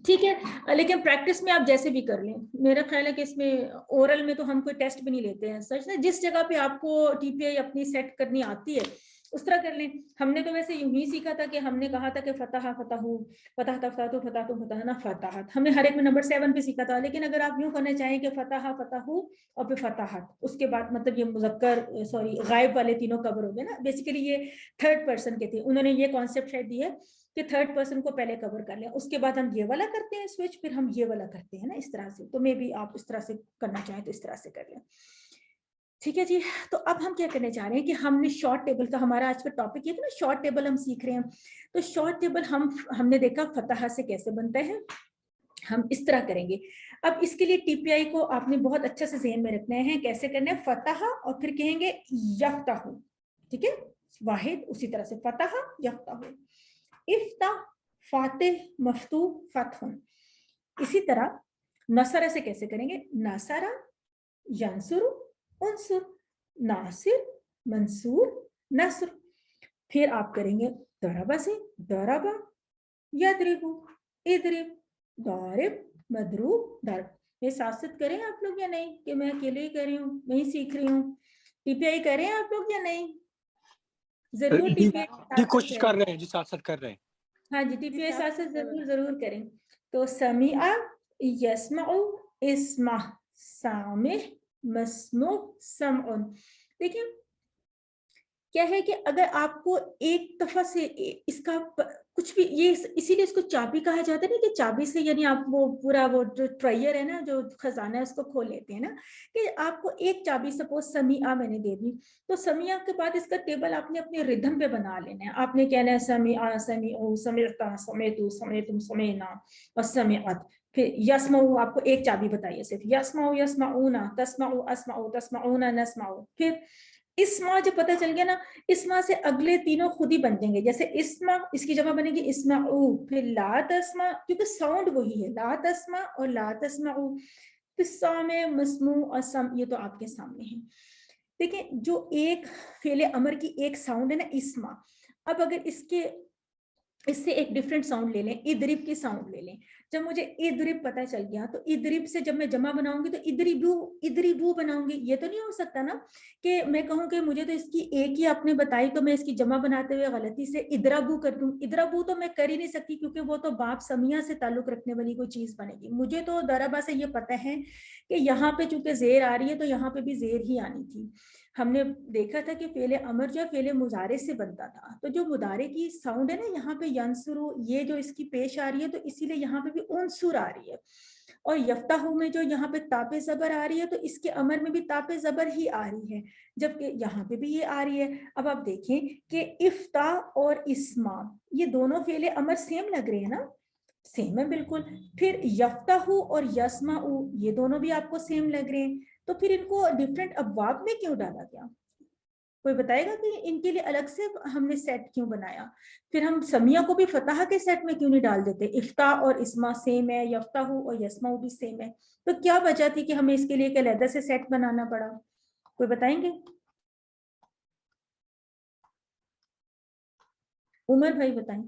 ٹھیک ہے, لیکن پریکٹس میں آپ جیسے بھی کر لیں. میرا خیال ہے کہ اس میں اورل میں تو ہم کوئی ٹیسٹ بھی نہیں لیتے ہیں, سچ نا, جس جگہ پہ آپ کو ٹی پی آئی اپنی سیٹ کرنی آتی ہے اس طرح کر لیں. ہم نے تو ویسے یوں ہی سیکھا تھا کہ ہم نے کہا تھا کہ فتح فتح, فتح فتح تو فتح تو فتح نا فتحت, ہم نے ہر ایک میں نمبر 7 پہ سیکھا تھا. لیکن اگر آپ یوں کرنا چاہیں کہ فتح فتح اور پھر فتحت, اس کے بعد مطلب یہ مذکر غائب والے تینوں کور ہو گئے نا. بیسیکلی یہ 3rd پرسن کے تھے, انہوں نے یہ کانسیپٹ شاید دی ہے کہ 3rd پرسن کو پہلے کور کر لیں, اس کے بعد ہم یہ والا کرتے ہیں سوئچ, پھر ہم یہ والا کرتے ہیں نا, اس طرح سے. تو میں بھی آپ اس طرح سے کرنا چاہیں تو اس طرح سے کر لیں, ٹھیک ہے جی. تو اب ہم کیا کرنے جا رہے ہیں کہ ہم نے شارٹ ٹیبل کا, ہمارا آج کا ٹاپک یہ تھا نا شارٹ ٹیبل ہم سیکھ رہے ہیں. تو شارٹ ٹیبل ہم نے دیکھا فتح سے کیسے بنتا ہے, हम इस तरह करेंगे। अब इसके लिए टीपीआई को आपने बहुत अच्छे से ज़हन में रखना है। कैसे करना है? फतह और फिर कहेंगे यफ्तहु, ठीक है, वाहिद, उसी तरह से फतह यफ्तहु, इफ्ता फातिह मफ्तू फतहुन। इसी तरह नसरा से कैसे करेंगे? नसरा यंसुरु उनसुर, नासिर मंसूर नस्र। फिर आप करेंगे दरबा से दरबा यदरिबु इदरिब दारिब मदरूब दरब। ये साथ साथ करें आप लोग या नहीं, कि मैं अकेले ही कर रही हूँ, मैं ही सीख रही हूँ? टीपीआई करें आप लोग या नहीं? जरूर टीपीआई कोशिश कर रहे हैं जी, साथ साथ कर रहे हैं। हाँ जी, टीपीआई साथ साथ जरूर करें। तो समीआ यस्माउ इस्मा सामिह मस्मू समउन। देखिए क्या है कि अगर आपको एक दफा से इसका कुछ भी, ये इसीलिए इसको चाबी कहा जाता है ना, कि चाबी से यानी आप वो पूरा वो जो ट्रायर है ना, जो खजाना है उसको खोल लेते हैं ना, कि आपको एक चाबी सपोज समीआ मैंने दे दी, तो समीआ के बाद इसका टेबल आपने अपने रिदम पे बना लेना है। आपने कहना है समीआ समीउ समीता समेतु समेतुम समेना और समीअत। फिर यस्माउ आपको एक चाबी बताइए सिर्फ, यस्माउ यस्माउना तस्माउ अस्माउ तस्माउना नस्माउ। फिर इस्मा जब पता चल गया ना, इस्मा से अगले तीनों खुद ही बन जाएंगे। जैसे इस्मा, इसकी जगह बनेगी इस्माउ, फिर ला तस्मा, क्योंकि साउंड वही है, ला तस्मा और ला तस्माउ। फिर सामे मस्मू और सम, ये तो आपके सामने है। देखिए जो एक फेले अमर की एक साउंड है ना इस्मा, अब अगर इससे एक डिफरेंट साउंड ले लें, इदरिब की साउंड ले लें। जब मुझे इदरिब पता चल गया, तो इदरिब से जब मैं जमा बनाऊंगी तो इदरिबू बनाऊंगी। ये तो नहीं हो सकता ना कि मैं कहूँ कि मुझे तो इसकी एक ही आपने बताई, तो मैं इसकी जमा बनाते हुए गलती से इदराबू कर दूं। इदराबू तो मैं कर ही नहीं सकती, क्योंकि वो तो बाप समिया से ताल्लुक रखने वाली कोई चीज बनेगी। मुझे तो दराबा से ये पता है कि यहाँ पे चूंकि जेर आ रही है, तो यहाँ पे भी जेर ही आनी थी। हमने देखा था कि फेले अमर जो है फेले मुजारे से बनता था, तो जो मुदारे की साउंड है ना यहाँ पे यंसुरु, ये जो इसकी पेश आ रही है, तो इसीलिए यहाँ पे भी उनसुर आ रही है। और यफ्ताहु में जो यहाँ पे तापे जबर आ रही है, तो इसके अमर में भी तापे जबर ही आ रही है, जबकि यहाँ पे भी ये आ रही है। अब आप देखें कि इफ्ता और इस्मा ये दोनों फेले अमर सेम लग रहे हैं ना, सेम है बिल्कुल। फिर यफ्ताहु और यस्माउ ये दोनों भी आपको सेम लग रहे हैं, तो फिर इनको डिफरेंट अबवाब में क्यों डाला गया? कोई बताएगा कि इनके लिए अलग से हमने सेट क्यों बनाया? फिर हम समिया को भी फतह के सेट में क्यों नहीं डाल देते? इफ्ता और इस्मा सेम है, यफ्ताहु और यस्माउ भी सेम है, तो क्या वजह थी कि हमें इसके लिए एक अलग से सेट बनाना पड़ा? कोई बताएंगे? उमर भाई बताएं।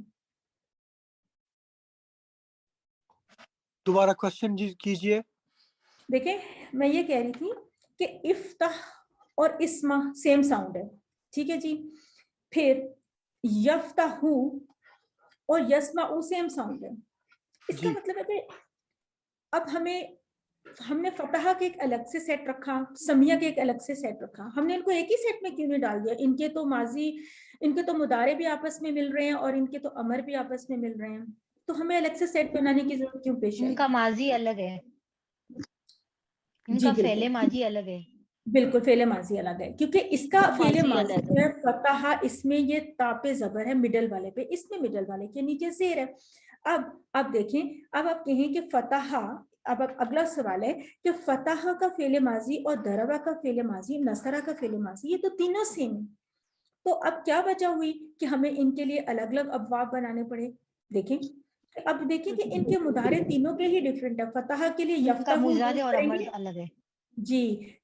दोबारा क्वेश्चन कीजिए। देखिए मैं ये कह रही थी कि इफ्ताह और इस्मा सेम साउंड है, ठीक है जी। फिर यफ्ताहु और यस्माउ सेम साउंड है। इसका मतलब है कि अब हमने फतहा के एक अलग से सेट रखा, समिया के एक अलग से सेट रखा, हमने इनको एक ही सेट में क्यों नहीं डाल दिया? इनके तो माजी, इनके तो मुदारे भी आपस में मिल रहे हैं और इनके तो अमर भी आपस में मिल रहे हैं, तो हमें अलग से सेट बनाने की जरूरत क्यों पेश आई? इनका माजी अलग है, इनका फेले माजी अलग है। बिल्कुल फेले माजी अलग है, क्योंकि इसका फेले माजी अलग है फतहा, इसमें ये तापे जबर है मिडल वाले पे, इसमें मिडल वाले के नीचे जेर है। अब देखें, अब आप कहें कि फतहा, अब अगला सवाल है कि फतहा का फेले माजी और दरबा का फेले माजी, नसरा का फेले माजी, ये तो तीनों सेम है। तो अब क्या वजह हुई कि हमें इनके लिए अलग अलग अबवाब बनाने पड़े? देखें, अब देखिए कि इनके मुदारे तीनों के ही डिफरेंट है। फतहा के लिए यफ्ताहु मुजारे और अमर करेंगे अलग है जी,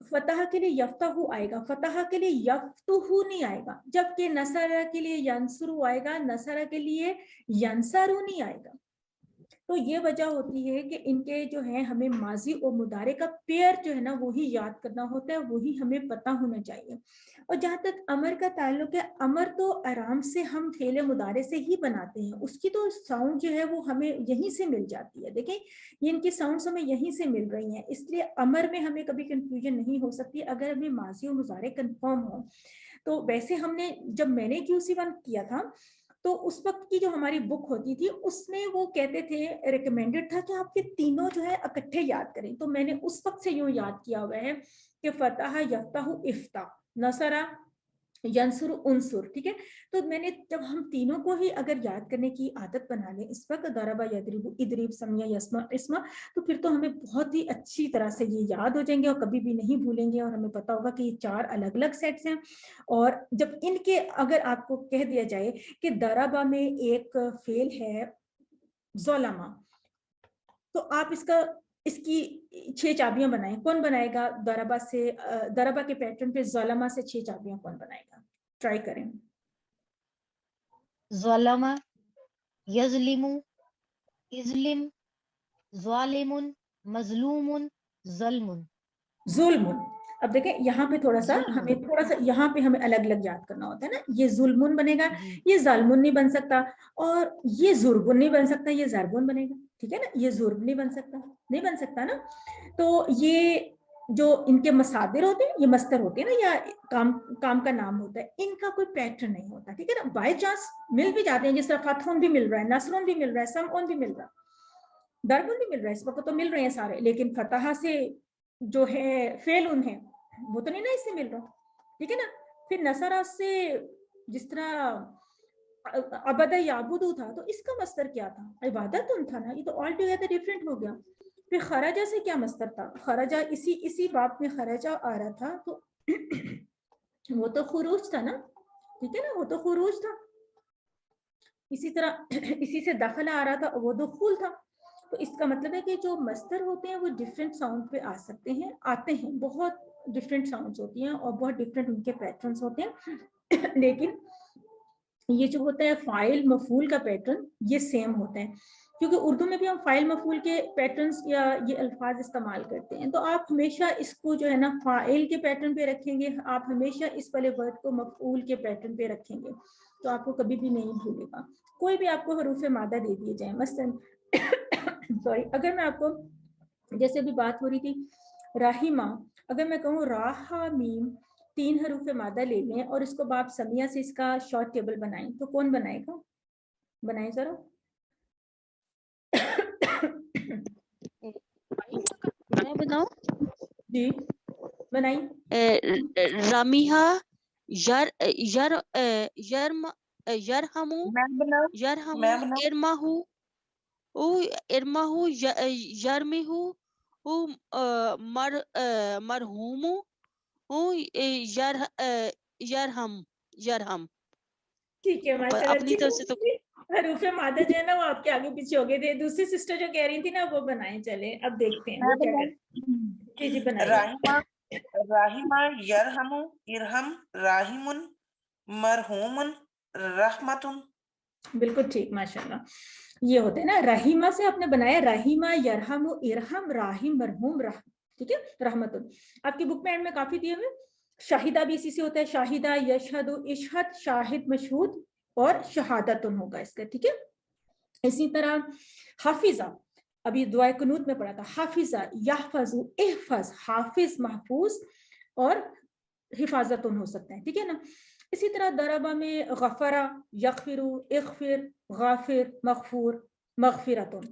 फतह के लिए यफ्ताहु आएगा, फतह के लिए यफ्तुहु नहीं आएगा, जबकि नसरा के लिए यंसुरु आएगा, नसरा के लिए यंसरु नहीं आएगा। तो ये वजह होती है कि इनके जो है हमें माजी और मुदारे का पेयर जो है ना वही याद करना होता है, वही हमें पता होना चाहिए। और जहाँ तक अमर का ताल्लुक है, अमर तो आराम से हम फेले मुदारे से ही बनाते हैं, उसकी तो साउंड जो है वो हमें यहीं से मिल जाती है। देखें ये इनकी साउंड्स हमें यहीं से मिल रही हैं, इसलिए अमर में हमें कभी कंफ्यूजन नहीं हो सकती अगर हमें माजी और मुदारे कंफर्म हो। तो वैसे हमने जब मैंने QC1 किया था, तो उस वक्त की जो हमारी बुक होती थी उसमें वो कहते थे, रिकमेंडेड था कि आपके तीनों जो है इकट्ठे याद करें। तो मैंने उस वक्त से यूं याद किया हुआ है कि फतह यफ्ताहु इफ्ता, नसरा यंसुर उनसुर, ठीक है। तो मैंने जब हम तीनों को ही अगर याद करने की आदत बना लें इस वक्त, दरबा यदरिबु इदरिब समया यस्मा इस्मा, तो फिर तो हमें बहुत ही अच्छी तरह से ये याद हो जाएंगे और कभी भी नहीं भूलेंगे, और हमें पता होगा कि ये 4 अलग अलग सेट्स हैं। और जब इनके अगर आपको कह दिया जाए कि दरबा में एक फेल है ज़ोलमा, तो आप इसकी 6 चाबियां बनाएं। कौन बनाएगा? दरबा से दरबा के पैटर्न पे ज़ोलमा से 6 चाबियां कौन बनाएगा? ट्राई करें। ज़लमा, यज़लिमु, इज़लिम, ज़ालिमुन, मज़लूमुन, ज़ल्मुन। जुल्मुन। अब देखें यहाँ पे थोड़ा सा यहाँ पे हमें अलग अलग याद करना होता है ना। ये जुल्मुन बनेगा, ये जालमुन नहीं बन सकता, और ये जुर्बुन नहीं बन सकता, ये ज़रबुन बनेगा, ठीक है ना। ये जुर्ब नहीं बन सकता ना। तो ये जो इनके मसादिर होते हैं, ये मस्तर होते हैं ना, या काम का नाम होता है, इनका कोई पैटर्न नहीं होता, ठीक है ना। बाय चांस मिल भी जाते हैं, जिस तरह फतहुन भी मिल रहा है, नसरुन भी मिल रहा है, समउन भी मिल रहा है, दरबुन भी मिल रहा है, इस वक्त तो मिल रहे हैं सारे, लेकिन फतहा से जो है फेलुन है वो तो नहीं ना इससे मिल रहा, ठीक है ना। फिर नसरा से जिस तरह अबद याबुदू था, तो इसका मस्तर क्या था? इबादतुन था ना। ये तो ऑल टुगेदर डिफरेंट हो गया। फिर खराजा से क्या मस्तर था? खराजा इसी बात में खराजा आ रहा था, तो वो तो खुरूज था ना, ठीक है ना, वो तो खुरूज था। इसी तरह इसी से दाखिला आ रहा था, वो दुखुल था। तो इसका मतलब है कि जो मस्तर होते हैं वो डिफरेंट साउंड पे आ सकते हैं, आते हैं, बहुत डिफरेंट साउंड्स होती हैं और बहुत डिफरेंट उनके पैटर्न्स होते हैं। लेकिन ये जो होता है फाइल मफूल का पैटर्न, ये सेम होता है, क्योंकि उर्दू में भी हम फाइल मफूल के पैटर्न्स या ये अल्फाज इस्तेमाल करते हैं। तो आप हमेशा इसको जो है ना फाइल के पैटर्न पे रखेंगे, आप हमेशा इस वाले वर्ड को मफूल के पैटर्न पे रखेंगे, तो आपको कभी भी नहीं भूलेगा। कोई भी आपको हरूफ मादा दे दिए जाए, मसलन सॉरी, अगर मैं आपको जैसे भी बात हो रही थी राहिमा, अगर मैं कहूँ राहा मीम 3 हरूफ मादा ले लें और इसको आप समिया से इसका शॉर्ट टेबल बनाएं, तो कौन बनाएगा? बनाएं जरा। मैं बताऊं? जी बनाइए। रामिहा यरहमु इरमाहु यरमिहु मरहूमु यरहम। ठीक है, माशाल्लाह। अपनी तरफ से तो हरूफ मादा जो है ना वो आपके आगे पीछे हो गए थे। दूसरी सिस्टर जो कह रही थी ना वो बनाए, चले अब देखते हैं वो क्या कर। जी बनाइए। राहिमा यरहमु इरहम राहिमुन मरहूमुन रहमतुन। बिल्कुल ठीक, माशाल्लाह। ये होते हैं ना, रहीमा से आपने बनाया राहिमा यरहमु इरहम राहिम मरहूम रह, ठीक है, रहमतुन। आपकी बुक में एंड में काफी दिए हुए। शाहिदा भी इसी से होता है, शाहिदा यशहदु इशहद शाहिद मशहूद और शहादतुन होगा इसका, ठीक है। इसी तरह हाफिजा, अभी दुआ कुनूत में पढ़ा था, हाफिजा यहफजु इहफज, हाफिज महफूज और हिफाजतुन हो सकते हैं, ठीक है ना। इसी तरह दरबा में गफरा यगफिरु इगफिर गाफिर मगफूर मगफिरतुन।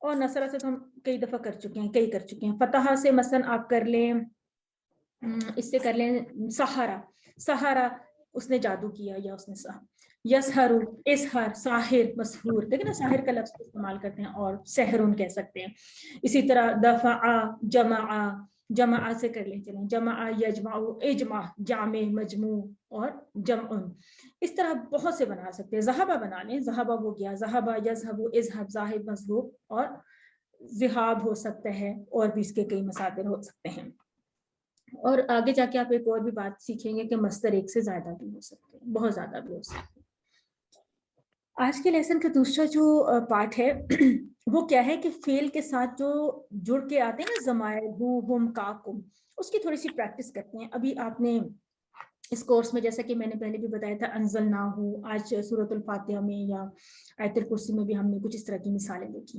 और नसरा से तो हम कई दफा कर चुके हैं। फतहा से मसलन आप कर लें, इससे कर लें सहारा, सहारा उसने जादू किया या उसने यसहरु इसहर साहिर मसहूर, देखिए ना, साहिर का लफ्ज इस्तेमाल करते हैं, और सहरुन कह सकते हैं। इसी तरह दफा जमा से कर लें, चलें जमा यजमाउ इजमा जामे मजमू और जमउन। इस तरह बहुत से बना सकते हैं। ज़हाबा बना लें, ज़हाबा हो गया, ज़हाबा यज़हबु इज़हब ज़ाहिब मज़हूब और ज़िहाब हो सकता है, और भी इसके कई मसादिर हो सकते हैं। और आगे जाके आप एक और भी बात सीखेंगे कि मस्तर एक से ज्यादा भी हो सकते हैं, बहुत ज्यादा भी हो सकते हैं। आज के लेसन का दूसरा जो पार्ट है वो क्या है कि फेल के साथ जो जुड़ के आते हैं ना, ज़मायर हु हुम का कुम, उसकी थोड़ी सी प्रैक्टिस करते हैं। अभी आपने इस कोर्स में, जैसा कि मैंने पहले भी बताया था, अंज़लनाहु, आज सूरतुल फातिहा में या आयतुल कुर्सी में भी हमने कुछ इस तरह की मिसालें देखी।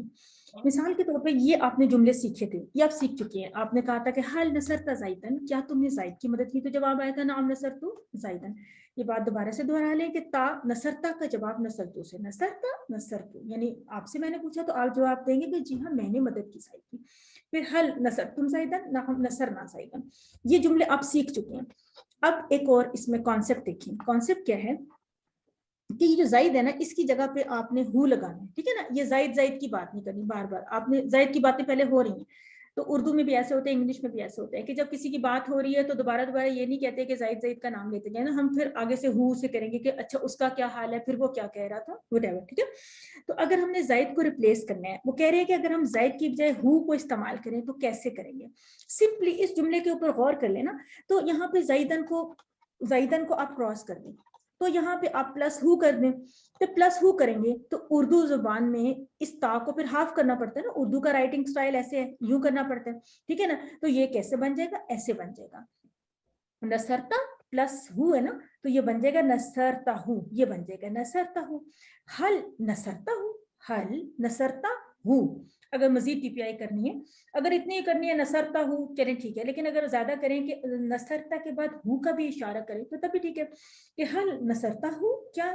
मिसाल के तौर पे ये आपने जुमले सीखे थे, ये आप सीख चुके हैं। आपने कहा था कि हल नसरता ज़ाइदन, क्या तुमने ज़ाइद की मदद की? तो जवाब आया था नाम नसरतु ज़ाइदन। ये बात दोबारा से दोहरा लें कि ता नसरता का जवाब नसरतु से, नसरता नसरतु, यानी आपसे मैंने पूछा तो आप जवाब देंगे कि जी हाँ मैंने मदद की ज़ाइद की। फिर हल नसरतुम ज़ाइदन, नाम नसरना ज़ाइदन, ये जुमले आप सीख चुके हैं। अब एक और इसमें कॉन्सेप्ट देखिए, कॉन्सेप्ट क्या है कि ये जो जायद है ना, इसकी जगह पे आपने हु लगाना है, ठीक है ना। ये जायद जायद की बात नहीं करनी, बार बार आपने जायद की बातें पहले हो रही हैं, तो उर्दू में भी ऐसे होते हैं, इंग्लिश में भी ऐसे होते हैं कि जब किसी की बात हो रही है तो दोबारा दोबारा ये नहीं कहते कि जायद जायद का नाम लेते जाए ना, हम फिर आगे से हु से करेंगे कि अच्छा उसका क्या हाल है, फिर वो क्या कह रहा था, व्हाटएवर, ठीक है। तो अगर हमने जायद को रिप्लेस करना है, वो कह रहे हैं कि अगर हम जायद की बजाय हु को इस्तेमाल करें तो कैसे करेंगे। सिंपली इस जुमले के ऊपर गौर कर लेना, तो यहाँ पे जायदन को आप क्रॉस कर दें, तो यहाँ पे आप प्लस हु कर दें, तो प्लस हु करेंगे तो उर्दू जुबान में इस ता को फिर हाफ करना पड़ता है ना, उर्दू का राइटिंग स्टाइल ऐसे है, यूं करना पड़ता है, ठीक है ना। तो ये कैसे बन जाएगा, ऐसे बन जाएगा, नसरता प्लस हु है ना, तो ये बन जाएगा नसरता हूँ, ये बन जाएगा नसरता हूँ। हल नसरता हूँ, हल नसरता हूँ। अगर मजीद टीपीआई करनी है, अगर इतनी करनी है नसरता हूँ चलें ठीक है, लेकिन अगर ज्यादा करें कि नसरता के बाद हु का भी इशारा करें तो तब भी ठीक है कि हल नसरता हूँ, क्या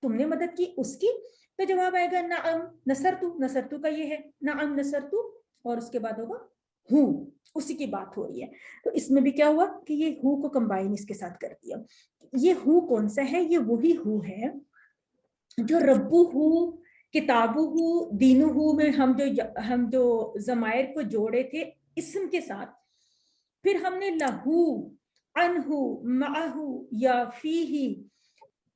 तुमने मदद की उसकी, तो जवाब आएगा नाअम नसरतु, नसरतु का ये है नाअम नसरतु, और उसके बाद होगा हूँ, उसी की बात हो रही है। तो इसमें भी क्या हुआ कि ये हु को कंबाइन इसके साथ कर दिया। ये हु कौन सा है, ये वही हु है जो रब्बू हु, किताबू हु, दीनू हु में हम जो जमायर को जोड़े थे इस्म के साथ, फिर हमने लहू, अनहु, माहू या फीही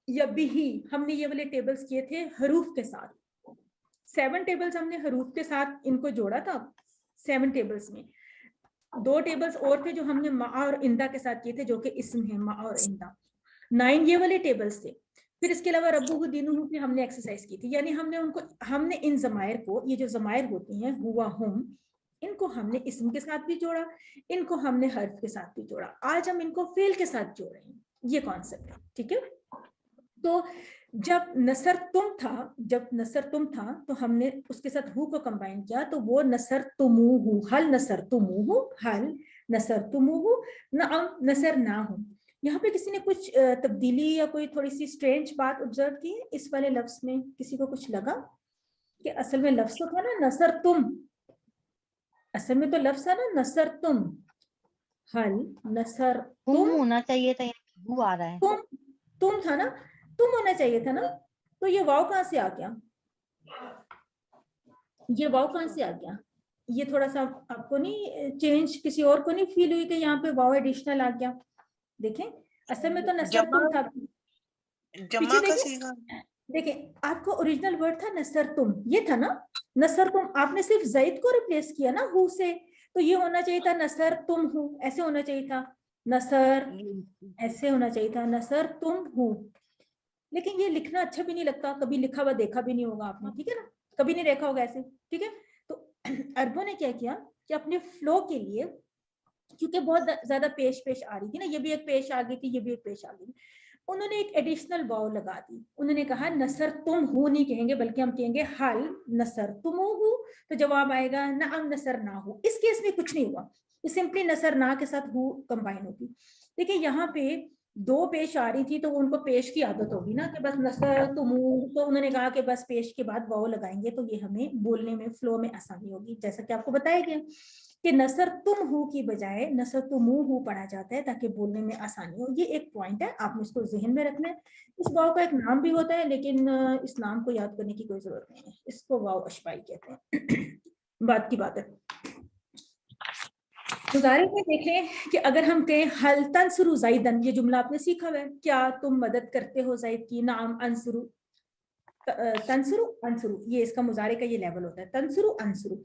या बिही, हमने ये वाले टेबल्स किए थे हरूफ के साथ। 7 टेबल्स हमने हरूफ के साथ इनको जोड़ा था। 7 टेबल्स में 2 टेबल्स और थे जो हमने मा और इंदा के साथ किए थे, जो कि इस्म है मा और इंदा। 9 ये वाले टेबल्स थे। फिर इसके अलावा रब्बू दीनू पे हमने एक्सरसाइज की थी, यानी हमने इन जमायर को, ये जो जमायर होती हैं हुआ हुम, इनको हमने इस्म के साथ भी जोड़ा, इनको हमने हर्फ के साथ भी जोड़ा। आज हम इनको फेल के साथ जोड़ रहे हैं, ये कॉन्सेप्ट है, ठीक है। तो जब नसर तुम था तो हमने उसके साथ हु को कंबाइन किया, तो वो नसर तुमुहु, हल नसर तुमुहु, हल नसर तुमुहु, नअम नसर ना हूं। यहाँ पे किसी ने कुछ तब्दीली या कोई थोड़ी सी स्ट्रेंज बात ऑब्जर्व की है इस वाले लफ्ज में? किसी को कुछ लगा कि असल में लफ्ज तो था ना नसर तुम, असल में तो लफ्ज था ना नसर तुम, हल नसर तुम होना चाहिए था, हु आ रहा है। तुम था ना, तुम होना चाहिए था ना, तो ये वाव कहाँ से आ गया, ये वाव कहाँ से आ गया? ये थोड़ा सा आपको नहीं चेंज, किसी और को नहीं फील हुई कि यहाँ पे वाव एडिशनल आ गया? देखें असल में तो नसर तुम था, जमा का सीगा। देखें आपको ओरिजिनल वर्ड था नसर तुम, ये था ना नसर तुम, आपने सिर्फ जैद को रिप्लेस किया ना हु से, तो ये होना चाहिए था नसर तुम हु, ऐसे होना चाहिए था, नसर ऐसे होना चाहिए था, नसर तुम हु। लेकिन ये लिखना अच्छा भी नहीं लगता, कभी लिखा हुआ देखा भी नहीं होगा आपने, ठीक है ना, कभी नहीं देखा होगा ऐसे, ठीक है। तो अरबों ने क्या किया कि अपने फ्लो के लिए, क्योंकि बहुत ज्यादा पेश आ रही थी ना, ये भी एक पेश आ गई थी, ये भी एक पेश आ गई, उन्होंने एक एडिशनल वाव लगा दी। उन्होंने कहा नसर तुम हु नहीं कहेंगे, बल्कि हम कहेंगे हल नसर तुम हु, तो जवाब आएगा नाम नसर ना हो। इस केस में कुछ नहीं हुआ, ये सिंपली नसर ना के साथ हु कंबाइन होती। देखिए यहाँ पे 2 पेश आ रही थी, तो उनको पेश की आदत होगी ना कि बस नसर तुम, तो उन्होंने कहा कि बस पेश के बाद वाव लगाएंगे तो ये हमें बोलने में फ्लो में आसानी होगी। जैसा कि आपको बताया गया कि नसर तुम हु की बजाय नसर तुमु हु पढ़ा जाता है ताकि बोलने में आसानी हो। ये एक पॉइंट है, आपने इसको जहन में रखना है। इस वाव का एक नाम भी होता है, लेकिन इस नाम को याद करने की कोई जरूरत नहीं है, इसको वाव अशबाई कहते हैं। बात की बात है। मुजारे में देखें कि अगर हम कहें हल तंसुरु ज़ैदन, ये जुमला आपने सीखा हुआ है, क्या तुम मदद करते हो ज़ैद की, नाम अंसुरु, तंसुरु अंसुरु, ये इसका मुजारे का ये लेवल होता है, तंसुरु अंसुरु।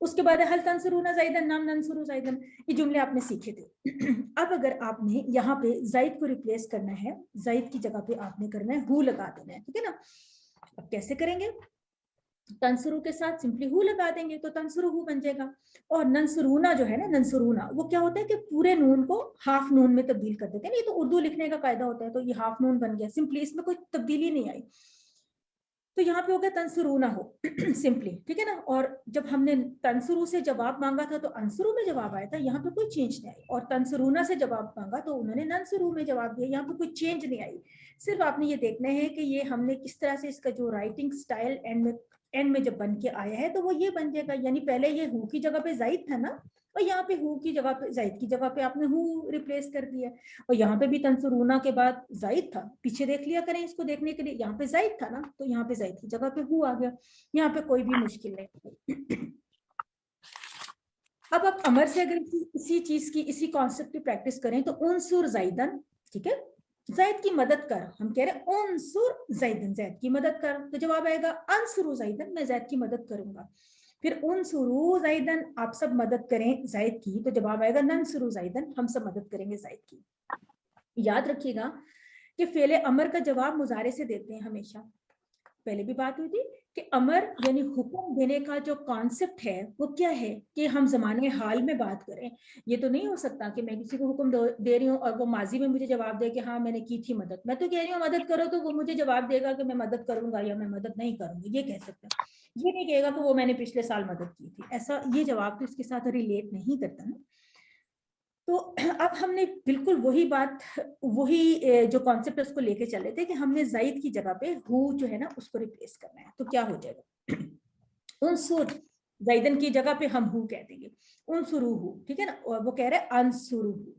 उसके बाद हल तंसुरूना ज़ैदन, नाम नंसुरु ज़ैदन, ये जुमले आपने सीखे थे। अब अगर आपने यहाँ पे ज़ैद को रिप्लेस करना है, ज़ैद की जगह पे आपने करना है हु लगा देना है, ठीक है ना। अब कैसे करेंगे? तंसुरु के साथ सिंपली हु लगा देंगे तो तंसुरु हु बन जाएगा। और नंसुरूना जो है ना, नंसुरूना, वो क्या होता है कि पूरे नून को हाफ नून में तब्दील कर देते हैं। ये तो उर्दू लिखने का कायदा होता है, तो ये हाफ नून बन गया सिंपली, इसमें कोई तब्दीली नहीं आई। तो यहाँ पे हो गया तंसुरूना हो सिंपली, ठीक है ना। और जब हमने तंसुरू से जवाब मांगा था तो अंसुरू में जवाब आया था, यहाँ पे कोई चेंज नहीं आई। और तंसुरूना से जवाब मांगा तो उन्होंने नंसुरू में जवाब दिया, यहाँ पे कोई चेंज नहीं आई। सिर्फ आपने ये देखना है कि ये हमने किस तरह से इसका जो राइटिंग स्टाइल एंड में एंड में जब बन के आया है तो वो ये बन जाएगा, यानी पहले ये हु की जगह पे जाइद था ना, और यहाँ पे हु की जगह पे जाइद की जगह पे आपने हु रिप्लेस कर दिया, और यहाँ पे भी तंसुरूना के बाद जाइद था, पीछे देख लिया करें इसको देखने के लिए, यहाँ पे जाइद था ना तो यहाँ पे जाइद की जगह पे हु आ गया, यहाँ पे कोई भी मुश्किल नहीं। अब आप अमर से अगर इसी चीज की इसी कॉन्सेप्ट की प्रैक्टिस करें तो उनसुर जाइदन, ठीक है, जायद की मदद कर, हम कह रहे हैं उनसुर जाइदन, जायद की मदद कर, तो जवाब आएगा अनसुरु जाइदन, मैं जायद की मदद करूंगा। फिर उनसुरु जाइदन, आप सब मदद करें जायद की, तो जवाब आएगा ननसुरु जाइदन, हम सब मदद करेंगे जायद की। याद रखिएगा कि फेले अमर का जवाब मुजारे से देते हैं हमेशा। पहले भी बात हुई थी कि अमर यानी हुक्म देने का जो कॉन्सेप्ट है वो क्या है कि हम जमाने हाल में बात करें। ये तो नहीं हो सकता कि मैं किसी को हुक्म दे रही हूँ और वो माजी में मुझे जवाब दे कि हाँ मैंने की थी मदद, मैं तो कह रही हूँ मदद करो, तो वो मुझे जवाब देगा कि मैं मदद करूंगा या मैं मदद नहीं करूंगी, ये कह सकता है। ये नहीं कहेगा कि वो मैंने पिछले साल मदद की थी, ऐसा ये जवाब तो इसके साथ रिलेट नहीं करता ना। तो अब हमने बिल्कुल वही बात, वही जो कॉन्सेप्ट है उसको लेके चले थे कि हमने जाइद की जगह पे हु जो है ना उसको रिप्लेस करना है, तो क्या हो जाएगा, उनसुर जाइदन की जगह पे हम हु कह देंगे, उनसुरुहु, ठीक है ना, और वो कह रहे हैं अनसुरुहु,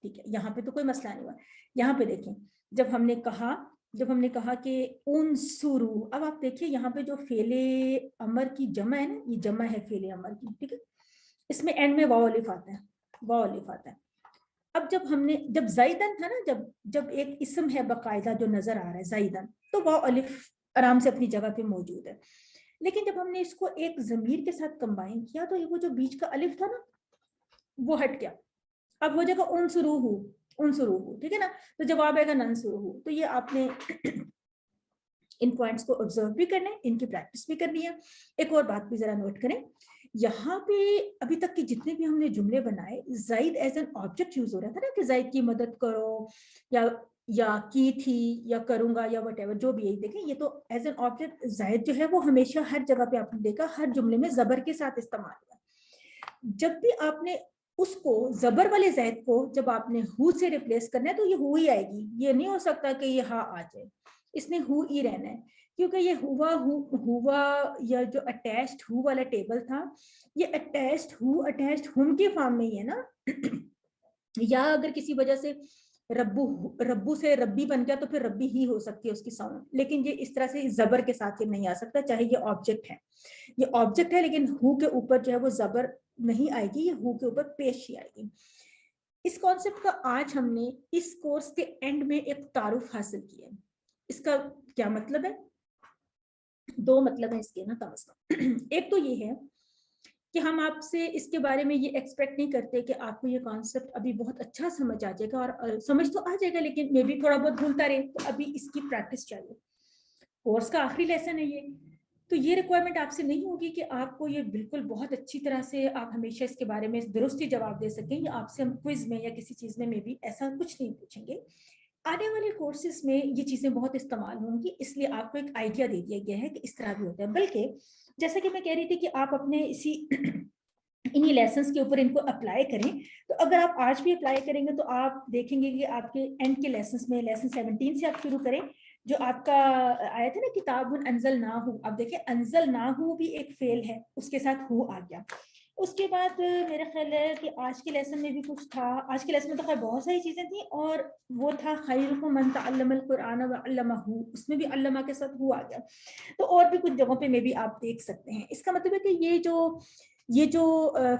ठीक है, यहाँ पे तो कोई मसला नहीं हुआ। यहाँ पे देखें जब हमने कहा कि उनसुरु, अब आप देखिए यहाँ पे जो फेले अमर की जमा है ना, ये जमा है फेले अमर की, ठीक है, इसमें एंड में वाव अलिफ आता है, वाव अलिफ आता है। अब जब जाइदन था ना, जब एक इस्म है बकायदा जो नजर आ रहा है जाइदन, तो वाव अलिफ आराम से अपनी जगह पे मौजूद है, लेकिन जब हमने इसको एक जमीर के साथ कंबाइन किया तो वो जो बीच का अलिफ था ना वो हट गया, अब हो जाएगा उनसुरूहु, ठीक है ना, तो जवाब आएगा ननसुरूहु। तो ये आपने इन पॉइंट्स को ऑब्जर्व भी करना है, इनकी प्रैक्टिस भी करनी है। एक और बात भी जरा नोट करें, यहाँ पे अभी तक के जितने भी हमने जुमले बनाए जाइद एज एन ऑब्जेक्ट यूज हो रहा था ना, कि जाइद की मदद करो या की थी या करूंगा या व्हाटएवर जो भी, यही देखें ये तो एज एन ऑब्जेक्ट जाइद जो है वो हमेशा हर जगह पे आपने देखा हर जुमले में जबर के साथ इस्तेमाल हुआ। जब भी आपने उसको जबर वाले जायद को जब आपने हु से रिप्लेस करना है तो ये हु ही आएगी, ये नहीं हो सकता कि ये हा आ जाए, इसने हु ही रहना है, क्योंकि ये हुआ या जो अटैच्ड हु वाला टेबल था ये अटैच्ड हुम के फॉर्म में ही है ना। या अगर किसी वजह से रब्बू से रब्बी बन गया तो फिर रब्बी ही हो सकती है उसकी साउंड, लेकिन ये इस तरह से जबर के साथ ये नहीं आ सकता, चाहे ये ऑब्जेक्ट है लेकिन हु के ऊपर जो है वो जबर नहीं आएगी, ये हु के ऊपर पेश ही आएगी। इस कॉन्सेप्ट का आज हमने इस कोर्स के एंड में एक तारुफ हासिल किया। इसका क्या मतलब है, दो मतलब है इसके ना कम से कम। एक तो ये है कि हम आपसे इसके बारे में ये एक्सपेक्ट नहीं करते कि आपको ये कॉन्सेप्ट अभी बहुत अच्छा समझ आ जाएगा, और समझ तो आ जाएगा लेकिन मे भी थोड़ा बहुत भूलता रहे, तो अभी इसकी प्रैक्टिस चाहिए। कोर्स का आखिरी लेसन है ये, तो ये रिक्वायरमेंट आपसे नहीं होगी कि आपको ये बिल्कुल बहुत अच्छी तरह से आप हमेशा इसके बारे में दुरुस्ती जवाब दे सकें, या आपसे हम क्विज में या किसी चीज में मे भी ऐसा कुछ नहीं पूछेंगे। आने वाले कोर्सेज में ये चीजें बहुत इस्तेमाल होंगी, इसलिए आपको एक आइडिया दे दिया गया है कि इस तरह भी होता है। बल्कि जैसा कि मैं कह रही थी कि आप अपने इन्हीं लेसन्स के ऊपर इनको अप्लाई करें, तो अगर आप आज भी अप्लाई करेंगे तो आप देखेंगे कि आपके एंड के लेसन्स में लेसन 17 से आप शुरू करें, जो आपका आया था ना किताबुन अंजल ना हो, अब देखिए अंजल ना हो भी एक फेल है, उसके साथ हु आ गया। उसके बाद मेरा ख्याल है कि आज के लेसन में भी कुछ था, आज के लेसन में तो खैर बहुत सारी चीजें थी, और वो था खैरुकुम मन तअल्लमल कुरआन व अल्लमहु, उसमें भी अल्लमा के साथ हु आ गया। तो और भी कुछ जगहों पे में भी आप देख सकते हैं। इसका मतलब है कि ये जो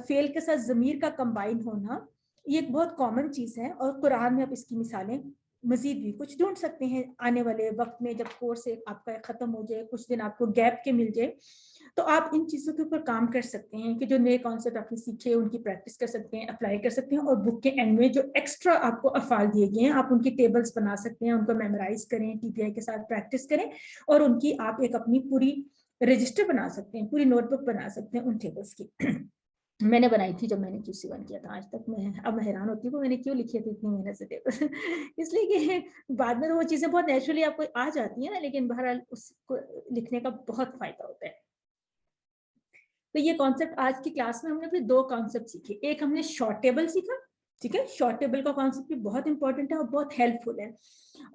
फेल के साथ जमीर का कंबाइन होना ये एक बहुत कॉमन चीज है, और कुरान में आप इसकी मिसालें मजीद भी कुछ ढूंढ सकते हैं आने वाले वक्त में, जब कोर्स आपका खत्म हो जाए, कुछ दिन आपको गैप के मिल जाए, तो आप इन चीजों के ऊपर काम कर सकते हैं कि जो नए कॉन्सेप्ट आपने सीखे उनकी प्रैक्टिस कर सकते हैं, अप्लाई कर सकते हैं, और बुक के एंड में जो एक्स्ट्रा आपको अफाल दिए गए हैं आप उनकी टेबल्स बना सकते हैं, उनको मेमोराइज करें, टीपीआई के साथ प्रैक्टिस करें, और उनकी आप एक अपनी पूरी रजिस्टर बना सकते हैं, पूरी नोटबुक बना सकते हैं उन टेबल्स की। मैंने बनाई थी जब मैंने QC1 किया था, आज तक मैं हैरान होती हूँ मैंने क्यों लिखी थी इतनी मेहनत से टेबल। इसलिए कि बाद में वो चीजें बहुत नेचुरली आपको आ जाती है ना, लेकिन बहरहाल उसको लिखने का बहुत फायदा होता है। तो ये कॉन्सेप्ट आज की क्लास में हमने फिर दो कॉन्सेप्ट सीखे, एक हमने शॉर्ट टेबल सीखा ठीक है, शॉर्ट टेबल का कॉन्सेप्ट भी बहुत इंपॉर्टेंट है और बहुत हेल्पफुल है।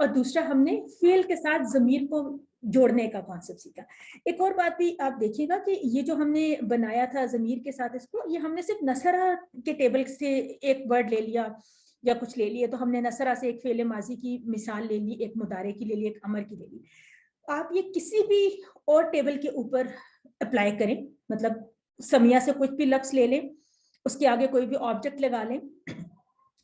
और दूसरा हमने फेल के साथ ज़मीर को जोड़ने का कॉन्सेप्ट सीखा। एक और बात भी आप देखिएगा कि ये जो हमने बनाया था ज़मीर के साथ इसको, ये हमने सिर्फ नसरा के टेबल से एक वर्ड ले लिया या कुछ ले लिया, तो हमने नसरा से एक फेल माजी की मिसाल ले ली, एक मुदारे की ले ली, एक अमर की ले ली। आप ये किसी भी और टेबल के ऊपर अप्लाई करें, मतलब समिया से कुछ भी लफ्ज़ ले लें, उसके आगे कोई भी ऑब्जेक्ट लगा लें,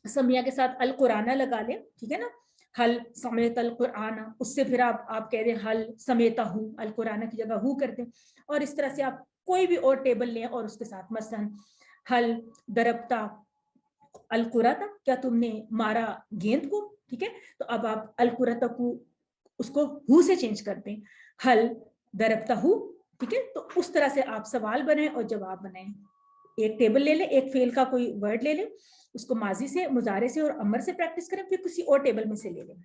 समिया के साथ अल कुराना लगा लें, ठीक है ना, हल समेत अल कुराना, उससे फिर आप कह दें हल समेता हूँ, अल कुराना की जगह हूँ कर दें, और इस तरह से आप कोई भी और टेबल लें और उसके साथ मसलन हल दरबता अल कुराता, क्या तुमने मारा गेंद को, ठीक है, तो अब आप अल कुराता को उसको हु से चेंज कर दें, हल दरबता हूँ, ठीक है। तो उस तरह से आप सवाल बनाएं और जवाब बनाएं। एक टेबल ले लें, एक फेल का कोई वर्ड ले लें, उसको माजी से, मुजारे से और अमर से प्रैक्टिस करें, फिर किसी और टेबल में से ले लें।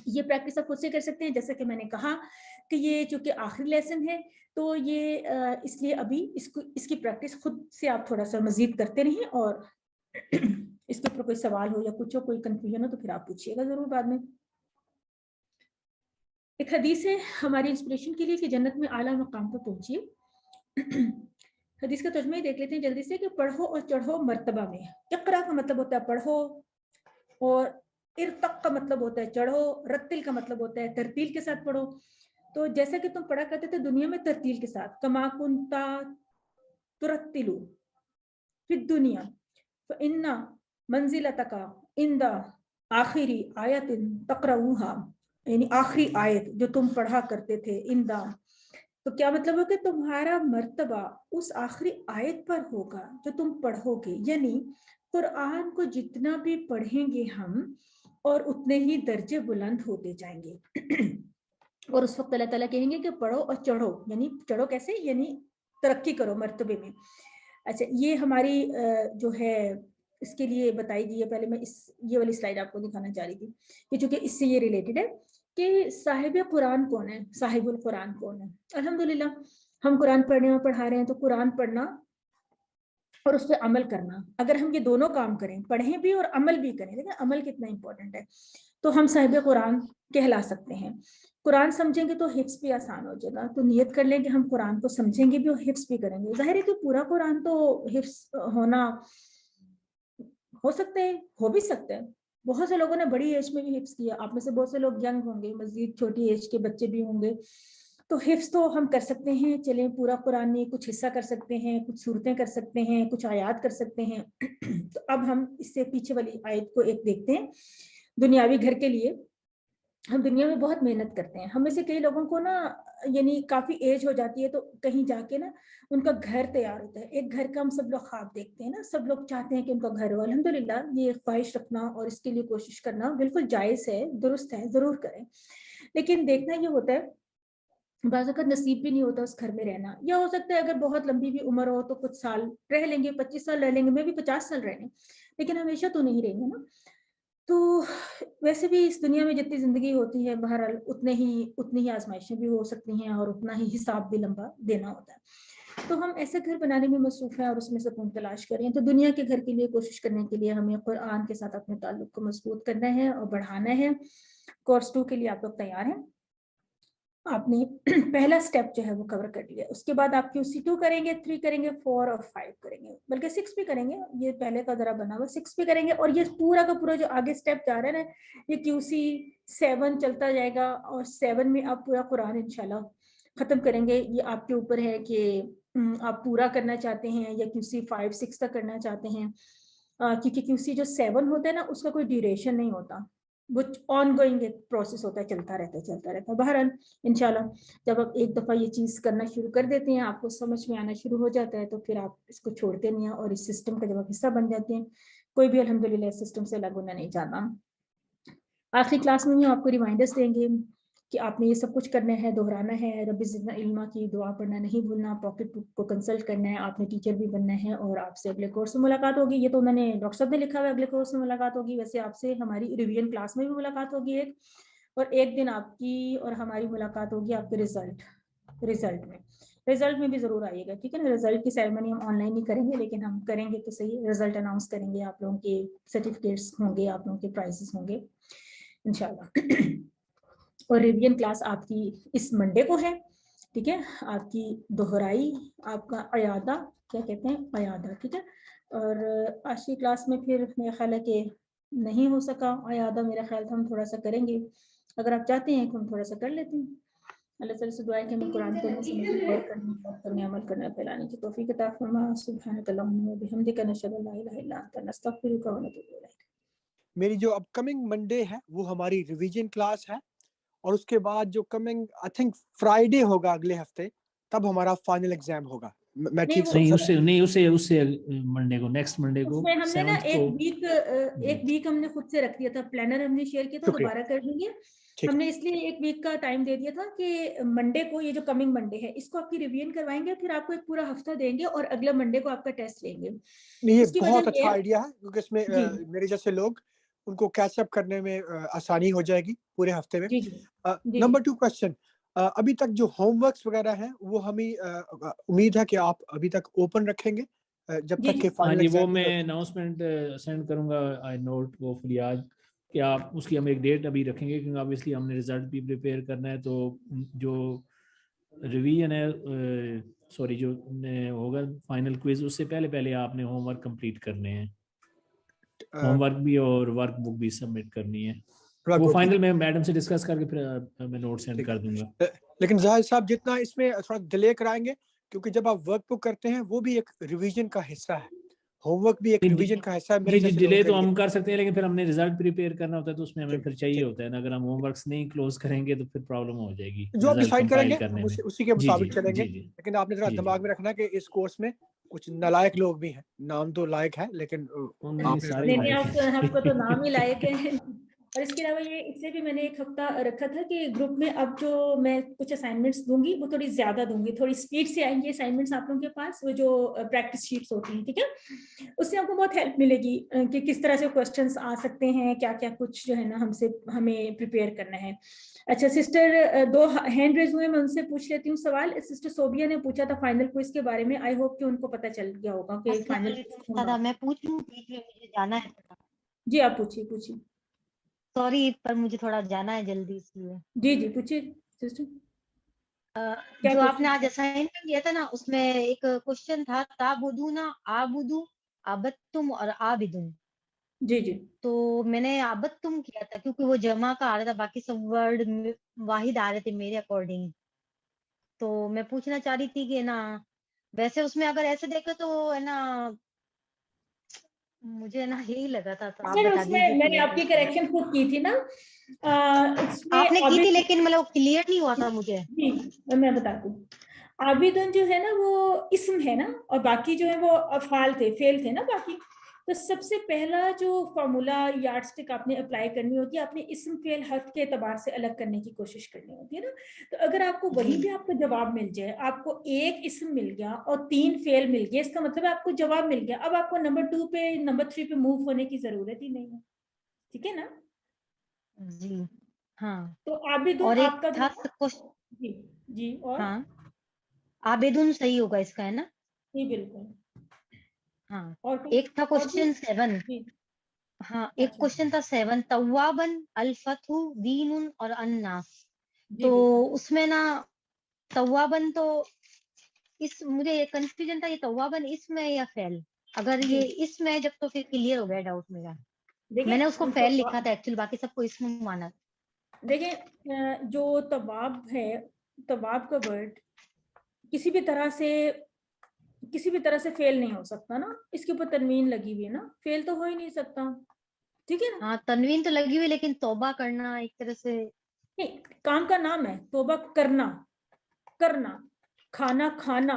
ये प्रैक्टिस आप खुद से कर सकते हैं। जैसे कि मैंने कहा कि ये चूंकि आखिरी लेसन है, तो ये इसलिए अभी इसकी प्रैक्टिस खुद से आप थोड़ा सा मजीद करते रहें, और इसके ऊपर कोई सवाल हो या कुछ हो, कोई कंफ्यूजन हो तो फिर आप पूछिएगा जरूर बाद में। एक हदीस है हमारी इंस्पिरेशन के लिए कि जन्नत में आला मकाम पर पहुंचिए। हदीस का तर्जुमा देख लेते हैं जल्दी से कि पढ़ो और चढ़ो मर्तबा में। इक़रा का मतलब होता है पढ़ो, और इर्तक का मतलब होता है चढ़ो, रत्तिल का मतलब होता है तरतील के साथ पढ़ो। तो जैसा कि तुम पढ़ा करते थे दुनिया में तरतील के साथ, कमा कुंता तुरत्तिलु फिद दुनिया फइन्ना मंजिलतका इंदा आखिरी आयतिन तक़रऊहा, यानी आखिरी आयत जो तुम पढ़ा करते थे, इंदा, तो क्या मतलब है कि तुम्हारा मर्तबा उस आखिरी आयत पर होगा जो तुम पढ़ोगे। यानी कुरान को जितना भी पढ़ेंगे हम और उतने ही दर्जे बुलंद होते जाएंगे। और उस वक्त अल्लाह ताला कहेंगे कि पढ़ो और चढ़ो, यानी चढ़ो कैसे, यानी तरक्की करो मर्तबे में। अच्छा, ये हमारी जो है इसके लिए बताई गई है। पहले मैं ये वाली स्लाइड आपको दिखाना चाह रही थी कि चूंकि इससे ये रिलेटेड है कि साहिब कुरान कौन है, साहिबुल कुरान कौन है। अल्हम्दुलिल्लाह हम कुरान पढ़ने और पढ़ा रहे हैं, तो कुरान पढ़ना और उस पर अमल करना, अगर हम ये दोनों काम करें, पढ़ें भी और अमल भी करें, देखिए अमल कितना इंपॉर्टेंट है, तो हम साहिब कुरान कहला सकते हैं। कुरान समझेंगे तो हिफ्स भी आसान हो जाएगा। तो नियत कर लें कि हम कुरान को समझेंगे भी और हिफ्स भी करेंगे। जाहिर है कि पूरा कुरान तो हिफ्स होना हो सकता है, हो भी सकता है। बहुत से लोगों ने बड़ी एज में भी हिफ्स किया, आप में से बहुत से लोग यंग होंगे, मजीद छोटी एज के बच्चे भी होंगे, तो हिफ्स तो हम कर सकते हैं। चलें, पूरा कुरान में कुछ हिस्सा कर सकते हैं, कुछ सूरतें कर सकते हैं, कुछ आयात कर सकते हैं। तो अब हम इससे पीछे वाली आयत को एक देखते हैं। दुनियावी घर के लिए हम दुनिया में बहुत मेहनत करते हैं। हम में से कई लोगों को ना, यानी काफ़ी एज हो जाती है तो कहीं जाके ना उनका घर तैयार होता है। एक घर का हम सब लोग ख्वाब देखते हैं ना, सब लोग चाहते हैं कि उनका घर हो। अल्हम्दुलिल्लाह ये ख्वाहिश रखना और इसके लिए कोशिश करना बिल्कुल जायज़ है, दुरुस्त है, ज़रूर करें। लेकिन देखना ये होता है बाज़ अगर नसीब भी नहीं होता उस घर में रहना, या हो सकता है अगर बहुत लंबी भी उम्र हो तो कुछ साल रह लेंगे, 25 साल रह लेंगे, मैं भी 50 साल रह लें, लेकिन हमेशा तो नहीं रहेंगे ना। तो वैसे भी इस दुनिया में जितनी ज़िंदगी होती है, बहरहाल उतनी ही आजमाइशें भी हो सकती हैं और उतना ही हिसाब भी लंबा देना होता है। तो हम ऐसे घर बनाने में मसरूफ़ हैं और उसमें सुकून तलाश करें। तो दुनिया के घर के लिए कोशिश करने के लिए हमें कुरान के साथ अपने ताल्लुक़ को मजबूत करना है और बढ़ाना है। कोर्स 2 के लिए आप लोग तैयार हैं? आपने पहला स्टेप जो है वो कवर कर लिया। उसके बाद आप QC2 करेंगे, 3 करेंगे, 4 और 5 करेंगे, बल्कि 6 भी करेंगे। ये पहले का जरा बना हुआ, 6 भी करेंगे। और ये पूरा का पूरा जो आगे स्टेप जा रहा है ना, ये QC7 चलता जाएगा और 7 में आप पूरा कुरान इंशाल्लाह खत्म करेंगे। ये आपके ऊपर है कि आप पूरा करना चाहते हैं या QC5-6 तक करना चाहते हैं, क्योंकि QC जो 7 होता है ना, उसका कोई ड्यूरेशन नहीं होता, वो ऑन गोइंग प्रोसेस होता है, चलता रहता है। बहरहाल इंशाल्लाह जब आप एक दफ़ा ये चीज़ करना शुरू कर देते हैं, आपको समझ में आना शुरू हो जाता है, तो फिर आप इसको छोड़ते नहीं हैं और इस सिस्टम का जब आप हिस्सा बन जाते हैं, कोई भी अल्हम्दुलिल्लाह इस सिस्टम से अलग होना नहीं चाहता। आखिरी क्लास में भी आपको रिमाइंडर्स देंगे कि आपने ये सब कुछ करना है, दोहराना है, रब्बी ज़िदना इल्मा की दुआ पढ़ना नहीं भूलना, पॉकेट बुक को कंसल्ट करना है, आपने टीचर भी बनना है और आपसे अगले कोर्स में मुलाकात होगी। ये तो मैंने डॉक्टर साहब ने लिखा हुआ है, अगले कोर्स में मुलाकात होगी। वैसे आपसे हमारी रिवीजन क्लास में भी मुलाकात होगी एक, और एक दिन आपकी और हमारी मुलाकात होगी आपके रिजल्ट में। रिजल्ट में भी जरूर आइएगा, ठीक है ना। रिजल्ट की सेरेमनी हम ऑनलाइन ही करेंगे, लेकिन हम करेंगे तो सही, रिजल्ट अनाउंस करेंगे, आप लोगों के सर्टिफिकेट्स होंगे, आप लोगों के प्राइजेस होंगे इंशाल्लाह। और रिवीजन क्लास आपकी इस मंडे को है, ठीक है, आपकी दोहराई, आपका अयादा, क्या कहते हैं, अयादा, ठीक है। और आज की क्लास में फिर मेरा ख्याल है कि नहीं हो सका अयादा, मेरा ख्याल था हम थोड़ा सा करेंगे, अगर आप चाहते हैं तो हम थोड़ा सा कर लेते हैं। अल्लाह ताला से दुआ है कि हमें कुरान पढ़ने, समझने, गौर करने, बात करने, अमल करने, फैलाने की तौफीक अता फरमा। सुब्हानकल्लाहुम्मा व बिहम्दिका, नशहदु अल्ला इलाहा इल्ला अंता, नस्तगफिरुका व नतूबु इलैक। मेरी जो अपकमिंग मंडे है वो हमारी रिवीजन क्लास है, और उसके बाद जो कमिंग आई थिंक फ्राइडे होगा अगले हफ्ते, तब हमारा फाइनल एग्जाम होगा। मैं ठीक नहीं उससे मंडे को, नेक्स्ट मंडे को उसमें हमने ना 7th को एक वीक हमने खुद से रख दिया था, प्लानर हमने शेयर किया था, शुक्रिया। दोबारा कर देंगे। ठीक है। हमने इसलिए एक वीक का टाइम दे दिया था कि मंडे को, ये जो कमिंग मंडे है, इसको आपकी रिवीजन करवाएंगे, फिर आपको एक पूरा हफ्ता देंगे और अगले मंडे को आपका टेस्ट लेंगे। ये उसकी बहुत वजह ये अच्छा है, आइडिया है, क्योंकि इसमें जी मेरे जैसे लोग, उनको कैच अप करने में आसानी हो जाएगी पूरे हफ्ते में। जी जी जी नंबर 2 क्वेश्चन, अभी तक जो होमवर्क्स वगैरह हैं वो हमें उम्मीद है कि आप अभी तक ओपन रखेंगे जब जी तक के हाँ फाइनल जी, वो एग्जाम। मैं अनाउंसमेंट सेंड करूंगा, आई नोट वो फ्री आज, कि आप उसकी हम एक डेट अभी रखेंगे, क्योंकि ऑब्वियसली हमने रिजल्ट भी प्रिपेयर करना है, तो जो रिवीजन है, सॉरी जो होगा फाइनल क्विज, उससे पहले पहले आपने होमवर्क कंप्लीट करने हैं, होमवर्क भी और वर्क बुक भी सबमिट करनी है। वो फाइनल में मैडम से डिस्कस करके फिर मैं नोट सेंड कर दूंगा। लेकिन जाहिर साहब जितना इसमें थोड़ा डिले कराएंगे, क्योंकि जब आप वर्क बुक करते हैं वो भी एक रिवीजन का हिस्सा है, होमवर्क भी एक रिवीजन का हिस्सा है मेरे जी जैसे डिले लोगों तो के लिए। हम कर सकते हैं, लेकिन फिर हमने रिजल्ट प्रिपेयर करना होता है, तो उसमें हमें ठीक फिर चाहिए ठीक, होता है ना, अगर हम होमवर्क्स नहीं क्लोज करेंगे तो फिर प्रॉब्लम हो जाएगी जो आप रिजल्ट डिसाइड कंपाइल करेंगे करने हम में। उसी के जी जी मुताबिक चलेंगे। जी जी लेकिन आपने जरा जी जी। दिमाग में रखना कि इस कोर्स में कुछ नालायक लोग भी हैं, नाम तो लायक है लेकिन नहीं आपने सारे नहीं लायक नहीं, आपका तो हैं। नाम ही लायक है। और इसके अलावा ये इसलिए भी मैंने एक हफ्ता रखा था कि ग्रुप में अब जो मैं कुछ असाइनमेंट्स दूंगी वो थोड़ी ज्यादा दूंगी, थोड़ी स्पीड से आएंगे असाइनमेंट्स आप लोगों के पास, वो जो प्रैक्टिस शीट्स होती हैं, ठीक है, उससे आपको बहुत हेल्प मिलेगी कि किस तरह से क्वेश्चंस आ सकते हैं, क्या क्या कुछ जो है ना हमें प्रिपेयर करना है। अच्छा सिस्टर, 2 हैंड रेज हुए, मैं उनसे पूछ लेती हूँ सवाल। सिस्टर सोबिया ने पूछा था फाइनल क्विज के बारे में, आई होप कि उनको पता चल गया होगा कि फाइनल क्विज होगा। मैं पूछ लूं, बीच में मुझे जाना है, जी आप पूछिए पूछिए। सॉरी पर मुझे थोड़ा जाना है जल्दी, इसलिए। जी जी पूछिए सिस्टर। जो आपने आज असाइनमेंट दिया था ना, उसमें एक क्वेश्चन था, ताबुदूना आबुदू आबत्तुम और आबिदुन। जी जी तो मैंने आबत्तुम किया था क्योंकि वो जमा का आ रहा था, बाकी सब वर्ड वाहिद आ रहे थे मेरे अकॉर्डिंग। तो मैं पूछना चाह रही थी कि ना, वैसे उसमें अगर ऐसे देखे तो है ना, मुझे ना यही लगा था, तो आप सर बता दीजिए उसमें मैंने क्लियर आपकी करके। करेक्शन खुद की थी ना, उसमें आपने की थी, आबिद, लेकिन मतलब क्लियर नहीं हुआ था मुझे। जी मैं बताती हूँ। आबिदुन जो है ना वो इस्म है ना, और बाकी जो है वो अफाल थे, फेल थे ना बाकी। तो सबसे पहला जो फॉर्मूला यार्डस्टिक आपने अप्लाई करनी होती है, आपने इस्म फेल हर्फ के एतबार से अलग करने की कोशिश करनी होती है ना। तो अगर आपको वहीं पे आपको जवाब मिल जाए, आपको एक इस्म मिल गया और 3 फेल मिल गया, इसका मतलब आपको जवाब मिल गया, अब आपको नंबर 2 पे नंबर 3 पे मूव होने की जरूरत ही नहीं है, ठीक है ना। जी हाँ। तो आबिदुन और एक आपका जो, था क्वेश्चन, जी जी, और हाँ आबेदुन सही होगा इसका, है ना। जी बिल्कुल। हाँ और एक था और भी, क्वेश्चन 7। जी हाँ एक अच्छा क्वेश्चन था 7, तव्वाबन अल-फतहु दीनुन और अन्नास। जी तो बिल्कुल। उसमें ना तव्वाबन, तो इस मुझे ये कंफ्यूजन था, ये तव्वाबन इसम है या फेल। अगर जी ये इसम है जब, तो फिर क्लियर हो गया डाउट मेरा। मैंने उसको देखिए फेल लिखा था एक्चुअली, बाकी सबको इसम माना। देखिए जो तवाब है, तवाब का वर्ड किसी भी तरह से फेल नहीं हो सकता ना, इसके ऊपर तनवीन लगी हुई है ना, फेल तो हो ही नहीं सकता, ठीक है ना। हाँ तनवीन तो लगी हुई, लेकिन तौबा करना एक तरह से। नहीं, काम का नाम है तौबा करना, करना, खाना खाना,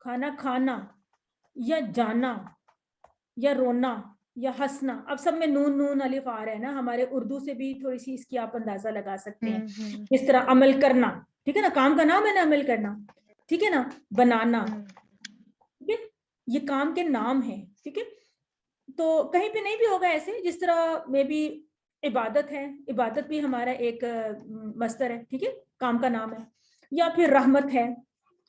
खाना खाना, या जाना, या रोना, या हंसना। अब सब में नून नून अलिफ आ रहा है ना, हमारे उर्दू से भी थोड़ी सी इसकी आप अंदाजा लगा सकते हैं। इस तरह अमल करना, ठीक है ना, काम का नाम है ना अमल करना, ठीक है ना, बनाना, ठीक है, ये काम के नाम है, ठीक है। तो कहीं पे नहीं भी होगा ऐसे, जिस तरह में भी इबादत है, इबादत भी हमारा एक मस्तर है, ठीक है, काम का नाम है। या फिर रहमत है,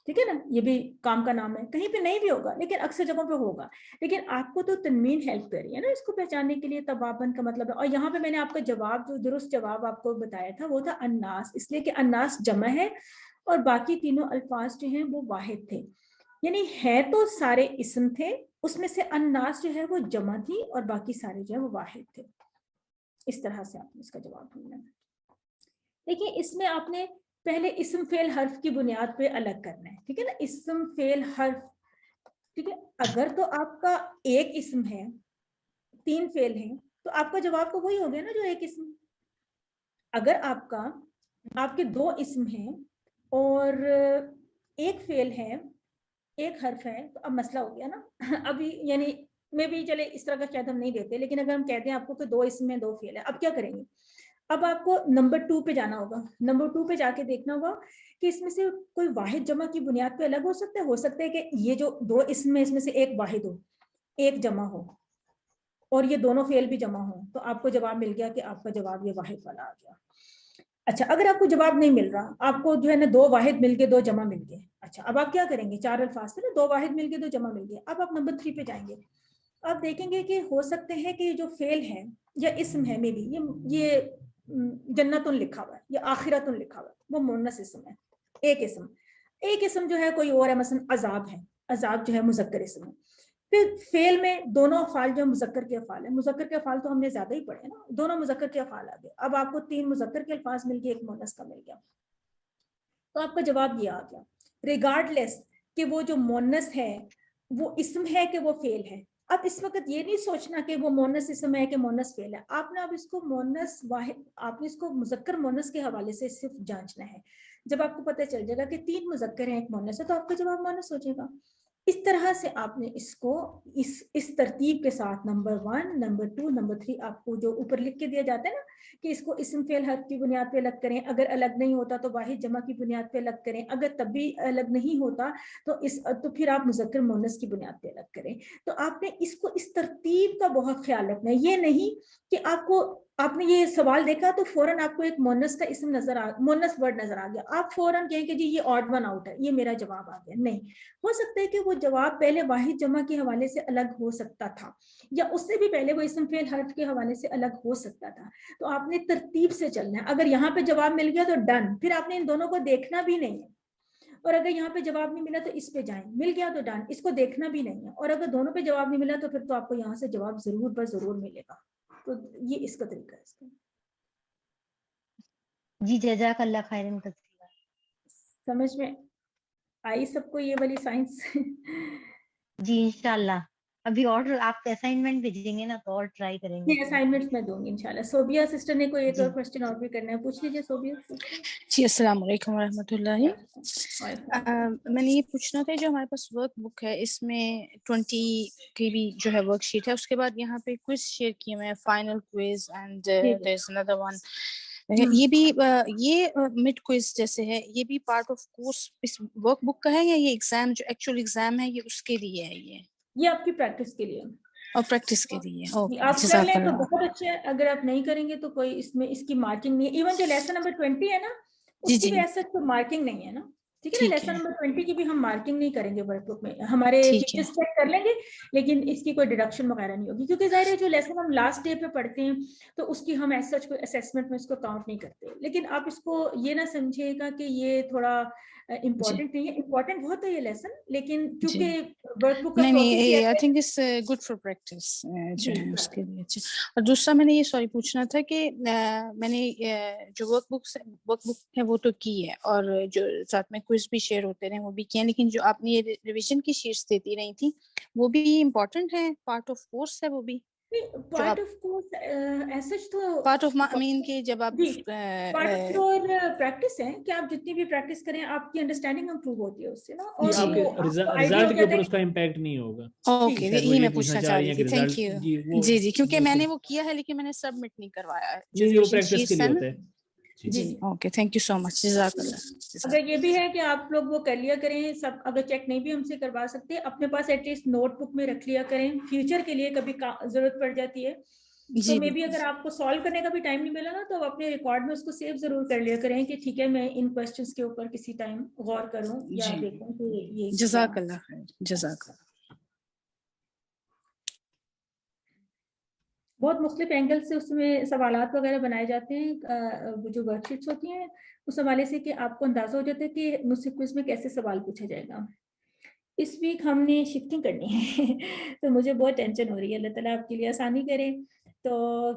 ठीक है ना, ये भी काम का नाम है, कहीं पे नहीं भी होगा लेकिन अक्सर जगहों पे होगा, लेकिन आपको तो तनवीन हेल्प कर रही है ना इसको पहचानने के लिए, तबाबन का मतलब है। और यहाँ पे मैंने आपका जवाब, जो दुरुस्त जवाब आपको बताया था वो था अन्नास, इसलिए कि अन्नास जमा है और बाकी तीनों अल्फाज जो हैं वो वाहिद थे, यानी है तो सारे इस्म थे, उसमें से अन्नास जो है वो जमा थी और बाकी सारे जो है वो वाहिद थे। इस तरह से आपने इसका जवाब ढूंढना है। देखिए इसमें आपने पहले इस्म फेल हर्फ की बुनियाद पे अलग करना है, ठीक है ना, इस्म फेल हर्फ, ठीक है। अगर तो आपका एक इस्म है, 3 फेल हैं, तो आपका जवाब तो वही हो गया ना जो एक इस्म। अगर आपके 2 इस्म हैं और एक फेल है, एक हर्फ है, तो अब मसला हो गया ना अभी यानी मैं भी चले इस तरह का शायद हम नहीं देते, लेकिन अगर हम कहते हैं आपको कि 2 इस्म है 2 फेल है, अब क्या करेंगे? अब आपको नंबर 2 पे जाना होगा, नंबर 2 पे जाके देखना होगा कि इसमें से कोई वाहिद जमा की बुनियाद पे अलग हो सकता है कि ये जो 2 इस्म है इसमें से एक वाहिद हो, एक जमा हो और ये दोनों फेल भी जमा हो, तो आपको जवाब मिल गया कि आपका जवाब ये वाहिद वाला आ गया। अच्छा, अगर आपको जवाब नहीं मिल रहा, आपको जो है ना 2 वाहिद मिल गए 2 जमा मिल गए, अच्छा अब आप क्या करेंगे? 4 अल्फाज थे ना, 2 वाहिद मिल गए 2 जमा मिल गए, अब आप नंबर 3 पे जाएंगे। आप देखेंगे कि हो सकते हैं कि जो फेल है या इस्म है, मे बी ये जन्नतुन लिखा हुआ है या आखिरतुन लिखा हुआ है, वो मुन्नस इस्म है, एक इस्म जो है कोई और है, मसलन अजाब है, अजाब जो है मुजक्कर इस्म है। फिर फेल में दोनों अफाल जो मुजक्कर के अफाल है, मुजक्कर के अफाल तो हमने ज्यादा ही पढ़े ना, दोनों मुजक्कर के अफाल आ गए, अब आपको 3 मुजक्कर के अल्फाज मिल गए, एक मुन्नस का मिल गया, तो आपका जवाब ये आ गया, रिगार्डलेस कि वो जो मुन्नस है वो इस्म है कि वो फेल है। अब इस वक्त ये नहीं सोचना कि वो मोनस इस्म है कि मोनस फेल है, आपने अब इसको मोनस वाहिद, आपने इसको मुजक्कर मोनस के हवाले से सिर्फ जांचना है। जब आपको पता चल जाएगा कि 3 मुजक्कर हैं 1 मोनस है, तो आपका जवाब मोनस हो जाएगा। इस तरह से आपने इसको इस तरतीब के साथ नंबर 1, नंबर 2, नंबर 3 आपको जो ऊपर लिख के दिया जाता है ना कि इसको इस्म फेल हर्फ की बुनियाद पे अलग करें, अगर अलग नहीं होता तो वाहिद जमा की बुनियाद पे अलग करें, अगर तब भी अलग नहीं होता तो फिर आप मुजक्कर मोनस की बुनियाद पे अलग करें। तो आपने इसको इस तरतीब का बहुत ख्याल रखना है, ये नहीं कि आपने ये सवाल देखा तो फौरन आपको एक मोनस का इस्म मोनस वर्ड नजर आ गया, आप फौरन कहें कि जी ये ऑड वन आउट है, ये मेरा जवाब आ गया। नहीं, हो सकता है कि वो जवाब पहले वाहिद जमा के हवाले से अलग हो सकता था, या उससे भी पहले वो इस्म फेल हर्फ के हवाले से अलग हो सकता था। तो आपने तरतीब से चलना है। अगर यहाँ पे जवाब मिल गया तो डन, फिर आपने इन दोनों को देखना भी नहीं है, और अगर यहाँ पे जवाब नहीं मिला तो इस पे जाएं, मिल गया तो डन, इसको देखना भी नहीं है, और अगर दोनों पे जवाब नहीं मिला तो फिर तो आपको यहाँ से जवाब जरूर ब जरूर मिलेगा। तो ये इसका तरीका है इसका। जी जज़ाकल्लाह खैरन कसीरा। समझ में आई सबको ये वाली साइंस? जी इंशाल्लाह, अभी और आप असाइनमेंट भेजेंगे ना तो और ट्राई करेंगे। ये असाइनमेंट्स मैं दूंगी इंशाल्लाह। सोबिया सिस्टर ने कोई एक जी। और क्वेश्चन और भी करना है, पूछ लीजिए सोबिया सिस्टर। जी अस्सलाम वालेकुम रहमतुल्लाहि। मैंने ये पूछना था, जो हमारे पास वर्क बुक है इसमें 20 की भी जो है वर्कशीट है, उसके बाद यहाँ पे क्विज शेयर किए हुए हैं, final quiz and there is another one, ये भी ये मिड क्विज जैसे है, ये भी पार्ट ऑफ कोर्स इस वर्क बुक का है, या ये एग्जाम जो एक्चुअल एग्जाम है ये उसके लिए है? ये आपकी प्रैक्टिस के लिए और प्रैक्टिस के लिए। ओके, आप कर लें तो बहुत अच्छे है, अगर आप नहीं करेंगे तो कोई इसमें इसकी मार्किंग नहीं है। इवन जो लेसन नंबर 20 है ना, उसकी भी ऐसा कोई मार्किंग नहीं है ना, ठीक है ना। लेसन नंबर 20 की भी हम मार्किंग नहीं करेंगे वर्कबुक में, हमारे टीचर्स चेक कर लेंगे, लेकिन इसकी कोई डिडक्शन वगैरह नहीं होगी, क्योंकि जाहिर है जो लेसन हम लास्ट डे पे पढ़ते हैं तो उसकी हम ऐसा कोई असेसमेंट में इसको काउंट नहीं करते। लेकिन आप इसको ये ना समझिएगा कि ये थोड़ा इम्पोर्टेंट नहीं है, इम्पोर्टेंट बहुत है ये लेसन, लेकिन क्योंकि वर्कबुक का नहीं, I think it's good for practice जो है उसके लिए। अच्छा, और दूसरा मैंने ये सॉरी पूछना था कि मैंने जो वर्कबुक है वो तो की है, और जो साथ में क्विज भी शेयर होते रहे वो भी किए, लेकिन जो आपने ये रिवीजन की शीट्स देती रही थी वो भी इम्पोर्टेंट है, पार्ट ऑफ कोर्स है वो भी? पार्ट ऑफ कोर्स ऐसा तो पार्ट ऑफ आई मीन कि जब आप पार्ट और प्रैक्टिस है कि आप जितनी भी प्रैक्टिस करें आपकी अंडरस्टैंडिंग इंप्रूव होती है उससे ना, और आपके रिजल्ट के ऊपर उसका इम्पैक्ट नहीं होगा। ओके, यही मैं पूछना चाह रही थी। Thank you. जी, क्योंकि मैंने वो किया है लेकिन मैंने सबमिट नहीं करवाया, जो प्रैक्टिस के लिए होता है। जी okay, thank you so much, जज़ाकल्लाह। अगर ये भी है कि आप लोग वो कर लिया करें सब, अगर चेक नहीं भी हमसे करवा सकते अपने पास एटलीस्ट नोटबुक में रख लिया करें, फ्यूचर के लिए कभी जरूरत पड़ जाती है تو میں بھی اگر آپ کو سالو کرنے کا بھی ٹائم نہیں ملا نا تو اپنے ریکارڈ میں اس کو سیو ضرور کر لیا کریں کہ ٹھیک ہے میں ان کوسچنس کے اوپر کسی ٹائم غور کروں یا دیکھوں کہ یہ جزاک اللہ خیر. جزاک اللہ. بہت مختلف اینگل سے اس میں سوالات وغیرہ بنائے جاتے ہیں جو ورک شیٹس ہوتی ہیں اس حوالے سے کہ آپ کو اندازہ ہو جاتا ہے کہ مجھ سے کوئز میں کیسے سوال پوچھا جائے گا. اس ویک ہم نے شفٹنگ کرنی ہے تو مجھے بہت ٹینشن ہو رہی ہے. اللہ تعالیٰ آپ کے لیے آسانی کرے. تو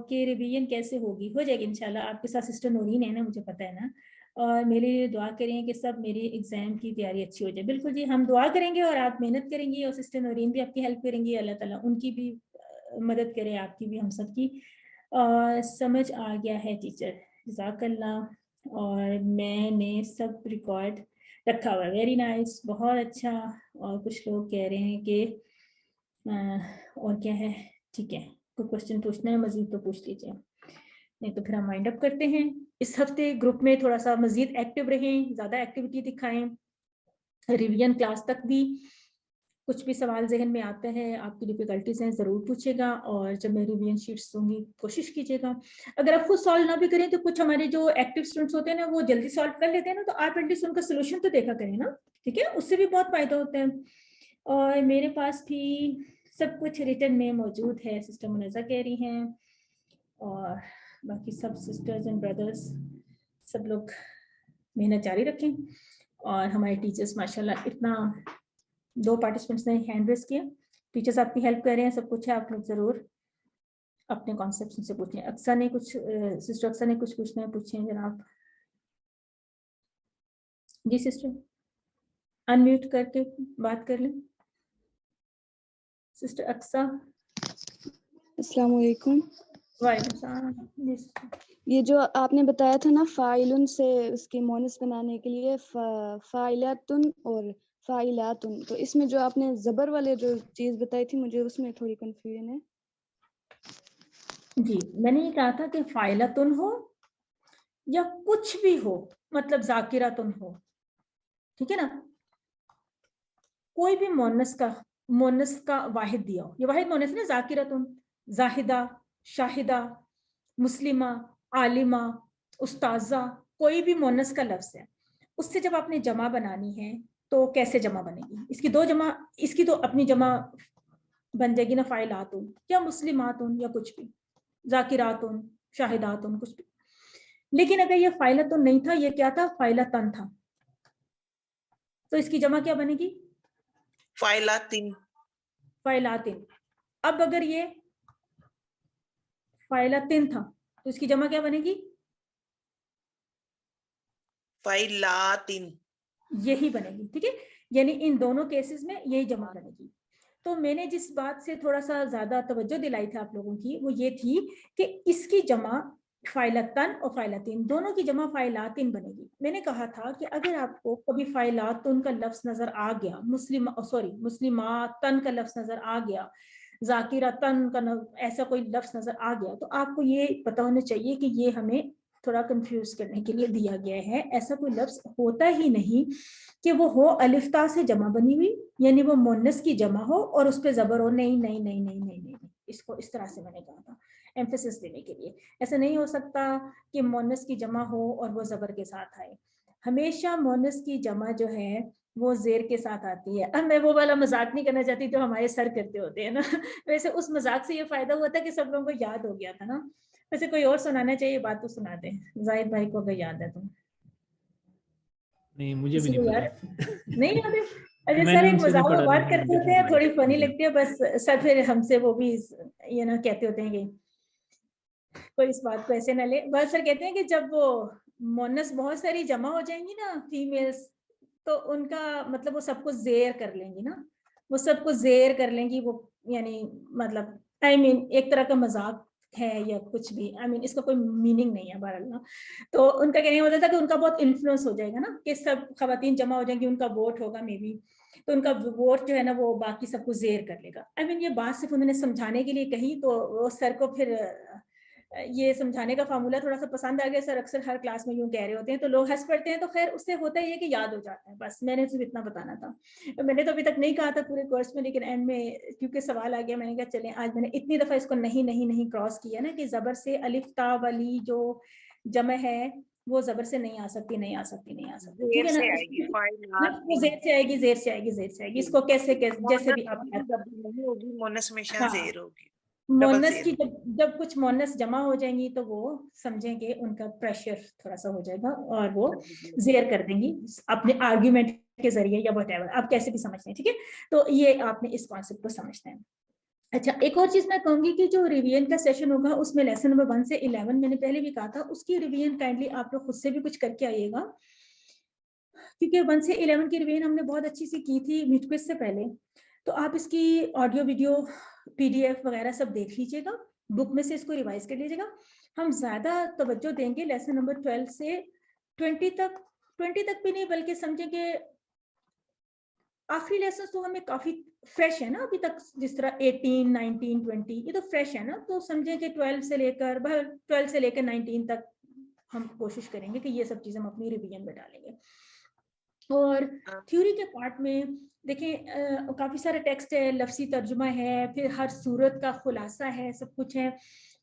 کہ ریویژن کیسے ہوگی, ہو جائے گی انشاءاللہ. آپ کے ساتھ سسٹر نورین ہے نا, مجھے پتہ ہے نا, اور میرے لیے دعا کریں کہ سب میری ایگزام کی تیاری اچھی ہو جائے. بالکل جی, ہم دعا کریں گے اور آپ محنت کریں گی اور سسٹر نورین بھی آپ کی ہیلپ کریں گی. اللہ تعالیٰ ان کی بھی مدد کرے, آپ کی بھی, ہم سب کی. سمجھ آ گیا ہے ٹیچر, جزاک اللہ. اور میں نے سب ریکارڈ رکھا ہوا ہے. ویری نائس, بہت اچھا. اور کچھ لوگ کہہ رہے ہیں کہ اور کیا ہے, ٹھیک ہے, کوئی کوشچن پوچھنا ہے مزید تو پوچھ لیجیے, نہیں تو پھر ہم مائنڈ اپ کرتے ہیں. اس ہفتے گروپ میں تھوڑا سا مزید ایکٹیو رہیں, زیادہ ایکٹیویٹی دکھائیں. ریویژن کلاس تک بھی کچھ بھی سوال ذہن میں آتا ہے, آپ کی ڈیفیکلٹیز ہیں, ضرور پوچھے گا. اور جب میں ریویژن شیٹس دوں گی کوشش کیجیے گا. اگر آپ خود سالو نہ بھی کریں تو کچھ ہمارے جو ایکٹیو اسٹوڈنٹس ہوتے ہیں نا وہ جلدی سالو کر لیتے ہیں نا, تو آپ ایٹ لیسٹ ان کا سولوشن تو دیکھا کریں نا, ٹھیک ہے, اس سے بھی بہت فائدہ ہوتا ہے. اور میرے پاس بھی سب کچھ ریٹن میں موجود ہے, سسٹر منزہ کہہ رہی ہیں. اور باقی سب سسٹرز اینڈ بردرز سب لوگ محنت جاری رکھیں. اور ہمارے ٹیچرز ماشاءاللہ اتنا, 2 پارٹیسپینٹس نے ہینڈ ریز کیا, ٹیچرز آپ کی ہیلپ کر رہے ہیں, سب کچھ ہے. آپ لوگ ضرور اپنے کانسیپٹ سے پوچھیں. اقصیٰ نے کچھ, سسٹر اقصیٰ نے کچھ پوچھنا ہے, پوچھیں جناب. جی سسٹر, انمیوٹ کر کے بات کر لیں. سسٹر اقصیٰ. السلام علیکم. وعلیکم السلام. جی سسٹر. یہ جو آپ نے بتایا تھا نا فاعلن سے اس کی مونس بنانے کے لیے فاعلاتن اور فاعلاتن, تو اس میں جو آپ نے زبر والے جو چیز بتائی تھی مجھے اس میں تھوڑی کنفیوژن ہے. جی میں نے یہ کہا تھا کہ فاعلاتن ہو یا کچھ بھی ہو, مطلب ذاکراتن ہو, ٹھیک ہے نا, کوئی بھی مونس کا واحد دیا ہو. یہ واحد مونس نا, ذاکراتن, زاہدہ, شاہدہ, مسلمہ, عالمہ, استاذہ, کوئی بھی مونس کا لفظ ہے, اس سے جب آپ نے جمع بنانی ہے تو کیسے جمع بنے گی؟ اس کی 2 جمع, اس کی تو اپنی جمع بن جائے گی نا, فاعلاتن یا مسلماتن یا کچھ بھی, ذاکراتن, شاہداتن, کچھ بھی. لیکن اگر یہ فاعلاتن نہیں تھا, یہ کیا تھا, فاعلاتن تھا, تو اس کی جمع کیا بنے گی؟ فاعلاتن. فاعلاتن. اب اگر یہ فاعلاتن تھا تو اس کی جمع کیا بنے گی؟ فاعلاتن. یہی بنے گی, ٹھیک ہے. یعنی ان دونوں کیسز میں یہی جمع بنے گی. تو میں نے جس بات سے تھوڑا سا زیادہ توجہ دلائی تھی آپ لوگوں کی, وہ یہ تھی کہ اس کی جمع فاعلاتن اور فاعلاتن دونوں کی جمع فاعلاتن بنے گی. میں نے کہا تھا کہ اگر آپ کو کبھی فاعلاتن کا لفظ نظر آ گیا, مسلماتن کا لفظ نظر آ گیا, ذاکراتن کا ایسا کوئی لفظ نظر آ گیا, تو آپ کو یہ پتہ ہونا چاہیے کہ یہ ہمیں تھوڑا کنفیوز کرنے کے لیے دیا گیا ہے. ایسا کوئی لفظ ہوتا ہی نہیں کہ وہ ہو الف تا سے جمع بنی ہوئی, یعنی وہ مونس کی جمع ہو اور اس پہ زبر ہو. نہیں نہیں نہیں نہیں نہیں نہیں, اس کو اس طرح سے میں نے کہا تھا ایمفیسس دینے کے لیے. ایسا نہیں ہو سکتا کہ مونس کی جمع ہو اور وہ زبر کے ساتھ آئے. ہمیشہ مونس کی جمع جو ہے وہ زیر کے ساتھ آتی ہے. اب میں وہ والا مذاق نہیں کرنا چاہتی جو ہمارے سر کرتے ہوتے ہیں نا, ویسے اس مذاق سے یہ فائدہ ہوا تھا کہ سب لوگوں کو یاد ہو گیا تھا نا. ویسے کوئی اور سنانا چاہیے بات تو سنا دیں, زاہد بھائی کو اگر یاد ہے تو. نہیں مجھے بھی نہیں پتا. نہیں یاد ہے. اچھا سر, ایک مذاق میں بات کرتے ہوتے ہیں, تھوڑی فنی لگتی ہے بس. سر پھر ہم سے وہ بھی یہ نا کہتے ہوتے ہیں کہ کوئی اس بات کو ایسے نہ لے. بس سر کہتے ہیں کہ جب وہ مونس بہت ساری جمع ہو جائیں گی نا فیمیلز, تو ان کا مطلب وہ سب کو زیر کر لیں گی نا, وہ سب کو زیر کر لیں گی. وہ یعنی مطلب ایک طرح کا مذاق ہے یا کچھ بھی, اس کا کوئی میننگ نہیں ہے بہرحال. تو ان کا کہنا ہوتا تھا کہ ان کا بہت انفلوئنس ہو جائے گا نا, کہ سب خواتین جمع ہو جائیں گی, ان کا ووٹ ہوگا مے بی, تو ان کا ووٹ جو ہے نا وہ باقی سب کو زیر کر لے گا. یہ بات صرف انہوں نے سمجھانے کے لیے کہی, تو وہ سر کو پھر یہ سمجھانے کا فارمولا تھوڑا سا پسند آ گیا سر, اکثر ہر کلاس میں یوں کہہ رہے ہوتے ہیں تو لوگ ہنس پڑتے ہیں, تو خیر اس سے ہوتا ہی ہے کہ یاد ہو جاتا ہے. بس میں نے صرف اتنا بتانا تھا. میں نے تو ابھی تک نہیں کہا تھا پورے کورس میں, لیکن اینڈ میں کیونکہ سوال آ گیا میں نے کہا چلیں آج میں نے اتنی دفعہ اس کو نہیں کراس کیا نا کہ زبر سے الف تا ولی جو جمع ہے وہ زبر سے نہیں آ سکتی, ٹھیک ہے نا, وہ زیر سے آئے گی, اس کو کیسے جیسے بھی آپ مونس کی جب کچھ مونس جمع ہو جائیں گی تو وہ سمجھیں کہ ان کا پریشر تھوڑا سا ہو جائے گا اور وہ زیر کر دیں گی اپنے آرگیومنٹ کے ذریعے یا واٹ ایور آپ کیسے بھی سمجھتے ہیں, ٹھیک ہے. تو یہ آپ نے اس کانسیپٹ کو سمجھنا ہے. اچھا, ایک اور چیز میں کہوں گی کہ جو ریویژن کا سیشن ہوگا اس میں لیسن نمبر 1 سے 11 میں نے پہلے بھی کہا تھا, اس کی ریویژن کائنڈلی آپ لوگ خود سے بھی کچھ کر کے آئیے گا, کیونکہ 1 سے 11 کی ریویژن ہم نے بہت اچھی سی کی تھی میٹ کوئز سے پہلے. تو آپ اس کی audio video P D F وغیرہ سب دیکھ لیجیے گا, بک میں سے اس کو ریوائز کر لیجیے گا. ہم زیادہ توجہ دیں گے لیسن نمبر 12 سے 20 تک بھی نہیں, بلکہ سمجھیں کہ آخری لیسن تو ہمیں کافی فریش ہے نا ابھی تک, جس طرح 18, 19, 20 یہ تو فریش ہے نا, تو سمجھیں کہ 12 سے لے کر 19 تک ہم کوشش کریں گے کہ یہ سب چیزیں ہم اپنی ریویژن میں ڈالیں گے. اور تھیوری کے پارٹ میں دیکھیں کافی سارا ٹیکسٹ ہے, لفظی ترجمہ ہے, پھر ہر صورت کا خلاصہ ہے, سب کچھ ہے.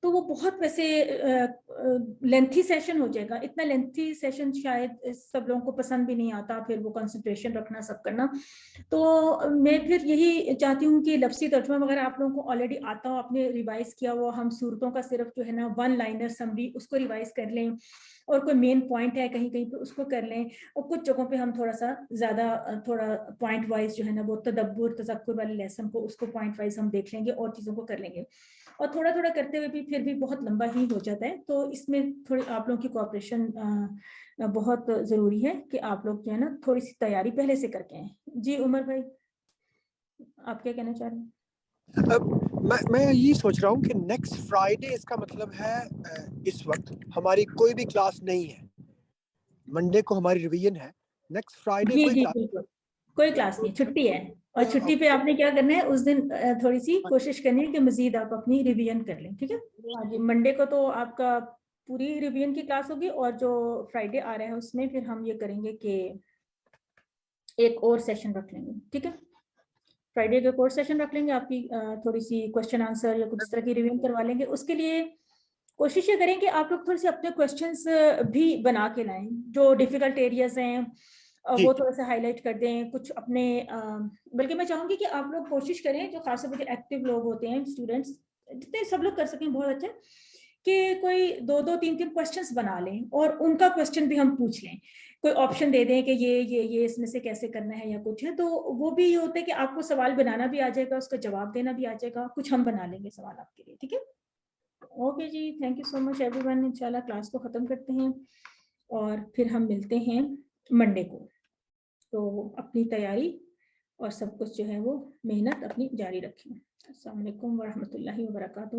تو وہ بہت ویسے لینتھی سیشن ہو جائے گا. اتنا لینتھی سیشن شاید سب لوگوں کو پسند بھی نہیں آتا, پھر وہ کنسنٹریشن رکھنا سب کرنا. تو میں پھر یہی چاہتی ہوں کہ لفظی ترجمہ وغیرہ آپ لوگوں کو آلریڈی آتا ہو, آپ نے ریوائز کیا ہوا, ہم صورتوں کا صرف جو ہے نا 1 لائنر سمری اس کو ریوائز کر لیں, اور کوئی مین پوائنٹ ہے کہیں پہ اس کو کر لیں, اور کچھ جگہوں پہ ہم تھوڑا سا زیادہ تھوڑا پوائنٹ وائز جو ہے نا وہ تدبر تذکر والے لیسن کو اس کو پوائنٹ وائز ہم دیکھ لیں گے اور چیزوں کو کر لیں گے. اور تھوڑا تھوڑا کرتے ہوئے بھی پھر بھی بہت لمبا ہی ہو جاتا ہے, تو اس میں تھوڑی آپ لوگوں کی کوآپریشن بہت ضروری ہے کہ آپ لوگ جو ہے نا تھوڑی سی تیاری پہلے سے کر کے آئیں. جی عمر بھائی آپ کیا کہنا چاہ رہے ہیں؟ میں یہ سوچ رہا ہوں کہ نیکسٹ فرائیڈے اس کا مطلب ہے اس وقت ہماری کوئی بھی کلاس نہیں ہے, منڈے کو ہماری ریویژن ہے, نیکسٹ فرائیڈے کوئی کلاس نہیں, چھٹی ہے. اور چھٹی پہ آپ نے کیا کرنا ہے اس دن تھوڑی سی کوشش کرنی ہے کہ مزید آپ اپنی ریویژن کر لیں, ٹھیک ہے. ہاں جی, منڈے کو تو آپ کا پوری ریویژن کی کلاس ہوگی, اور جو فرائیڈے آ رہا ہے اس میں پھر ہم یہ کریں گے کہ ایک اور سیشن رکھ لیں گے, ٹھیک ہے. فرائیڈے کا کورس سیشن رکھ لیں گے, آپ کی تھوڑی سی کوشچن آنسر یا کچھ اس طرح کی ریویژن کروا لیں گے. اس کے لیے کوشش یہ کریں کہ آپ لوگ تھوڑے سے اپنے کوشچنس بھی بنا کے لائیں, جو ڈیفیکلٹ ایریاز ہیں وہ تھوڑا سا ہائی لائٹ کر دیں کچھ اپنے. بلکہ میں چاہوں گی کہ آپ لوگ کوشش کریں, جو خاص طور پہ ایکٹیو لوگ ہوتے ہیں اسٹوڈینٹس, جتنے سب لوگ کر سکیں بہت اچھا, کہ کوئی 2-3 کوشچنس بنا لیں اور ان کا کوشچن بھی ہم پوچھ لیں, کوئی آپشن دے دیں کہ یہ اس میں سے کیسے کرنا ہے یا کچھ ہے. تو وہ بھی یہ ہوتا ہے کہ آپ کو سوال بنانا بھی آ جائے گا, اس کا جواب دینا بھی آ جائے گا, کچھ ہم بنا لیں گے سوال آپ کے لیے, ٹھیک ہے. Okay ji, thank you so much everyone. انشاءاللہ کلاس کو ختم کرتے ہیں اور پھر ہم ملتے ہیں منڈے کو. تو اپنی تیاری اور سب کچھ جو ہے وہ محنت اپنی جاری رکھیں. السلام علیکم ورحمۃ اللہ وبرکاتہ.